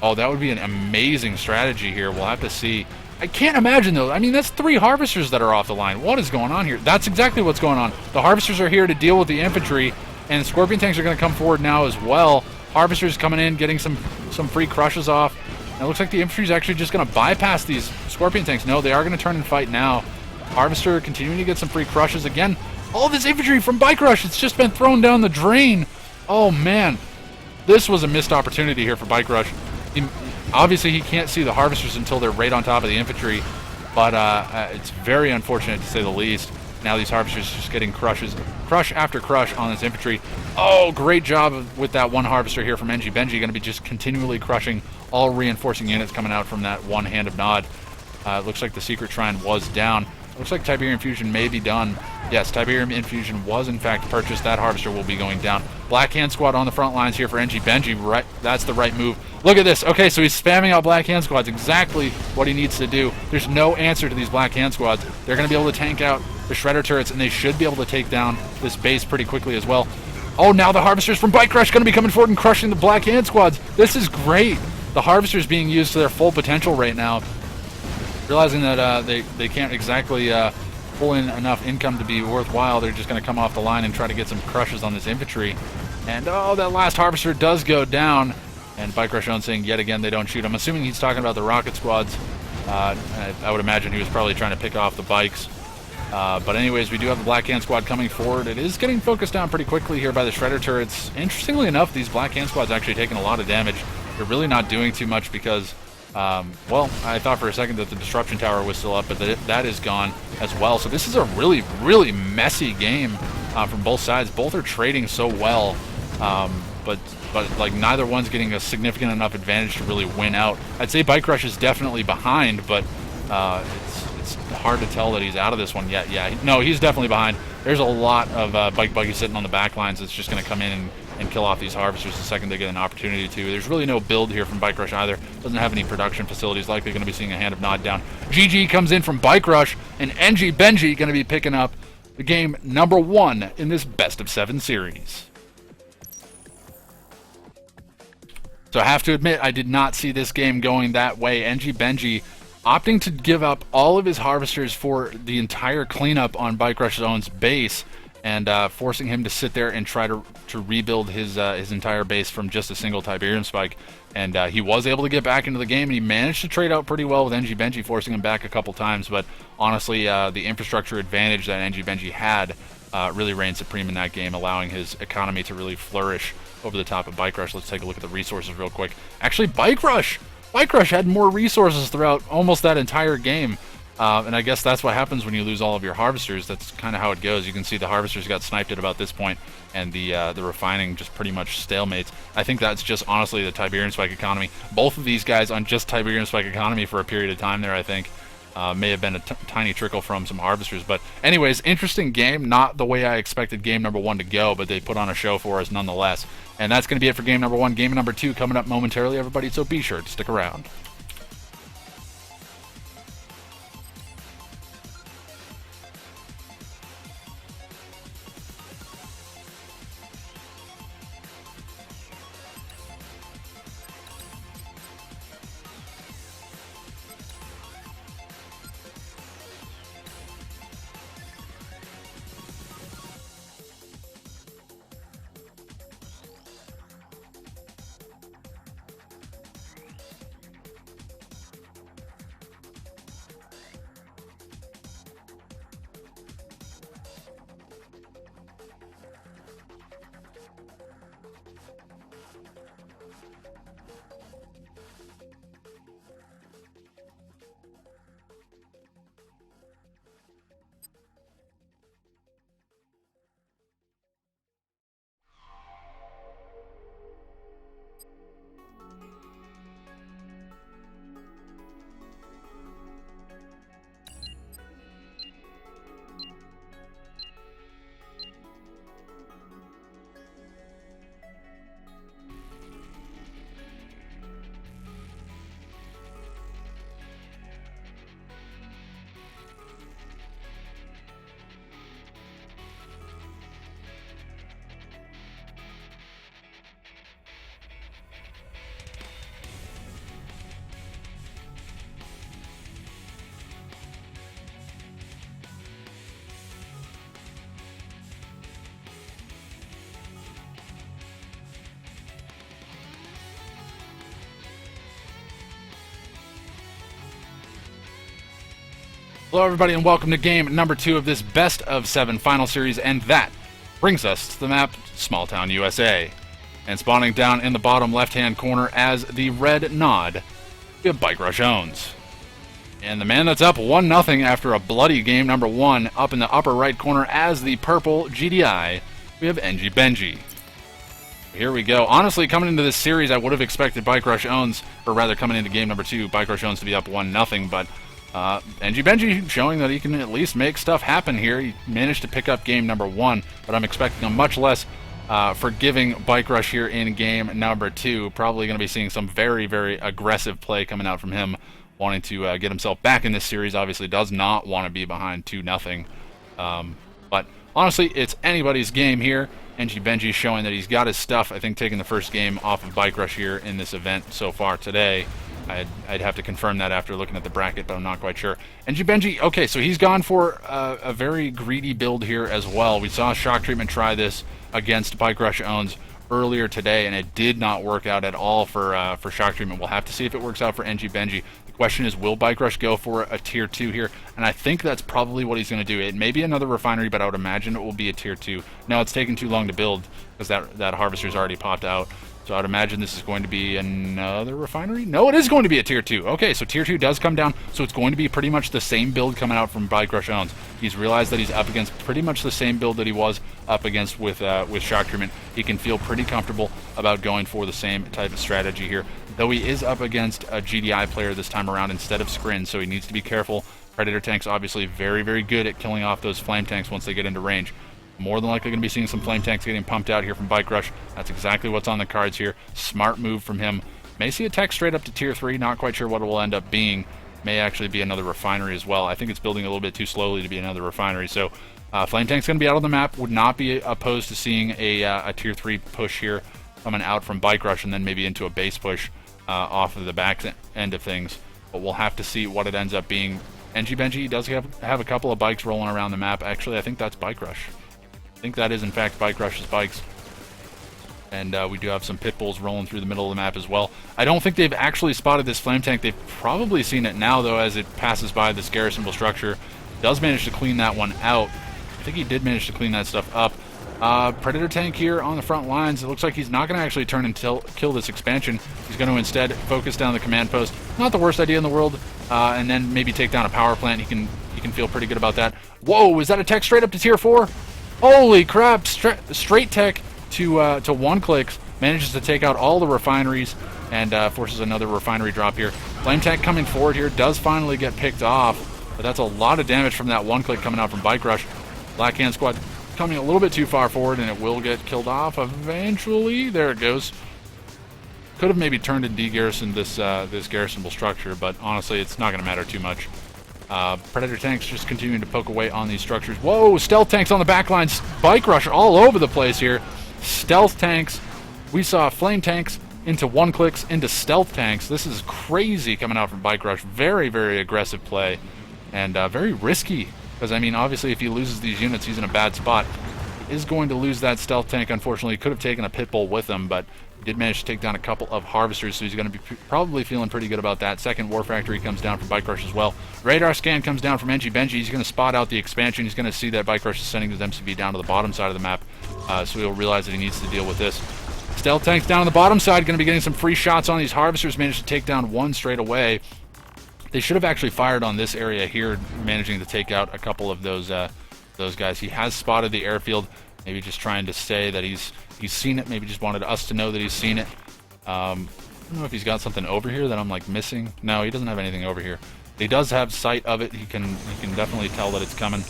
Oh, that would be an amazing strategy here. We'll have to see. I can't imagine, though. I mean, that's 3 harvesters that are off the line. What is going on here? That's exactly what's going on. The harvesters are here to deal with the infantry, and Scorpion tanks are going to come forward now as well. Harvesters coming in, getting some free crushes off. And it looks like the infantry is actually just going to bypass these Scorpion tanks. No, they are going to turn and fight now. Harvester continuing to get some free crushes. Again, all this infantry from Bikerush, it's just been thrown down the drain. Oh man, this was a missed opportunity here for Bikerush. Obviously, he can't see the harvesters until they're right on top of the infantry, but it's very unfortunate to say the least. Now these harvesters just getting crush after crush on this infantry. Oh, great job with that one harvester here from Enjibenji. Going to be just continually crushing all reinforcing units coming out from that one Hand of Nod. It looks like the Secret Shrine was down. Looks like Tiberium Fusion may be done. Yes, Tiberium Infusion was in fact purchased. That harvester will be going down. Black Hand Squad on the front lines here for Enjibenji. Right, that's the right move. Look at this. Okay, so he's spamming out Black Hand Squads. Exactly what he needs to do. There's no answer to these Black Hand Squads. They're going to be able to tank out the Shredder turrets, and they should be able to take down this base pretty quickly as well. Oh, now the harvesters from Bikerush going to be coming forward and crushing the Black Hand Squads. This is great. The harvesters being used to their full potential right now. Realizing that they can't exactly pull in enough income to be worthwhile, they're just going to come off the line and try to get some crushes on this infantry. And oh, that last harvester does go down. And Bikerush on saying yet again they don't shoot. I'm assuming he's talking about the rocket squads. I would imagine he was probably trying to pick off the bikes. But anyways, we do have the Black Hand Squad coming forward. It is getting focused down pretty quickly here by the Shredder turrets. Interestingly enough, these Black Hand Squads actually taking a lot of damage. They're really not doing too much because, well, I thought for a second that the Disruption Tower was still up, but that is gone as well. So this is a really, really messy game from both sides. Both are trading so well, but like neither one's getting a significant enough advantage to really win out. I'd say Bikerush is definitely behind, but it's hard to tell that he's out of this one yet. Yeah, no, he's definitely behind. There's a lot of Bike Buggy sitting on the back lines that's just going to come in and kill off these harvesters the second they get an opportunity to. There's really no build here from Bikerush either. Doesn't have any production facilities. Likely going to be seeing a Hand of Nod down. GG comes in from Bikerush, and Enjibenji going to be picking up the game number 1 in this best of 7 series. So I have to admit, I did not see this game going that way. Enjibenji opting to give up all of his harvesters for the entire cleanup on Bikerush's own base, and forcing him to sit there and try to rebuild his entire base from just a single Tiberium spike. And he was able to get back into the game, and he managed to trade out pretty well with Enjibenji, forcing him back a couple times. But honestly, the infrastructure advantage that Enjibenji had really reigned supreme in that game, allowing his economy to really flourish over the top of Bikerush. Let's take a look at the resources real quick. Actually, Bikerush had more resources throughout almost that entire game. And I guess that's what happens when you lose all of your harvesters. That's kind of how it goes. You can see the harvesters got sniped at about this point, and the refining just pretty much stalemates. I think that's just honestly the Tiberium Spike economy. Both of these guys on just Tiberium Spike economy for a period of time there, I think. May have been a tiny trickle from some harvesters. But anyways, interesting game. Not the way I expected game number 1 to go, but they put on a show for us nonetheless. And that's going to be it for game number 1. Game number 2 coming up momentarily, everybody, so be sure to stick around. Hello everybody and welcome to game number 2 of this best of 7 final series, and that brings us to the map Small Town USA. And spawning down in the bottom left hand corner as the red nod, we have Bikerush owns. And the man that's up 1-0 after a bloody game number 1 up in the upper right corner as the purple GDI, we have Enjibenji. Here we go. Honestly, coming into this series, I would have expected Bikerush owns, or rather coming into game number 2, Bikerush owns to be up 1-0, but Enjibenji showing that he can at least make stuff happen here. He managed to pick up game number 1, but I'm expecting a much less forgiving Bikerush here in game number 2. Probably going to be seeing some very, very aggressive play coming out from him, wanting to get himself back in this series. Obviously does not want to be behind 2-0. But honestly, it's anybody's game here. Enjibenji showing that he's got his stuff. I think taking the first game off of Bikerush here in this event so far today. I'd have to confirm that after looking at the bracket, but I'm not quite sure. Enjibenji, okay, so he's gone for a very greedy build here as well. We saw Shocktreatment try this against Bikerush owns earlier today, and it did not work out at all for Shocktreatment. We'll have to see if it works out for Enjibenji. The question is, will Bikerush go for a tier 2 here? And I think that's probably what he's going to do. It may be another refinery, but I would imagine it will be a tier 2. Now, it's taking too long to build because that harvester's already popped out. So I'd imagine this is going to be another refinery? No, it is going to be a tier 2. Okay, so tier 2 does come down, so it's going to be pretty much the same build coming out from Bikerush owns. He's realized that he's up against pretty much the same build that he was up against with Shocktreatment. He can feel pretty comfortable about going for the same type of strategy here, though he is up against a GDI player this time around instead of Scrin, so he needs to be careful. Predator tanks obviously very, very good at killing off those flame tanks once they get into range. More than likely going to be seeing some flame tanks getting pumped out here from Bikerush. That's exactly what's on the cards here. Smart move from him. May see a tech straight up to tier 3. Not quite sure what it will end up being. May actually be another refinery as well. I think it's building a little bit too slowly to be another refinery. So flame tank's going to be out on the map. Would not be opposed to seeing a tier 3 push here coming out from Bikerush and then maybe into a base push off of the back end of things. But we'll have to see what it ends up being. Enjibenji does have a couple of bikes rolling around the map. Actually, I think that's Bikerush. I think that is, in fact, Bikerush's bikes. And we do have some pit bulls rolling through the middle of the map as well. I don't think they've actually spotted this flame tank. They've probably seen it now, though, as it passes by this garrisonable structure. Does manage to clean that one out. I think he did manage to clean that stuff up. Predator tank here on the front lines. It looks like he's not going to actually turn and kill this expansion. He's going to instead focus down the command post. Not the worst idea in the world. And then maybe take down a power plant. He can feel pretty good about that. Whoa, is that a tech straight up to tier 4? Holy crap, straight tech to 1-clicks, manages to take out all the refineries and forces another refinery drop here. Flame tank coming forward here, does finally get picked off, but that's a lot of damage from that 1-click coming out from Bikerush. Black Hand Squad coming a little bit too far forward, and it will get killed off eventually. There it goes. Could have maybe turned and de-garrisoned this garrisonable structure, but honestly, it's not going to matter too much. Predator tanks just continuing to poke away on these structures. Whoa, stealth tanks on the back lines. Bikerush all over the place here. Stealth tanks. We saw flame tanks into 1-clicks, into stealth tanks. This is crazy coming out from Bikerush. Very, very aggressive play. And very risky. Because, I mean, obviously if he loses these units, he's in a bad spot. He is going to lose that stealth tank, unfortunately. He could have taken a pit bull with him, but he did manage to take down a couple of harvesters, so he's going to be probably feeling pretty good about that. Second War Factory comes down from Bikerush as well. Radar scan comes down from Enjibenji. He's going to spot out the expansion. He's going to see that Bikerush is sending his MCV down to the bottom side of the map, so he'll realize that he needs to deal with this. Stealth tanks down on the bottom side, going to be getting some free shots on these harvesters. Managed to take down one straight away. They should have actually fired on this area here, managing to take out a couple of those guys. He has spotted the airfield. Maybe just trying to say that he's seen it. Maybe just wanted us to know that he's seen it. I don't know if he's got something over here that I'm like missing. No, he doesn't have anything over here. He does have sight of it. He can definitely tell that it's coming.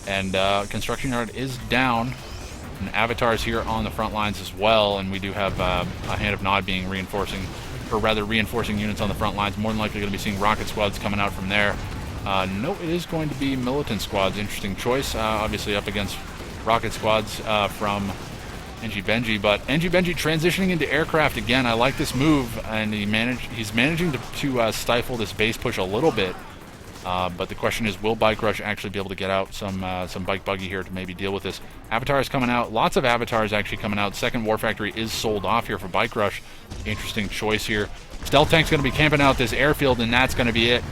And construction yard is down. And avatars here on the front lines as well. And we do have a Hand of Nod being reinforcing units on the front lines. More than likely going to be seeing rocket squads coming out from there. No, it is going to be militant squads. Interesting choice. Obviously up against rocket squads from Enjibenji, but Enjibenji transitioning into aircraft again. I like this move, and he's managing to stifle this base push a little bit. But the question is, will Bikerush actually be able to get out some bike buggy here to maybe deal with this? Avatars coming out. Lots of avatars actually coming out. Second War Factory is sold off here for Bikerush. Interesting choice here. Stealth tank's going to be camping out this airfield, and that's going to be it.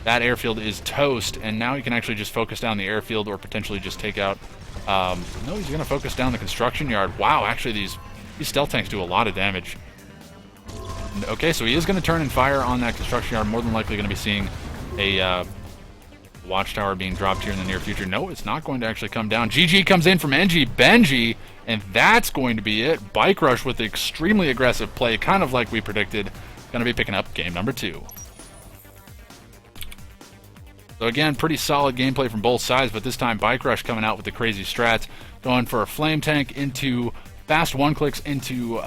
That airfield is toast, and now he can actually just focus down the airfield or potentially just take out... no, he's going to focus down the construction yard. Wow, actually these stealth tanks do a lot of damage. Okay, so he is going to turn and fire on that construction yard. More than likely going to be seeing a watchtower being dropped here in the near future. No, it's not going to actually come down. GG comes in from Enjibenji, and that's going to be it. Bikerush with extremely aggressive play, kind of like we predicted. Going to be picking up game number 2. So again, pretty solid gameplay from both sides, but this time Bikerush coming out with the crazy strats, going for a flame tank into fast one-clicks into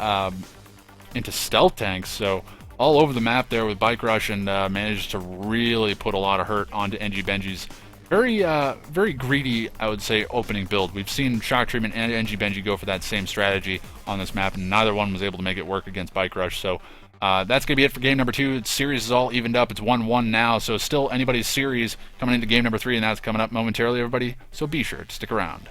stealth tanks. So all over the map there with Bikerush, and managed to really put a lot of hurt onto Enjibenji's very greedy, I would say, opening build. We've seen Shocktreatment and Enjibenji go for that same strategy on this map, and neither one was able to make it work against Bikerush. So that's going to be it for game number 2. The series is all evened up. It's 1-1 now, so still anybody's series coming into game number 3, and that's coming up momentarily, everybody. So be sure to stick around.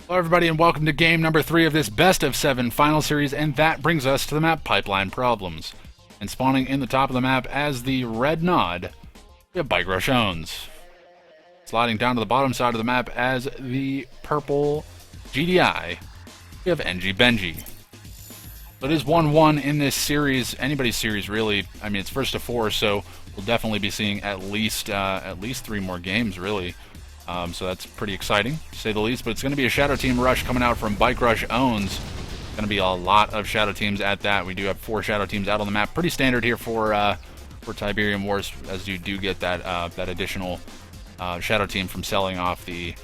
Hello everybody, and welcome to game number 3 of this best of 7 final series, and that brings us to the map Pipeline Problems. And spawning in the top of the map as the red nod, we have Bikerush owns. Sliding down to the bottom side of the map as the purple GDI, we have Enjibenji. So it is 1-1 in this series, anybody's series really. I mean, it's first to 4, so we'll definitely be seeing at least 3 more games, really. So that's pretty exciting, to say the least. But it's going to be a Shadow Team rush coming out from Bikerush owns. Going to be a lot of Shadow Teams at that. We do have 4 Shadow Teams out on the map. Pretty standard here for Tiberium Wars, as you do get that that additional Shadow Team from selling off the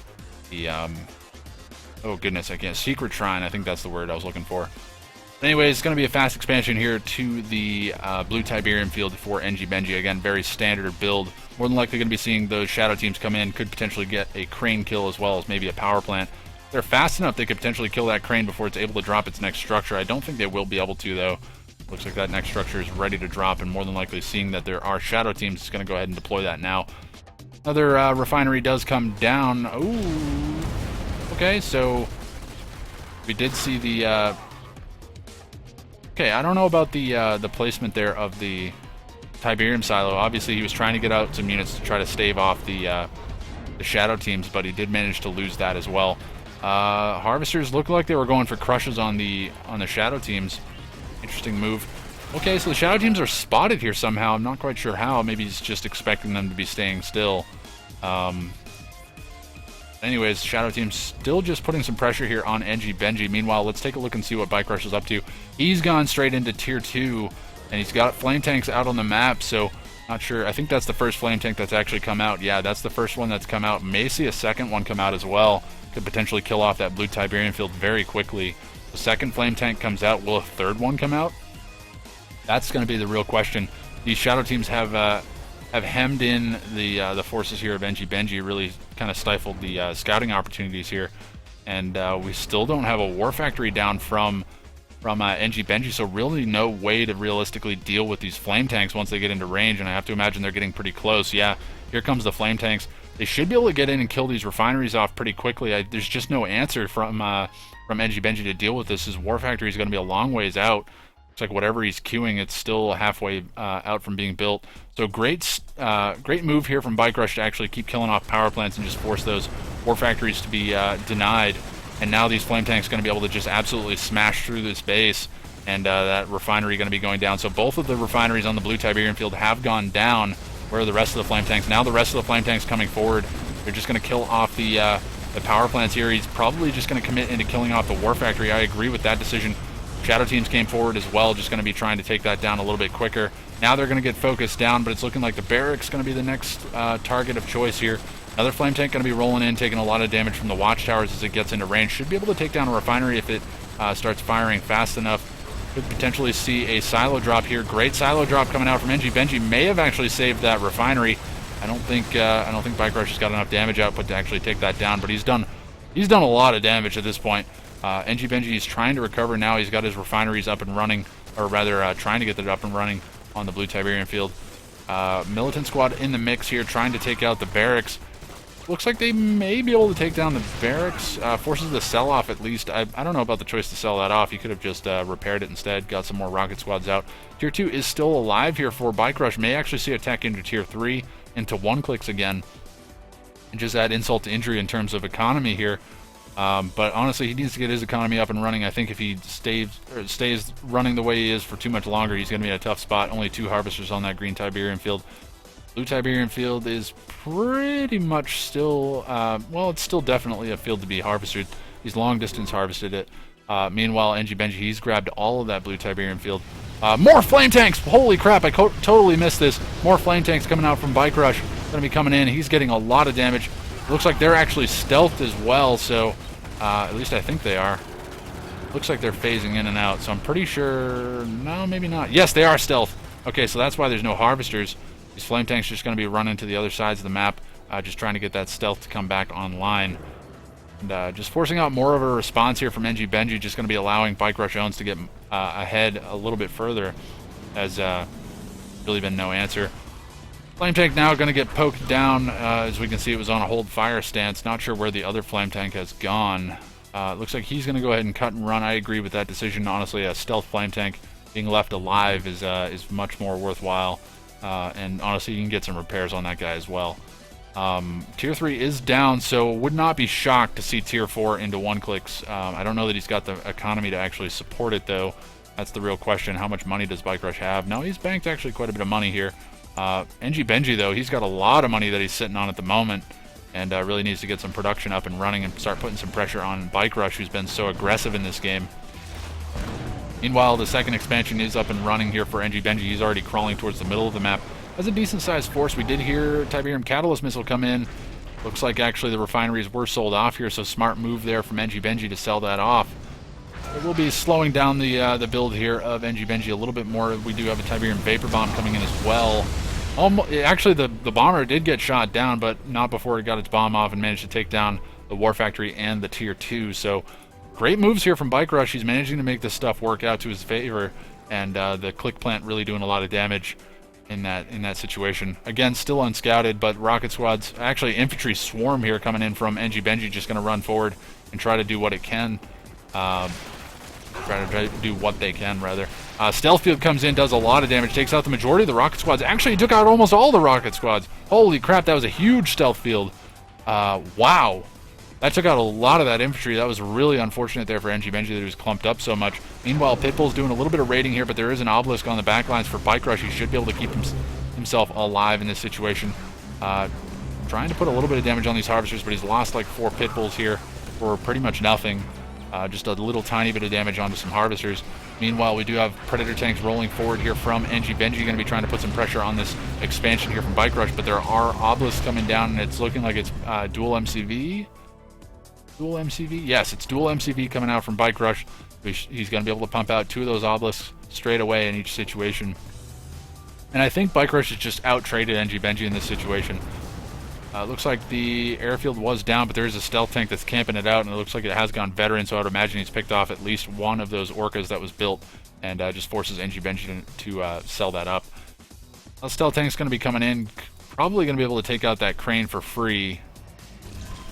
oh goodness, I can't, Secret Shrine. I think that's the word I was looking for. Anyways, it's going to be a fast expansion here to the blue Tiberium field for Enjibenji. Again, very standard build. More than likely going to be seeing those Shadow Teams come in. Could potentially get a crane kill as well as maybe a power plant. If they're fast enough, they could potentially kill that crane before it's able to drop its next structure. I don't think they will be able to, though. Looks like that next structure is ready to drop, and more than likely seeing that there are Shadow Teams, it's going to go ahead and deploy that now. Another refinery does come down. Ooh. Okay, so we did see the... Okay, I don't know about the placement there of the Tiberium silo. Obviously, he was trying to get out some units to try to stave off the Shadow Teams, but he did manage to lose that as well. Harvesters looked like they were going for crushes on the Shadow Teams. Interesting move. Okay, so the Shadow Teams are spotted here somehow. I'm not quite sure how. Maybe he's just expecting them to be staying still. Anyways, Shadow Team still just putting some pressure here on Enjibenji. Meanwhile, let's take a look and see what Bikerush is up to. He's gone straight into Tier 2, and he's got flame tanks out on the map, so not sure. I think that's the first flame tank that's actually come out. Yeah, that's the first one that's come out. May see a second one come out as well. Could potentially kill off that blue Tiberium field very quickly. The second flame tank comes out. Will a third one come out? That's going to be the real question. These Shadow Teams have have hemmed in the forces here of Enjibenji, really kind of stifled the scouting opportunities here. And we still don't have a war factory down from Enjibenji, so really no way to realistically deal with these flame tanks once they get into range, and I have to imagine they're getting pretty close. Yeah, here comes the flame tanks. They should be able to get in and kill these refineries off pretty quickly. There's just no answer from Enjibenji to deal with this. His war factory is going to be a long ways out. It's like whatever he's queuing, it's still halfway out from being built. So great move here from Bikerush to actually keep killing off power plants and just force those war factories to be denied. And now these flame tanks are going to be able to just absolutely smash through this base, and that refinery going to be going down. So both of the refineries on the blue Tiberium field have gone down. Where are the rest of the flame tanks? Now the rest of the flame tanks coming forward. They're just going to kill off the power plants here. He's probably just going to commit into killing off the war factory. I agree with that decision. Shadow teams came forward as well, just going to be trying to take that down a little bit quicker. Now they're going to get focused down, but it's looking like the barracks going to be the next target of choice here. Another flame tank going to be rolling in, taking a lot of damage from the watchtowers as it gets into range. Should be able to take down a refinery if it starts firing fast enough. Could potentially see a silo drop here. Great silo drop coming out from Enjibenji. May have actually saved that refinery. I don't think Bikerush has got enough damage output to actually take that down, but he's done a lot of damage at this point. Enjibenji is trying to recover now. He's got his refineries up and running, or rather trying to get it up and running on the blue Tiberium field. Militant squad in the mix here, trying to take out the barracks. Looks like they may be able to take down the barracks. Forces the sell off at least. I don't know about the choice to sell that off. He could have just repaired it instead, got some more rocket squads out. Tier 2 is still alive here for Bikerush. May actually see a tech into Tier 3 into one clicks again. And just add insult to injury in terms of economy here. But honestly, he needs to get his economy up and running. I think if he stays running the way he is for too much longer, he's going to be in a tough spot. Only 2 harvesters on that green Tiberium field. Blue Tiberium field is pretty much still, well, it's still definitely a field to be harvested. He's long distance harvested it. Meanwhile, Enjibenji, he's grabbed all of that blue Tiberium field. More flame tanks! Holy crap, I totally missed this. More flame tanks coming out from Bikerush. Going to be coming in. He's getting a lot of damage. Looks like they're actually stealthed as well, so at least I think they are. Looks like they're phasing in and out, so I'm pretty sure... No, maybe not. Yes, they are stealth. Okay, so that's why there's no harvesters. These flame tanks are just going to be running to the other sides of the map, just trying to get that stealth to come back online. And just forcing out more of a response here from Enjibenji, just going to be allowing Bikerush owns to get ahead a little bit further, as really been no answer. Flame tank now going to get poked down. As we can see, it was on a hold fire stance. Not sure where the other flame tank has gone. Looks like he's going to go ahead and cut and run. I agree with that decision. Honestly, a stealth flame tank being left alive is much more worthwhile. And honestly, you can get some repairs on that guy as well. Tier 3 is down, so would not be shocked to see Tier 4 into one clicks. I don't know that he's got the economy to actually support it, though. That's the real question. How much money does Bikerush have? No, he's banked actually quite a bit of money here. Enjibenji, though, he's got a lot of money that he's sitting on at the moment, and really needs to get some production up and running and start putting some pressure on Bikerush, who's been so aggressive in this game. Meanwhile, the second expansion is up and running here for Enjibenji. He's already crawling towards the middle of the map. Has a decent-sized force. We did hear Tiberium Catalyst Missile come in. Looks like actually the refineries were sold off here, so smart move there from Enjibenji to sell that off. It will be slowing down the build here of Enjibenji a little bit more. We do have a Tiberium Vapor Bomb coming in as well. Actually, the bomber did get shot down, but not before it got its bomb off and managed to take down the War Factory and the Tier 2. So great moves here from Bikerush. He's managing to make this stuff work out to his favor, and the click plant really doing a lot of damage in that situation. Again, still unscouted, but rocket squads, actually infantry swarm here coming in from Enjibenji, just going to run forward and try to do what it can. Try to do what they can, rather. Stealth field comes in, does a lot of damage, takes out the majority of the rocket squads. Actually, he took out almost all the rocket squads. Holy crap, that was a huge stealth field. Wow. That took out a lot of that infantry. That was really unfortunate there for Enjibenji that he was clumped up so much. Meanwhile, Pitbull's doing a little bit of raiding here, but there is an obelisk on the backlines for Bikerush. He should be able to keep himself alive in this situation. Trying to put a little bit of damage on these harvesters, but he's lost like 4 Pitbulls here for pretty much nothing. Just a little tiny bit of damage onto some harvesters. Meanwhile, we do have Predator tanks rolling forward here from Enjibenji, going to be trying to put some pressure on this expansion here from Bikerush, but there are obelisks coming down, and it's looking like it's dual MCV. Dual MCV? Yes, it's dual MCV coming out from Bikerush. He's going to be able to pump out 2 of those obelisks straight away in each situation. And I think Bikerush has just out-traded Enjibenji in this situation. Looks like the airfield was down, but there is a stealth tank that's camping it out, and it looks like it has gone veteran, so I would imagine he's picked off at least one of those orcas that was built, and just forces Enjibenji to sell that up. The stealth tank's going to be coming in, probably going to be able to take out that crane for free.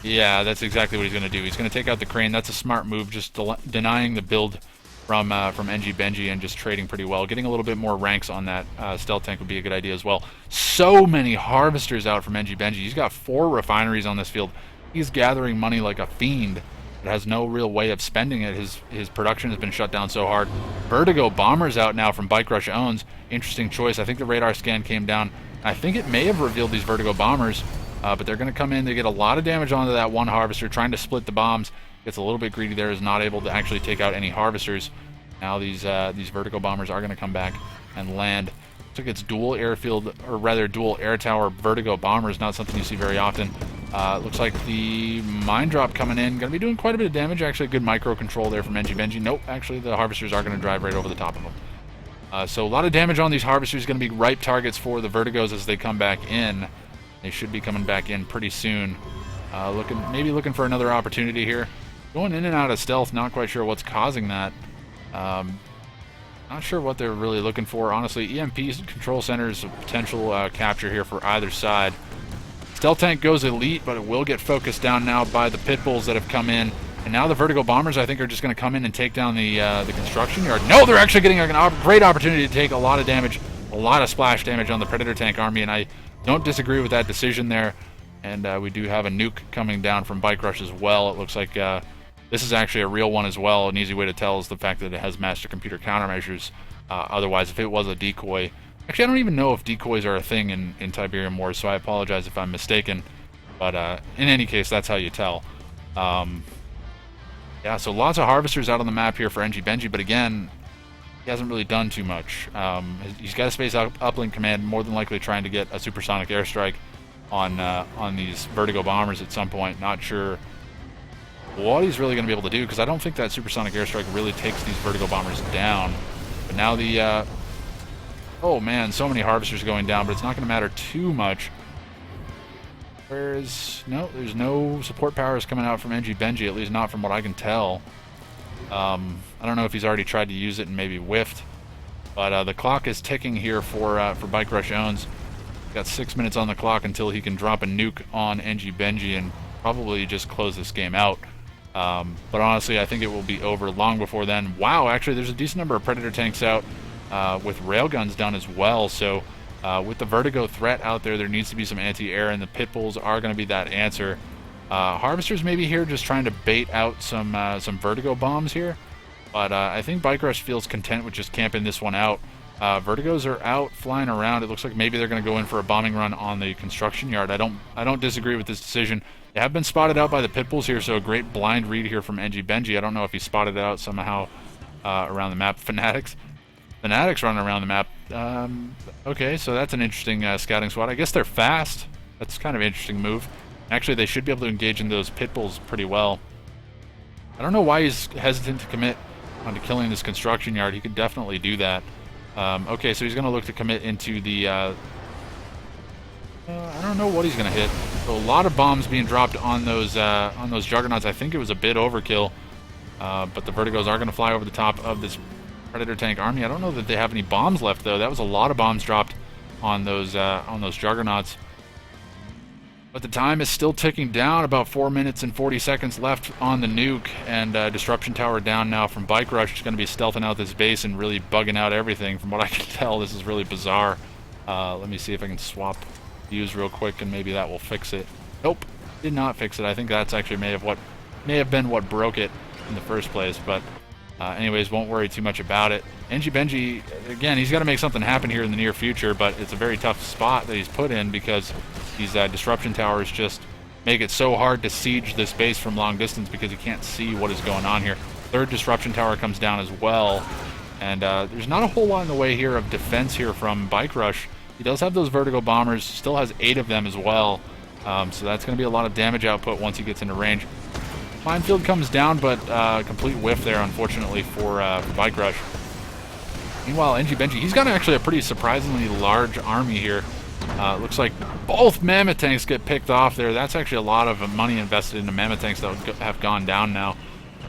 Yeah, that's exactly what he's going to do. He's going to take out the crane. That's a smart move, just denying the build from Enjibenji and just trading pretty well. Getting a little bit more ranks on that stealth tank would be a good idea as well. So many harvesters out from Enjibenji. He's got 4 refineries on this field. He's gathering money like a fiend, but has no real way of spending it. His production has been shut down so hard. Vertigo bombers out now from Bikerush owns. Interesting choice. I think the radar scan came down. I think it may have revealed these Vertigo bombers, but they're going to come in. They get a lot of damage onto that one harvester, trying to split the bombs. Gets a little bit greedy there, is not able to actually take out any harvesters. Now these Vertigo bombers are going to come back and land. Looks like it's dual airfield, or rather dual air tower Vertigo bombers, not something you see very often. Looks like the mine drop coming in, going to be doing quite a bit of damage. Actually, good micro control there from Enjibenji. Nope, actually the harvesters are going to drive right over the top of them. So a lot of damage on these harvesters, going to be ripe targets for the Vertigos as they come back in. They should be coming back in pretty soon. Maybe looking for another opportunity here. Going in and out of stealth, not quite sure what's causing that. Not sure what they're really looking for. Honestly, EMP control centers, a potential capture here for either side. Stealth tank goes elite, but it will get focused down now by the pit bulls that have come in. And now the Vertigo bombers, I think, are just going to come in and take down the construction yard. No, they're actually getting a great opportunity to take a lot of damage, a lot of splash damage on the Predator tank army, and I don't disagree with that decision there. And we do have a nuke coming down from Bikerush as well. It looks like this is actually a real one as well. An easy way to tell is the fact that it has master computer countermeasures. Otherwise, if it was a decoy... Actually, I don't even know if decoys are a thing in Tiberium Wars, so I apologize if I'm mistaken. But in any case, that's how you tell. Yeah, so lots of harvesters out on the map here for Enjibenji, but again, he hasn't really done too much. He's got a space uplink command, more than likely trying to get a supersonic airstrike on these Vertigo bombers at some point. Not sure what he's really going to be able to do, because I don't think that supersonic airstrike really takes these Vertigo bombers down. But now the... oh man, so many harvesters going down, but it's not going to matter too much. There's no support powers coming out from Enjibenji, at least not from what I can tell. I don't know if he's already tried to use it and maybe whiffed. But the clock is ticking here for Bikerush owns. Got 6 minutes on the clock until he can drop a nuke on Enjibenji and probably just close this game out. But honestly, I think it will be over long before then. Wow, actually, there's a decent number of Predator tanks out with railguns done as well. So with the Vertigo threat out there, there needs to be some anti-air, and the pit bulls are going to be that answer. Harvesters maybe here just trying to bait out some Vertigo bombs here. But I think Bikerush feels content with just camping this one out. Vertigos are out flying around. It looks like maybe they're going to go in for a bombing run on the construction yard. I don't disagree with this decision. They have been spotted out by the pit bulls here, so a great blind read here from Enjibenji. I don't know if he spotted it out somehow around the map. Fanatics running around the map. Okay, so that's an interesting scouting squad. I guess they're fast. That's kind of an interesting move. Actually, they should be able to engage in those pit bulls pretty well. I don't know why he's hesitant to commit onto killing this construction yard. He could definitely do that. Okay, so he's going to look to commit into the... I don't know what he's going to hit. So a lot of bombs being dropped on those juggernauts. I think it was a bit overkill. But the Vertigos are going to fly over the top of this Predator tank army. I don't know that they have any bombs left, though. That was a lot of bombs dropped on those juggernauts. But the time is still ticking down. About 4 minutes and 40 seconds left on the nuke, and disruption tower down now from Bikerush. Is going to be stealthing out this base and really bugging out everything. From what I can tell, this is really bizarre. Let me see if I can swap views real quick, and maybe that will fix it. Nope, did not fix it. I think that's actually may have been what broke it in the first place. But anyways, won't worry too much about it. Enjibenji, again, he's got to make something happen here in the near future, but it's a very tough spot that he's put in because these disruption towers just make it so hard to siege this base from long distance because you can't see what is going on here. Third disruption tower comes down as well, and there's not a whole lot in the way here of defense here from Bikerush. He does have those Vertigo bombers, still has 8 of them as well, so that's going to be a lot of damage output once he gets into range. Minefield comes down, but complete whiff there, unfortunately, for Bikerush. Meanwhile, Enjibenji, he's got actually a pretty surprisingly large army here. Looks like both mammoth tanks get picked off there. That's actually a lot of money invested into mammoth tanks that have gone down now.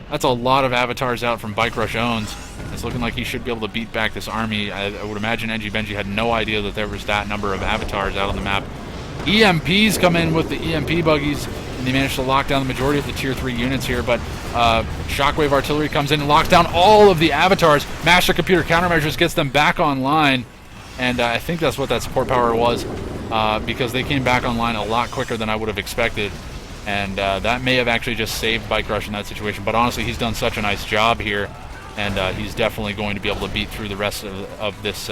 That's a lot of avatars out from Bikerush owns. It's looking like he should be able to beat back this army. I would imagine Enjibenji had no idea that there was that number of avatars out on the map. EMPs come in with the EMP buggies, and they managed to lock down the majority of the tier 3 units here, but Shockwave Artillery comes in and locks down all of the avatars. Master Computer Countermeasures gets them back online, and I think that's what that support power was, because they came back online a lot quicker than I would have expected, and that may have actually just saved Bikerush in that situation, but honestly, he's done such a nice job here, and he's definitely going to be able to beat through the rest of this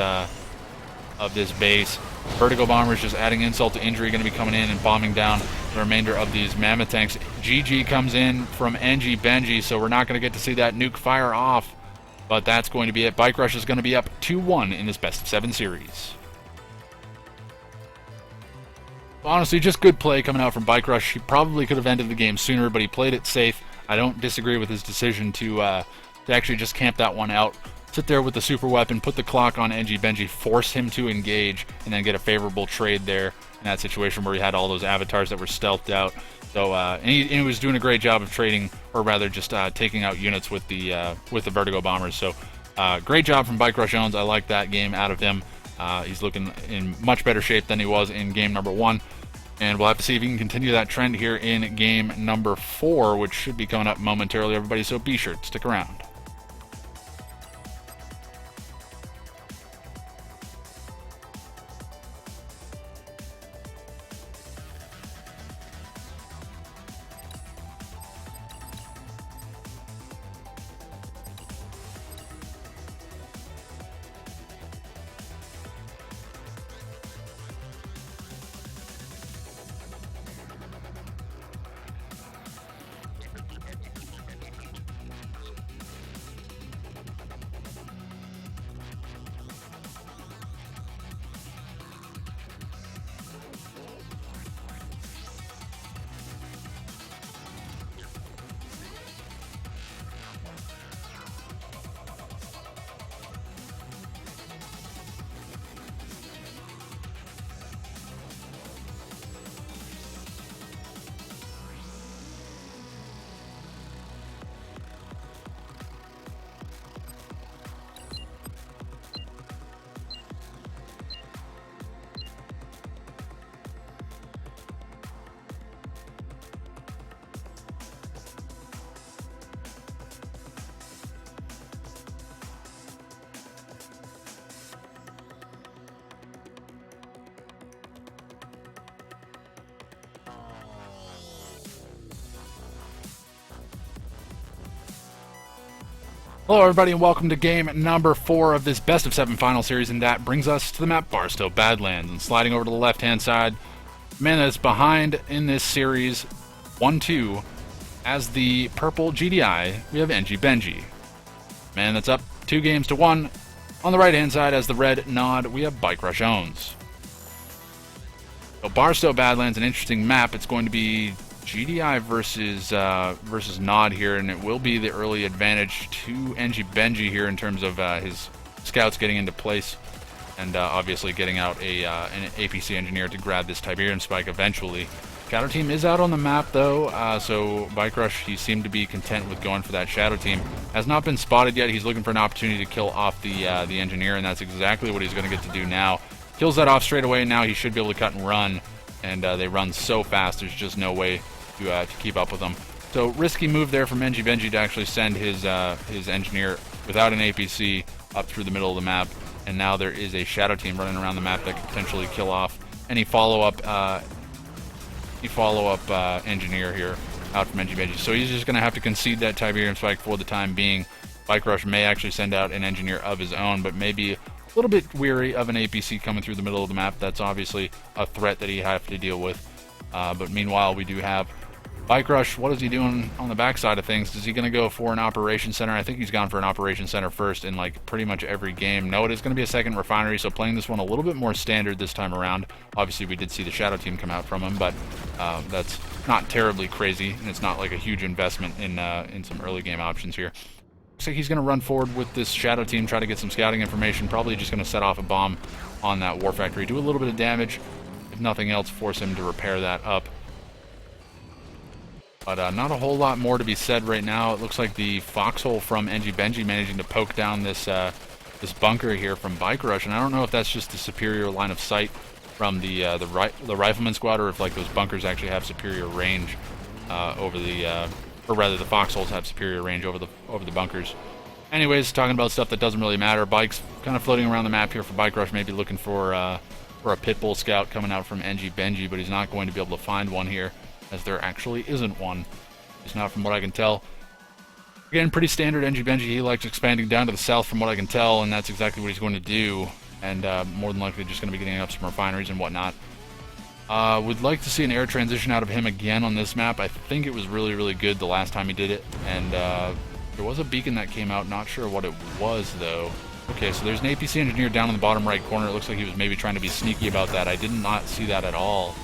base. Vertigo Bombers just adding insult to injury, going to be coming in and bombing down the remainder of these mammoth tanks. GG comes in from Enjibenji, so we're not going to get to see that nuke fire off, but that's going to be it. Bikerush is going to be up 2-1 in this best of 7 series. Honestly, just good play coming out from Bikerush. He probably could have ended the game sooner, but he played it safe. I don't disagree with his decision to actually just camp that one out. Sit there with the super weapon, put the clock on Enjibenji, force him to engage, and then get a favorable trade there in that situation where he had all those avatars that were stealthed out. So and he was doing a great job of trading, or rather just taking out units with the Vertigo Bombers. So great job from Bikerush Jones. I like that game out of him. He's looking in much better shape than he was in game number 1. And we'll have to see if he can continue that trend here in game number 4, which should be coming up momentarily, everybody. So be sure to stick around. Hello everybody and welcome to game number 4 of this best of 7 final series, and that brings us to the map Barstow Badlands. And sliding over to the left hand side, man that's behind in this series 1-2 as the purple GDI, we have Enjibenji. Man that's up 2 games to 1. On the right hand side as the red nod, we have Bikerush owns. So Barstow Badlands, an interesting map. It's going to be GDI versus Nod here, and it will be the early advantage to Enjibenji here in terms of his scouts getting into place, and obviously getting out an APC engineer to grab this Tiberium spike eventually. Shadow team is out on the map though, so Bikerush, he seemed to be content with going for that shadow team. Has not been spotted yet. He's looking for an opportunity to kill off the engineer, and that's exactly what he's going to get to do now. Kills that off straight away. Now he should be able to cut and run, and they run so fast there's just no way to keep up with them. So risky move there from Enjibenji to actually send his engineer without an APC up through the middle of the map, and now there is a shadow team running around the map that could potentially kill off any follow-up engineer here out from Enjibenji. So he's just going to have to concede that Tiberium spike for the time being. Bikerush may actually send out an engineer of his own, but maybe a little bit weary of an APC coming through the middle of the map. That's obviously a threat that he has to deal with. But meanwhile, we do have Bikerush. What is he doing on the backside of things? Is he going to go for an operation center? I think he's gone for an operation center first in like pretty much every game. No, it is going to be a second refinery, so playing this one a little bit more standard this time around. Obviously, we did see the shadow team come out from him, but that's not terribly crazy, and it's not like a huge investment in some early game options here. Looks like he's going to run forward with this shadow team, try to get some scouting information. Probably just going to set off a bomb on that war factory. Do a little bit of damage. If nothing else, force him to repair that up. But not a whole lot more to be said right now. It looks like the foxhole from Enjibenji managing to poke down this this bunker here from Bikerush, and I don't know if that's just the superior line of sight from the rifleman squad, or if like those bunkers actually have superior range over the, or rather the foxholes have superior range over the bunkers. Anyways, talking about stuff that doesn't really matter. Bike's kind of floating around the map here for Bikerush, maybe looking for a pitbull scout coming out from Enjibenji, but he's not going to be able to find one here, as there actually isn't one. It's not from what I can tell. Again, pretty standard Enjibenji. He likes expanding down to the south from what I can tell, and that's exactly what he's going to do. And more than likely just going to be getting up some refineries and whatnot. Would like to see an air transition out of him again on this map. I think it was really, really good the last time he did it. And there was a beacon that came out. Not sure what it was, though. Okay, so there's an APC engineer down in the bottom right corner. It looks like he was maybe trying to be sneaky about that. I did not see that at all.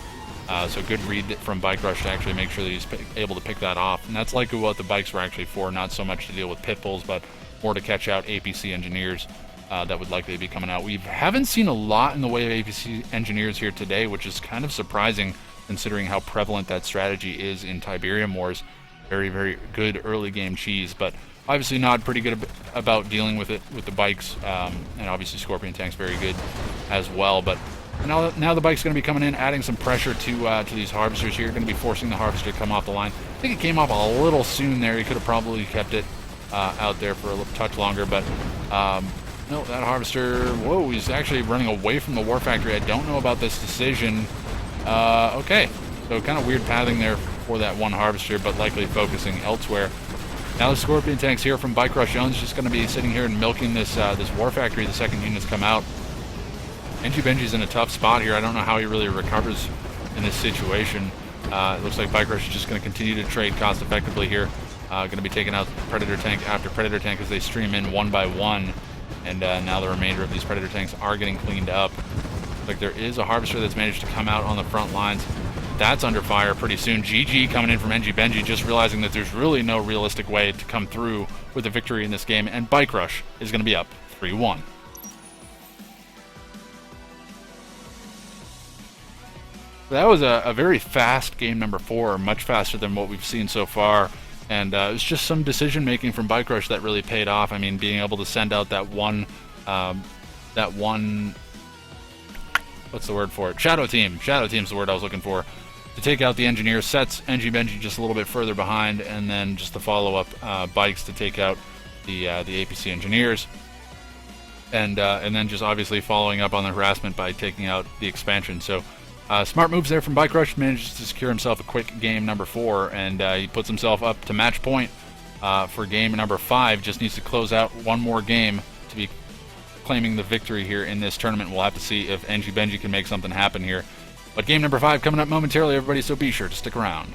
So good read from Bikerush to actually make sure that he's able to pick that off. And that's likely what the bikes were actually for, not so much to deal with pit bulls, but more to catch out APC engineers that would likely be coming out. We haven't seen a lot in the way of APC engineers here today, which is kind of surprising considering how prevalent that strategy is in Tiberium Wars. Very, very good early game cheese, but obviously not pretty good about dealing with it with the bikes, and obviously Scorpion Tank's very good as well. But now the bike's going to be coming in, adding some pressure to these harvesters here. Going to be forcing the harvester to come off the line. I think it came off a little soon there. He could have probably kept it out there for a little touch longer, but no, that harvester, whoa, he's actually running away from the war factory. I don't know about this decision. Okay, so kind of weird pathing there for that one harvester, but likely focusing elsewhere. Now the Scorpion Tank's here from Bikerush. Jones just going to be sitting here and milking this this war factory. The second unit's come out. Enjibenji's in a tough spot here. I don't know how he really recovers in this situation. It looks like Bikerush is just going to continue to trade cost effectively here. Going to be taking out Predator Tank after Predator Tank as they stream in one by one. And now the remainder of these Predator Tanks are getting cleaned up. Looks like there is a harvester that's managed to come out on the front lines. That's under fire pretty soon. GG coming in from Enjibenji, just realizing that there's really no realistic way to come through with a victory in this game. And Bikerush is going to be up 3-1. That was a very fast game number 4, much faster than what we've seen so far. And it was just some decision-making from Bikerush that really paid off. I mean, being able to send out that one, what's the word for it? Shadow team. Shadow team's the word I was looking for. To take out the engineer, sets Enjibenji just a little bit further behind, and then just the follow-up bikes to take out the APC engineers. And then just obviously following up on the harassment by taking out the expansion. So smart moves there from Bikerush. Manages to secure himself a quick game number 4, and he puts himself up to match point for game number 5. Just needs to close out one more game to be claiming the victory here in this tournament. We'll have to see if Enjibenji can make something happen here. But game number 5 coming up momentarily, everybody, so be sure to stick around.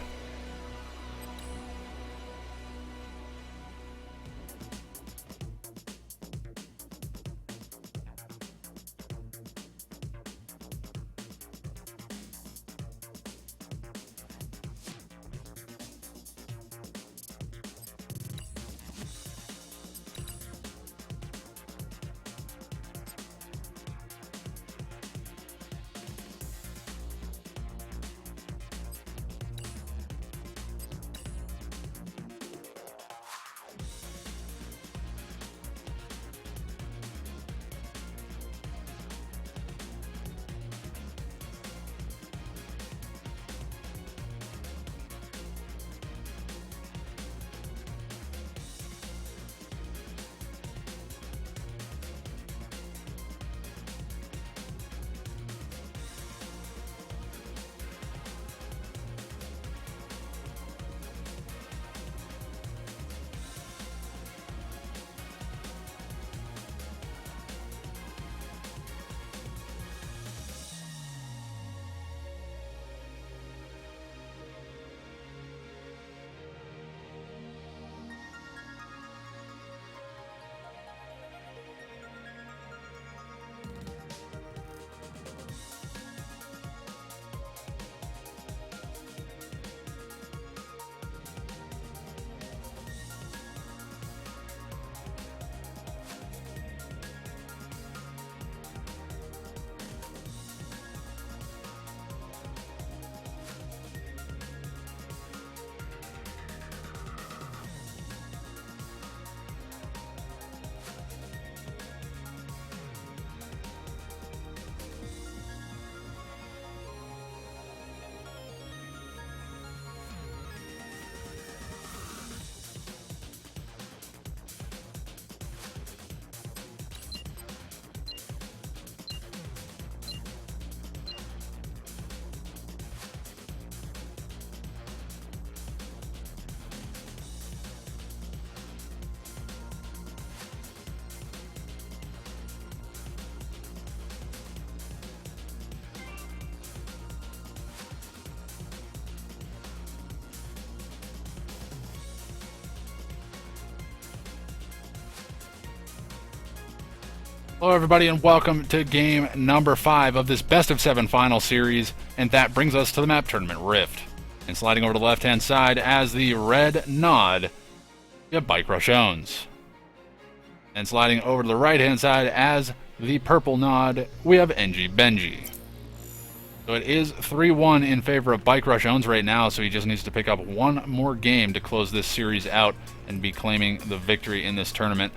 Hello everybody and welcome to game number 5 of this best of 7 final series, and that brings us to the map Tournament Rift. And sliding over to the left hand side as the red nod, you have Bikerush owns. And sliding over to the right hand side as the purple nod, we have Enjibenji. So it is 3-1 in favor of Bikerush owns right now, so he just needs to pick up one more game to close this series out and be claiming the victory in this tournament.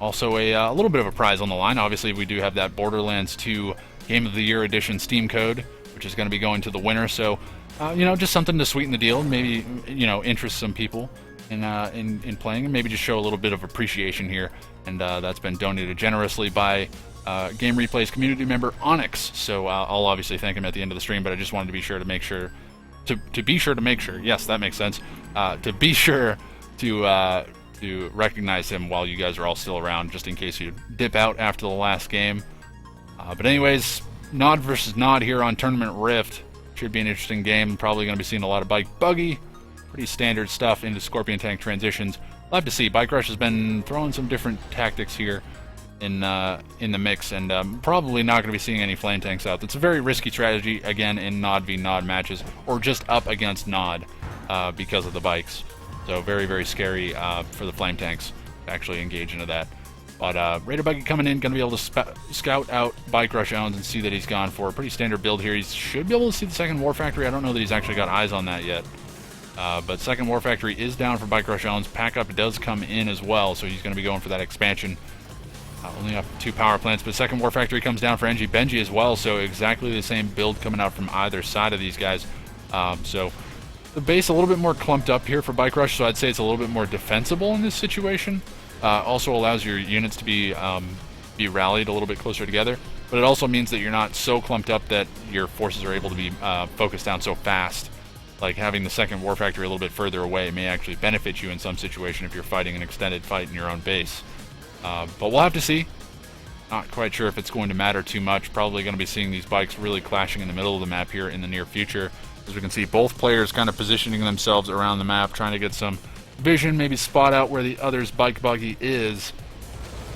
Also, a little bit of a prize on the line. Obviously, we do have that Borderlands 2 Game of the Year Edition Steam code, which is going to be going to the winner. So, just something to sweeten the deal, maybe, interest some people in playing, and maybe just show a little bit of appreciation here. And that's been donated generously by Game Replay's community member Onyx. So I'll obviously thank him at the end of the stream, but I just wanted to be sure to make sure, yes, that makes sense, to be sure to recognize him while you guys are all still around, just in case you dip out after the last game. But anyways, Nod versus Nod here on Tournament Rift. Should be an interesting game. Probably going to be seeing a lot of bike buggy. Pretty standard stuff into Scorpion Tank transitions. We'll have to see. Bikerush has been throwing some different tactics here in the mix, and probably not going to be seeing any flame tanks out. That's a very risky strategy, again, in Nod v Nod matches, or just up against Nod because of the bikes. So very, very scary for the flame tanks to actually engage into that. But Raider Buggy coming in, going to be able to scout out Bikerush owns and see that he's gone for a pretty standard build here. He should be able to see the second War Factory. I don't know that he's actually got eyes on that yet. But second War Factory is down for Bikerush owns. Pack Up does come in as well, so he's going to be going for that expansion. Only up 2 power plants, but second War Factory comes down for Enjibenji as well, so exactly the same build coming out from either side of these guys. So the base a little bit more clumped up here for Bikerush, so I'd say it's a little bit more defensible in this situation. Also allows your units to be rallied a little bit closer together, but it also means that you're not so clumped up that your forces are able to be focused down so fast. Like having the second War Factory a little bit further away may actually benefit you in some situation if you're fighting an extended fight in your own base. But we'll have to see. Not quite sure if it's going to matter too much. Probably going to be seeing these bikes really clashing in the middle of the map here in the near future. As we can see, both players kind of positioning themselves around the map, trying to get some vision, maybe spot out where the other's bike buggy is.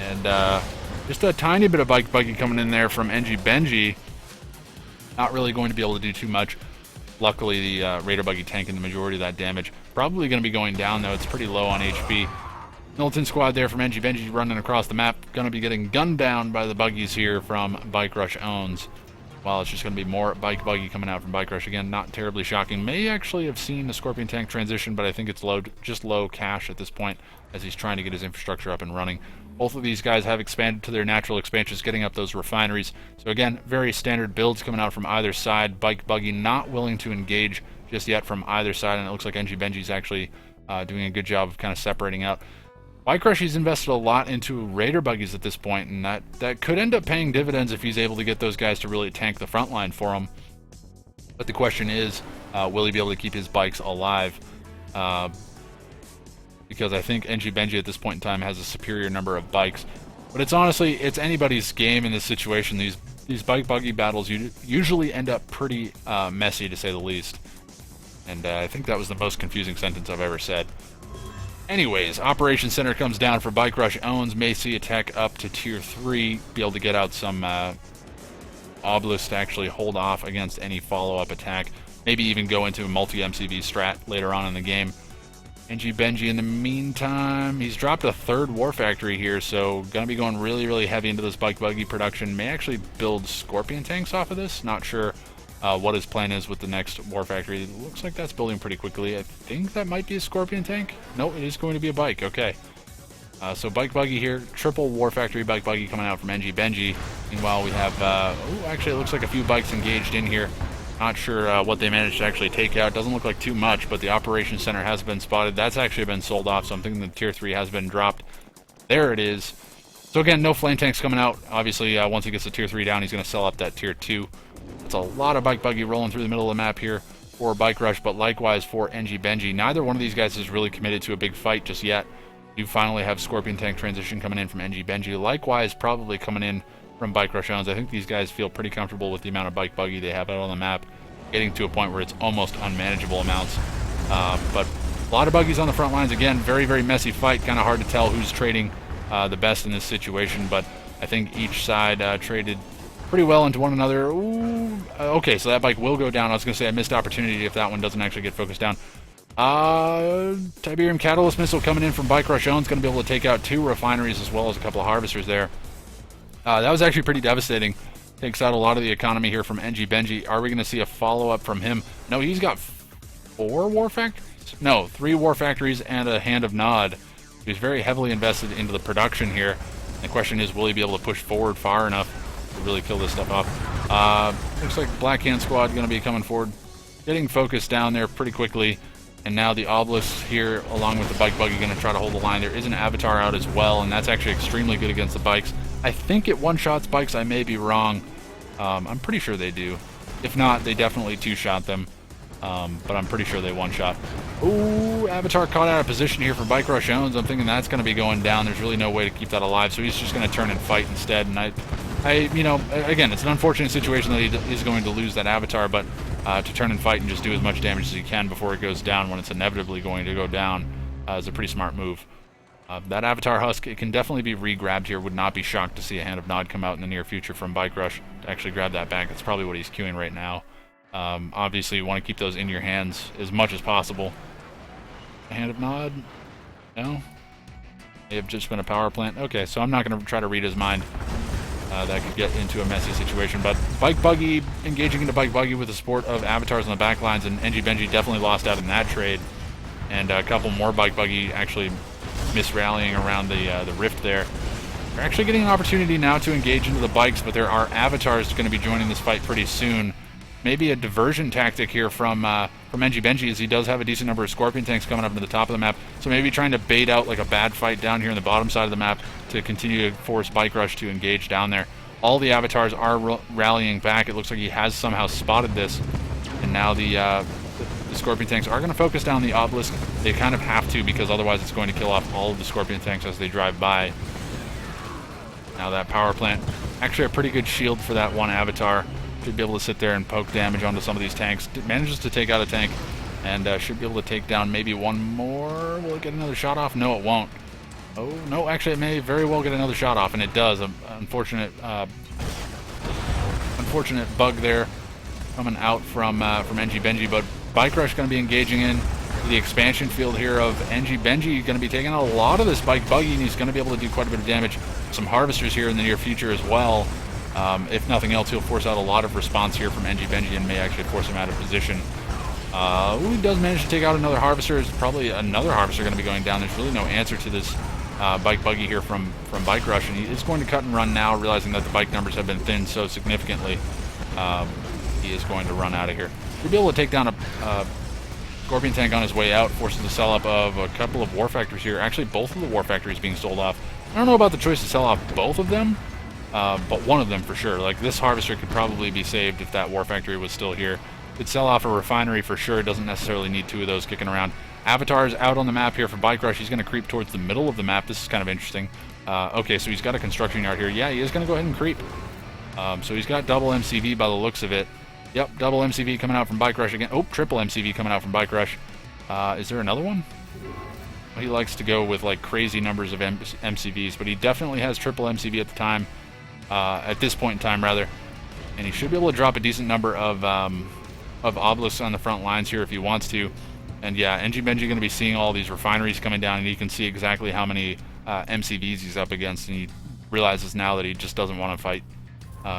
And just a tiny bit of bike buggy coming in there from Enjibenji. Not really going to be able to do too much. Luckily, the Raider Buggy tanking the majority of that damage. Probably going to be going down, though. It's pretty low on HP. Militant squad there from Enjibenji running across the map. Going to be getting gunned down by the buggies here from Bikerush owns. Well, it's just going to be more bike buggy coming out from Bikerush. Again, not terribly shocking. May actually have seen the Scorpion Tank transition, but I think it's just low cash at this point as he's trying to get his infrastructure up and running. Both of these guys have expanded to their natural expansions, getting up those refineries. So again, very standard builds coming out from either side. Bike buggy not willing to engage just yet from either side, and it looks like Enjibenji's actually doing a good job of kind of separating out. Bikerush, he's invested a lot into Raider buggies at this point, and that could end up paying dividends if he's able to get those guys to really tank the front line for him. But the question is, will he be able to keep his bikes alive? Because I think Enjibenji at this point in time has a superior number of bikes. But it's honestly, it's anybody's game in this situation. These bike buggy battles usually end up pretty messy, to say the least. And I think that was the most confusing sentence I've ever said. Anyways, Operations Center comes down for Bikerush owns. May see attack up to tier 3. Be able to get out some obelisks to actually hold off against any follow-up attack. Maybe even go into a multi-MCV strat later on in the game. Enjibenji in the meantime, he's dropped a third War Factory here, so gonna be going really, really heavy into this bike buggy production. May actually build Scorpion tanks off of this. Not sure what his plan is with the next War Factory. It looks like that's building pretty quickly. I think that might be a Scorpion tank. No, it is going to be a bike. Okay. So bike buggy here. Triple War Factory bike buggy coming out from Enjibenji. Meanwhile, we have... actually, it looks like a few bikes engaged in here. Not sure what they managed to actually take out. Doesn't look like too much, but the Operations Center has been spotted. That's actually been sold off, so I'm thinking the tier 3 has been dropped. There it is. So again, no flame tanks coming out. Obviously, once he gets the tier 3 down, he's going to sell up that tier 2. It's a lot of bike buggy rolling through the middle of the map here for Bikerush, but likewise for Enjibenji. Neither one of these guys is really committed to a big fight just yet. You finally have Scorpion tank transition coming in from Enjibenji. Likewise, probably coming in from Bikerush owns. I think these guys feel pretty comfortable with the amount of bike buggy they have out on the map, getting to a point where it's almost unmanageable amounts. But a lot of buggies on the front lines. Again, very, very messy fight. Kind of hard to tell who's trading the best in this situation, but I think each side traded pretty well into one another. Ooh, okay, so that bike will go down. I was going to say I missed opportunity if that one doesn't actually get focused down. Tiberium Catalyst Missile coming in from Bikerush Owns, going to be able to take out 2 refineries as well as a couple of harvesters there. That was actually pretty devastating. Takes out a lot of the economy here from Enjibenji. Are we going to see a follow-up from him? No, he's got 4 war factories? No, 3 war factories and a Hand of Nod. He's very heavily invested into the production here. The question is, will he be able to push forward far enough to really kill this stuff off? Looks like Black Hand Squad going to be coming forward, getting focused down there pretty quickly. And now the Obelisk here, along with the Bike Buggy, going to try to hold the line. There is an Avatar out as well, and that's actually extremely good against the bikes. I think it one-shots bikes. I may be wrong. I'm pretty sure they do. If not, they definitely two-shot them. But I'm pretty sure they one-shot. Ooh, Avatar caught out of position here for Bikerush Owns. I'm thinking that's going to be going down. There's really no way to keep that alive, so he's just going to turn and fight instead. And you know, again, it's an unfortunate situation that he is going to lose that Avatar, but to turn and fight and just do as much damage as he can before it goes down when it's inevitably going to go down is a pretty smart move. That Avatar Husk, it can definitely be re-grabbed here. Would not be shocked to see a Hand of Nod come out in the near future from Bikerush to actually grab that back. That's probably what he's queuing right now. Obviously, you want to keep those in your hands as much as possible. A Hand of Nod? No? May have just been a power plant. Okay, so I'm not going to try to read his mind. That could get into a messy situation. But Bike Buggy, engaging into Bike Buggy with the support of Avatars on the back lines, and Enjibenji definitely lost out in that trade. And a couple more Bike Buggy actually misrallying around the rift there. They're actually getting an opportunity now to engage into the bikes, but there are Avatars going to be joining this fight pretty soon. Maybe a diversion tactic here from Enjibenji, as he does have a decent number of Scorpion tanks coming up into the top of the map. So maybe trying to bait out like a bad fight down here in the bottom side of the map to continue to force Bikerush to engage down there. All the Avatars are rallying back. It looks like he has somehow spotted this. And now the Scorpion tanks are going to focus down the Obelisk. They kind of have to, because otherwise it's going to kill off all of the Scorpion tanks as they drive by. Now that power plant, actually a pretty good shield for that one Avatar. Should be able to sit there and poke damage onto some of these tanks. Manages to take out a tank, and should be able to take down maybe one more. Will it get another shot off? No, it won't. Oh, no, actually it may very well get another shot off, and it does. Unfortunate bug there coming out from Enjibenji, but Bikerush going to be engaging in the expansion field here of Enjibenji. Going to be taking out a lot of this Bike Buggy, and he's going to be able to do quite a bit of damage. Some harvesters here in the near future as well. If nothing else, he'll force out a lot of response here from Enjibenji and may actually force him out of position. He does manage to take out another harvester. There's probably another harvester going to be going down. There's really no answer to this Bike Buggy here from Bikerush, and he is going to cut and run now, realizing that the bike numbers have been thinned so significantly. He is going to run out of here. He'll be able to take down a Scorpion tank on his way out, forces the sell-up of a couple of war factories here. Actually, both of the war factories being sold off. I don't know about the choice to sell off both of them, but one of them for sure. Like, this harvester could probably be saved if that war factory was still here. Could sell off a refinery for sure. Doesn't necessarily need 2 of those kicking around. Avatar's out on the map here for Bikerush. He's going to creep towards the middle of the map. This is kind of interesting. Okay, so he's got a construction yard here. Yeah, he is going to go ahead and creep. So he's got double MCV by the looks of it. Yep, double MCV coming out from Bikerush again. Oh, triple MCV coming out from Bikerush. Is there another one? Well, he likes to go with like crazy numbers of MCVs, but he definitely has triple MCV at the time. At this point in time, rather. And he should be able to drop a decent number of obelisks on the front lines here if he wants to. And yeah, Enjibenji going to be seeing all these refineries coming down, and he can see exactly how many MCVs he's up against, and he realizes now that he just doesn't want to fight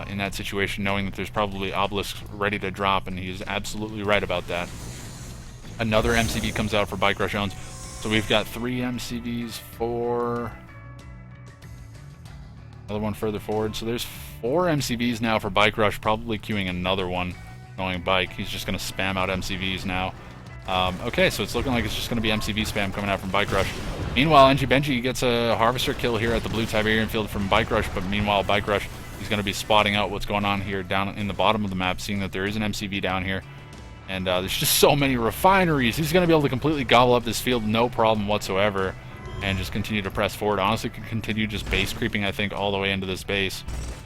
in that situation, knowing that there's probably obelisks ready to drop, and he's absolutely right about that. Another MCV comes out for Bikerush Owns. So we've got 3 MCVs for... Another one further forward. So there's 4 MCVs now for Bikerush, probably queuing another one going Bike. He's just going to spam out MCVs now. Okay, so it's looking like it's just going to be MCV spam coming out from Bikerush. Meanwhile, Enjibenji gets a harvester kill here at the blue Tiberium field from Bikerush, but meanwhile, Bikerush, he's going to be spotting out what's going on here down in the bottom of the map, seeing that there is an MCV down here. And there's just so many refineries. He's going to be able to completely gobble up this field, no problem whatsoever, and just continue to press forward. Honestly, could continue just base creeping, I think, all the way into this base.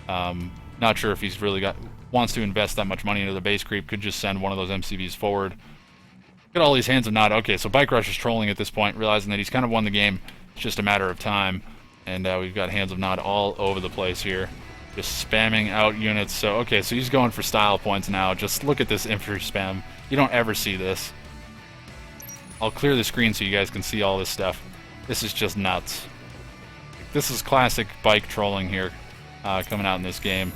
Not sure if he's really wants to invest that much money into the base creep. Could just send one of those MCVs forward. Get all these Hands of Nod. Okay, so Bikerush is trolling at this point, realizing that he's kind of won the game. It's just a matter of time. And we've got Hands of Nod all over the place here. Just spamming out units. So, okay, so he's going for style points now. Just look at this infantry spam. You don't ever see this. I'll clear the screen so you guys can see all this stuff. This is just nuts. This is classic bike trolling here coming out in this game.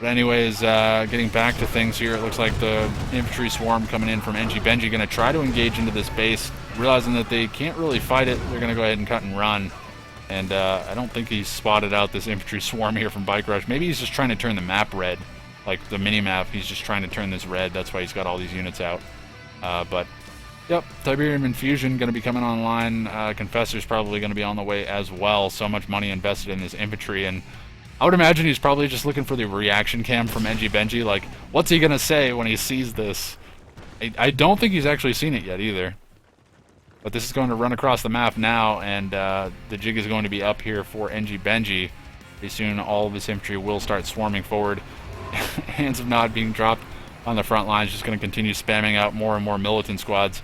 But anyways, getting back to things here, it looks like the infantry swarm coming in from Enjibenji going to try to engage into this base, realizing that they can't really fight it. They're going to go ahead and cut and run. And I don't think he's spotted out this infantry swarm here from Bikerush. Maybe he's just trying to turn the map red, like the mini-map. He's just trying to turn this red. That's why he's got all these units out. But, yep, Tiberium Infusion going to be coming online. Confessor's probably going to be on the way as well. So much money invested in this infantry. And I would imagine he's probably just looking for the reaction cam from Enjibenji. Like, what's he going to say when he sees this? I don't think he's actually seen it yet either. But this is going to run across the map now, and the jig is going to be up here for Enjibenji. Pretty soon all of this infantry will start swarming forward. Hands of Nod being dropped on the front lines, just going to continue spamming out more and more militant squads.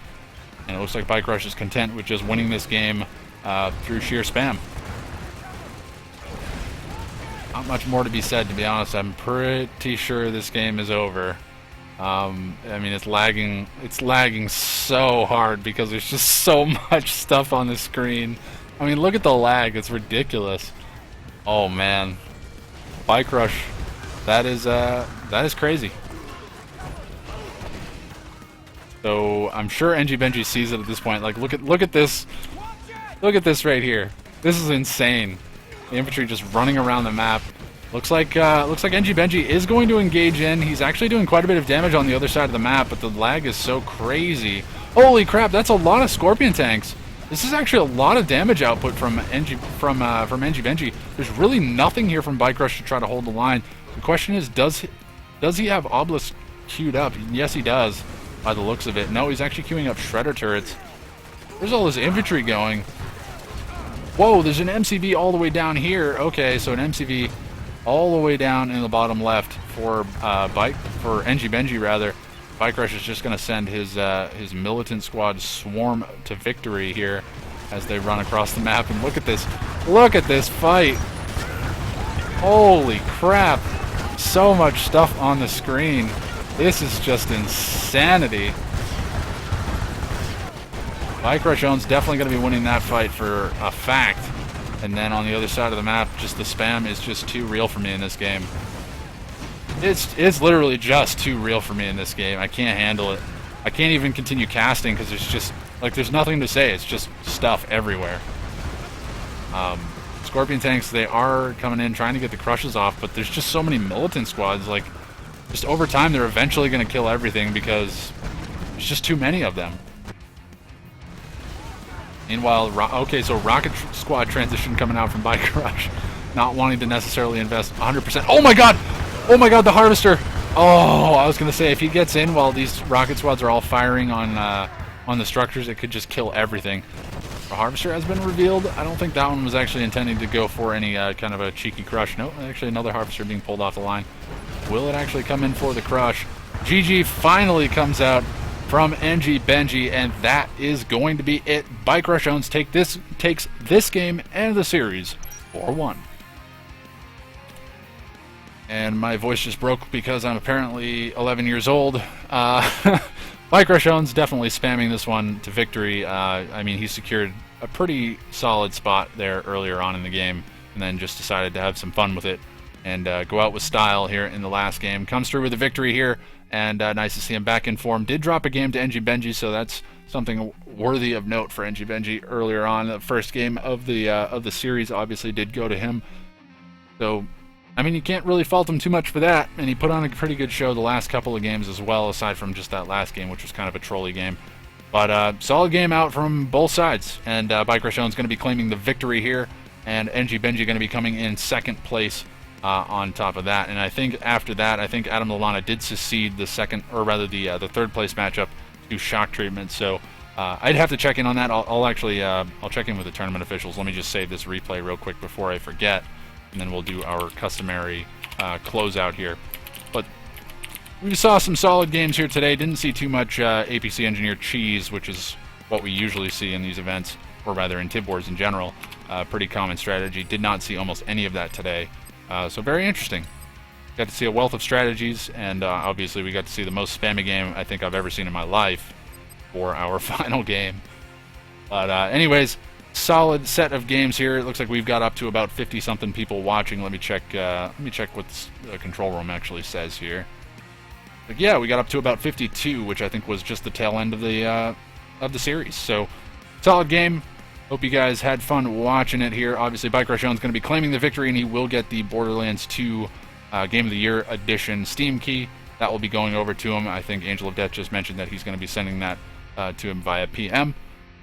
And it looks like Bikerush is content with just winning this game through sheer spam. Not much more to be said, to be honest. I'm pretty sure this game is over. I mean, it's lagging so hard because there's just so much stuff on the screen. I mean, look at the lag, it's ridiculous. Oh man, Bikerush, that is crazy. So I'm sure Enjibenji sees it at this point. Like, look at this right here. This is insane. The infantry just running around the map. Looks like Enjibenji is going to engage in. He's actually doing quite a bit of damage on the other side of the map, but the lag is so crazy. Holy crap, that's a lot of Scorpion tanks. This is actually a lot of damage output from Enjibenji. There's really nothing here from Bikerush to try to hold the line. The question is, does he have Obelisk queued up? Yes, he does, by the looks of it. No, he's actually queuing up Shredder turrets. There's all this infantry going. Whoa, there's an MCV all the way down here. Okay, so an MCV all the way down in the bottom left for Enjibenji rather. Bikerush is just going to send his militant squad swarm to victory here as they run across the map. And look at this fight! Holy crap! So much stuff on the screen. This is just insanity. Bikerush owns definitely going to be winning that fight for a fact. And then on the other side of the map, just the spam is just too real for me in this game. It's literally just too real for me in this game. I can't handle it. I can't even continue casting because there's just, like, there's nothing to say. It's just stuff everywhere. Scorpion tanks, they are coming in trying to get the crushes off, but there's just so many militant squads. Like, just over time, they're eventually going to kill everything because there's just too many of them. Meanwhile, okay, so Rocket Squad transition coming out from Bikerush, not wanting to necessarily invest 100%. Oh my god! Oh my god, the Harvester! Oh, I was going to say, if he gets in while these Rocket Squads are all firing on the structures, it could just kill everything. The Harvester has been revealed. I don't think that one was actually intending to go for any kind of a cheeky crush. No, actually another Harvester being pulled off the line. Will it actually come in for the crush? GG finally comes out from Enjibenji, and that is going to be it. Bikerush owns takes this game and the series 4-1. And my voice just broke because I'm apparently 11 years old. Bikerush owns definitely spamming this one to victory. I mean, he secured a pretty solid spot there earlier on in the game, and then just decided to have some fun with it and go out with style here in the last game. Comes through with a victory here, and nice to see him back in form. Did drop a game to Enjibenji, so that's something worthy of note for Enjibenji earlier on. The first game of the series obviously did go to him. So, I mean, you can't really fault him too much for that, and he put on a pretty good show the last couple of games as well, aside from just that last game, which was kind of a trolley game. But solid game out from both sides, and Bikerush is going to be claiming the victory here, and Enjibenji going to be coming in second place on top of that. And I think after that, I think AdamLallana did succeed the second, or rather the third place matchup to Shocktreatment. So I'd have to check in on that. I'll check in with the tournament officials. Let me just save this replay real quick before I forget, and then we'll do our customary closeout here. But we saw some solid games here today. Didn't see too much APC Engineer cheese, which is what we usually see in these events, or rather in Tib Wars in general. Pretty common strategy. Did not see almost any of that today. So very interesting. Got to see a wealth of strategies, and obviously we got to see the most spammy game I think I've ever seen in my life for our final game. But anyways, solid set of games here. It looks like we've got up to about 50-something people watching. Let me check what the control room actually says here. But yeah, we got up to about 52, which I think was just the tail end of the series. So solid game. Hope you guys had fun watching it here. Obviously, Bikerush is going to be claiming the victory, and he will get the Borderlands 2 Game of the Year Edition Steam key. That will be going over to him. I think Angel of Death just mentioned that he's going to be sending that to him via PM.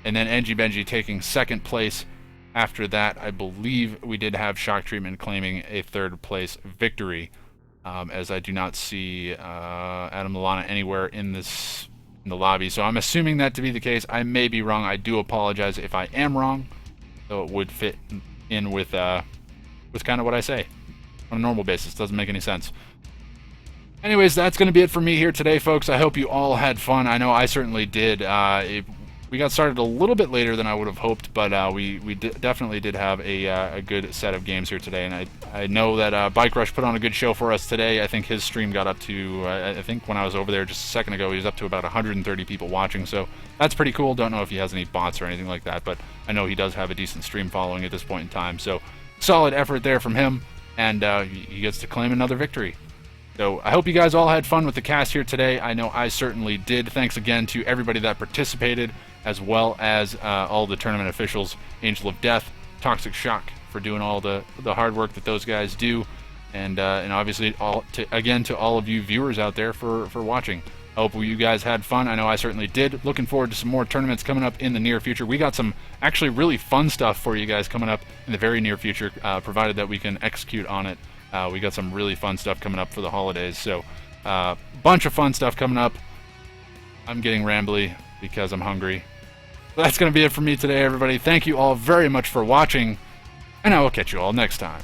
And then Enjibenji taking second place. After that, I believe we did have Shocktreatment claiming a third place victory, as I do not see AdamLallana anywhere in the lobby. So I'm assuming that to be the case. I may be wrong. I do apologize if I am wrong. So it would fit in with kind of what I say on a normal basis. Doesn't make any sense. Anyways, that's going to be it for me here today, folks. I hope you all had fun. I know I certainly did. We got started a little bit later than I would have hoped, but we definitely did have a good set of games here today. And I know that Bikerush put on a good show for us today. I think his stream got up to, I think when I was over there just a second ago, he was up to about 130 people watching. So that's pretty cool. Don't know if he has any bots or anything like that, but I know he does have a decent stream following at this point in time. So solid effort there from him, and he gets to claim another victory. So I hope you guys all had fun with the cast here today. I know I certainly did. Thanks again to everybody that participated, as well as all the tournament officials, Angel of Death, Toxic Shock, for doing all the hard work that those guys do, and obviously again to all of you viewers out there for watching. I hope you guys had fun. I know I certainly did. Looking forward to some more tournaments coming up in the near future. We got some actually really fun stuff for you guys coming up in the very near future, provided that we can execute on it. We got some really fun stuff coming up for the holidays, so bunch of fun stuff coming up. I'm getting rambly because I'm hungry. That's going to be it for me today, everybody. Thank you all very much for watching, and I will catch you all next time.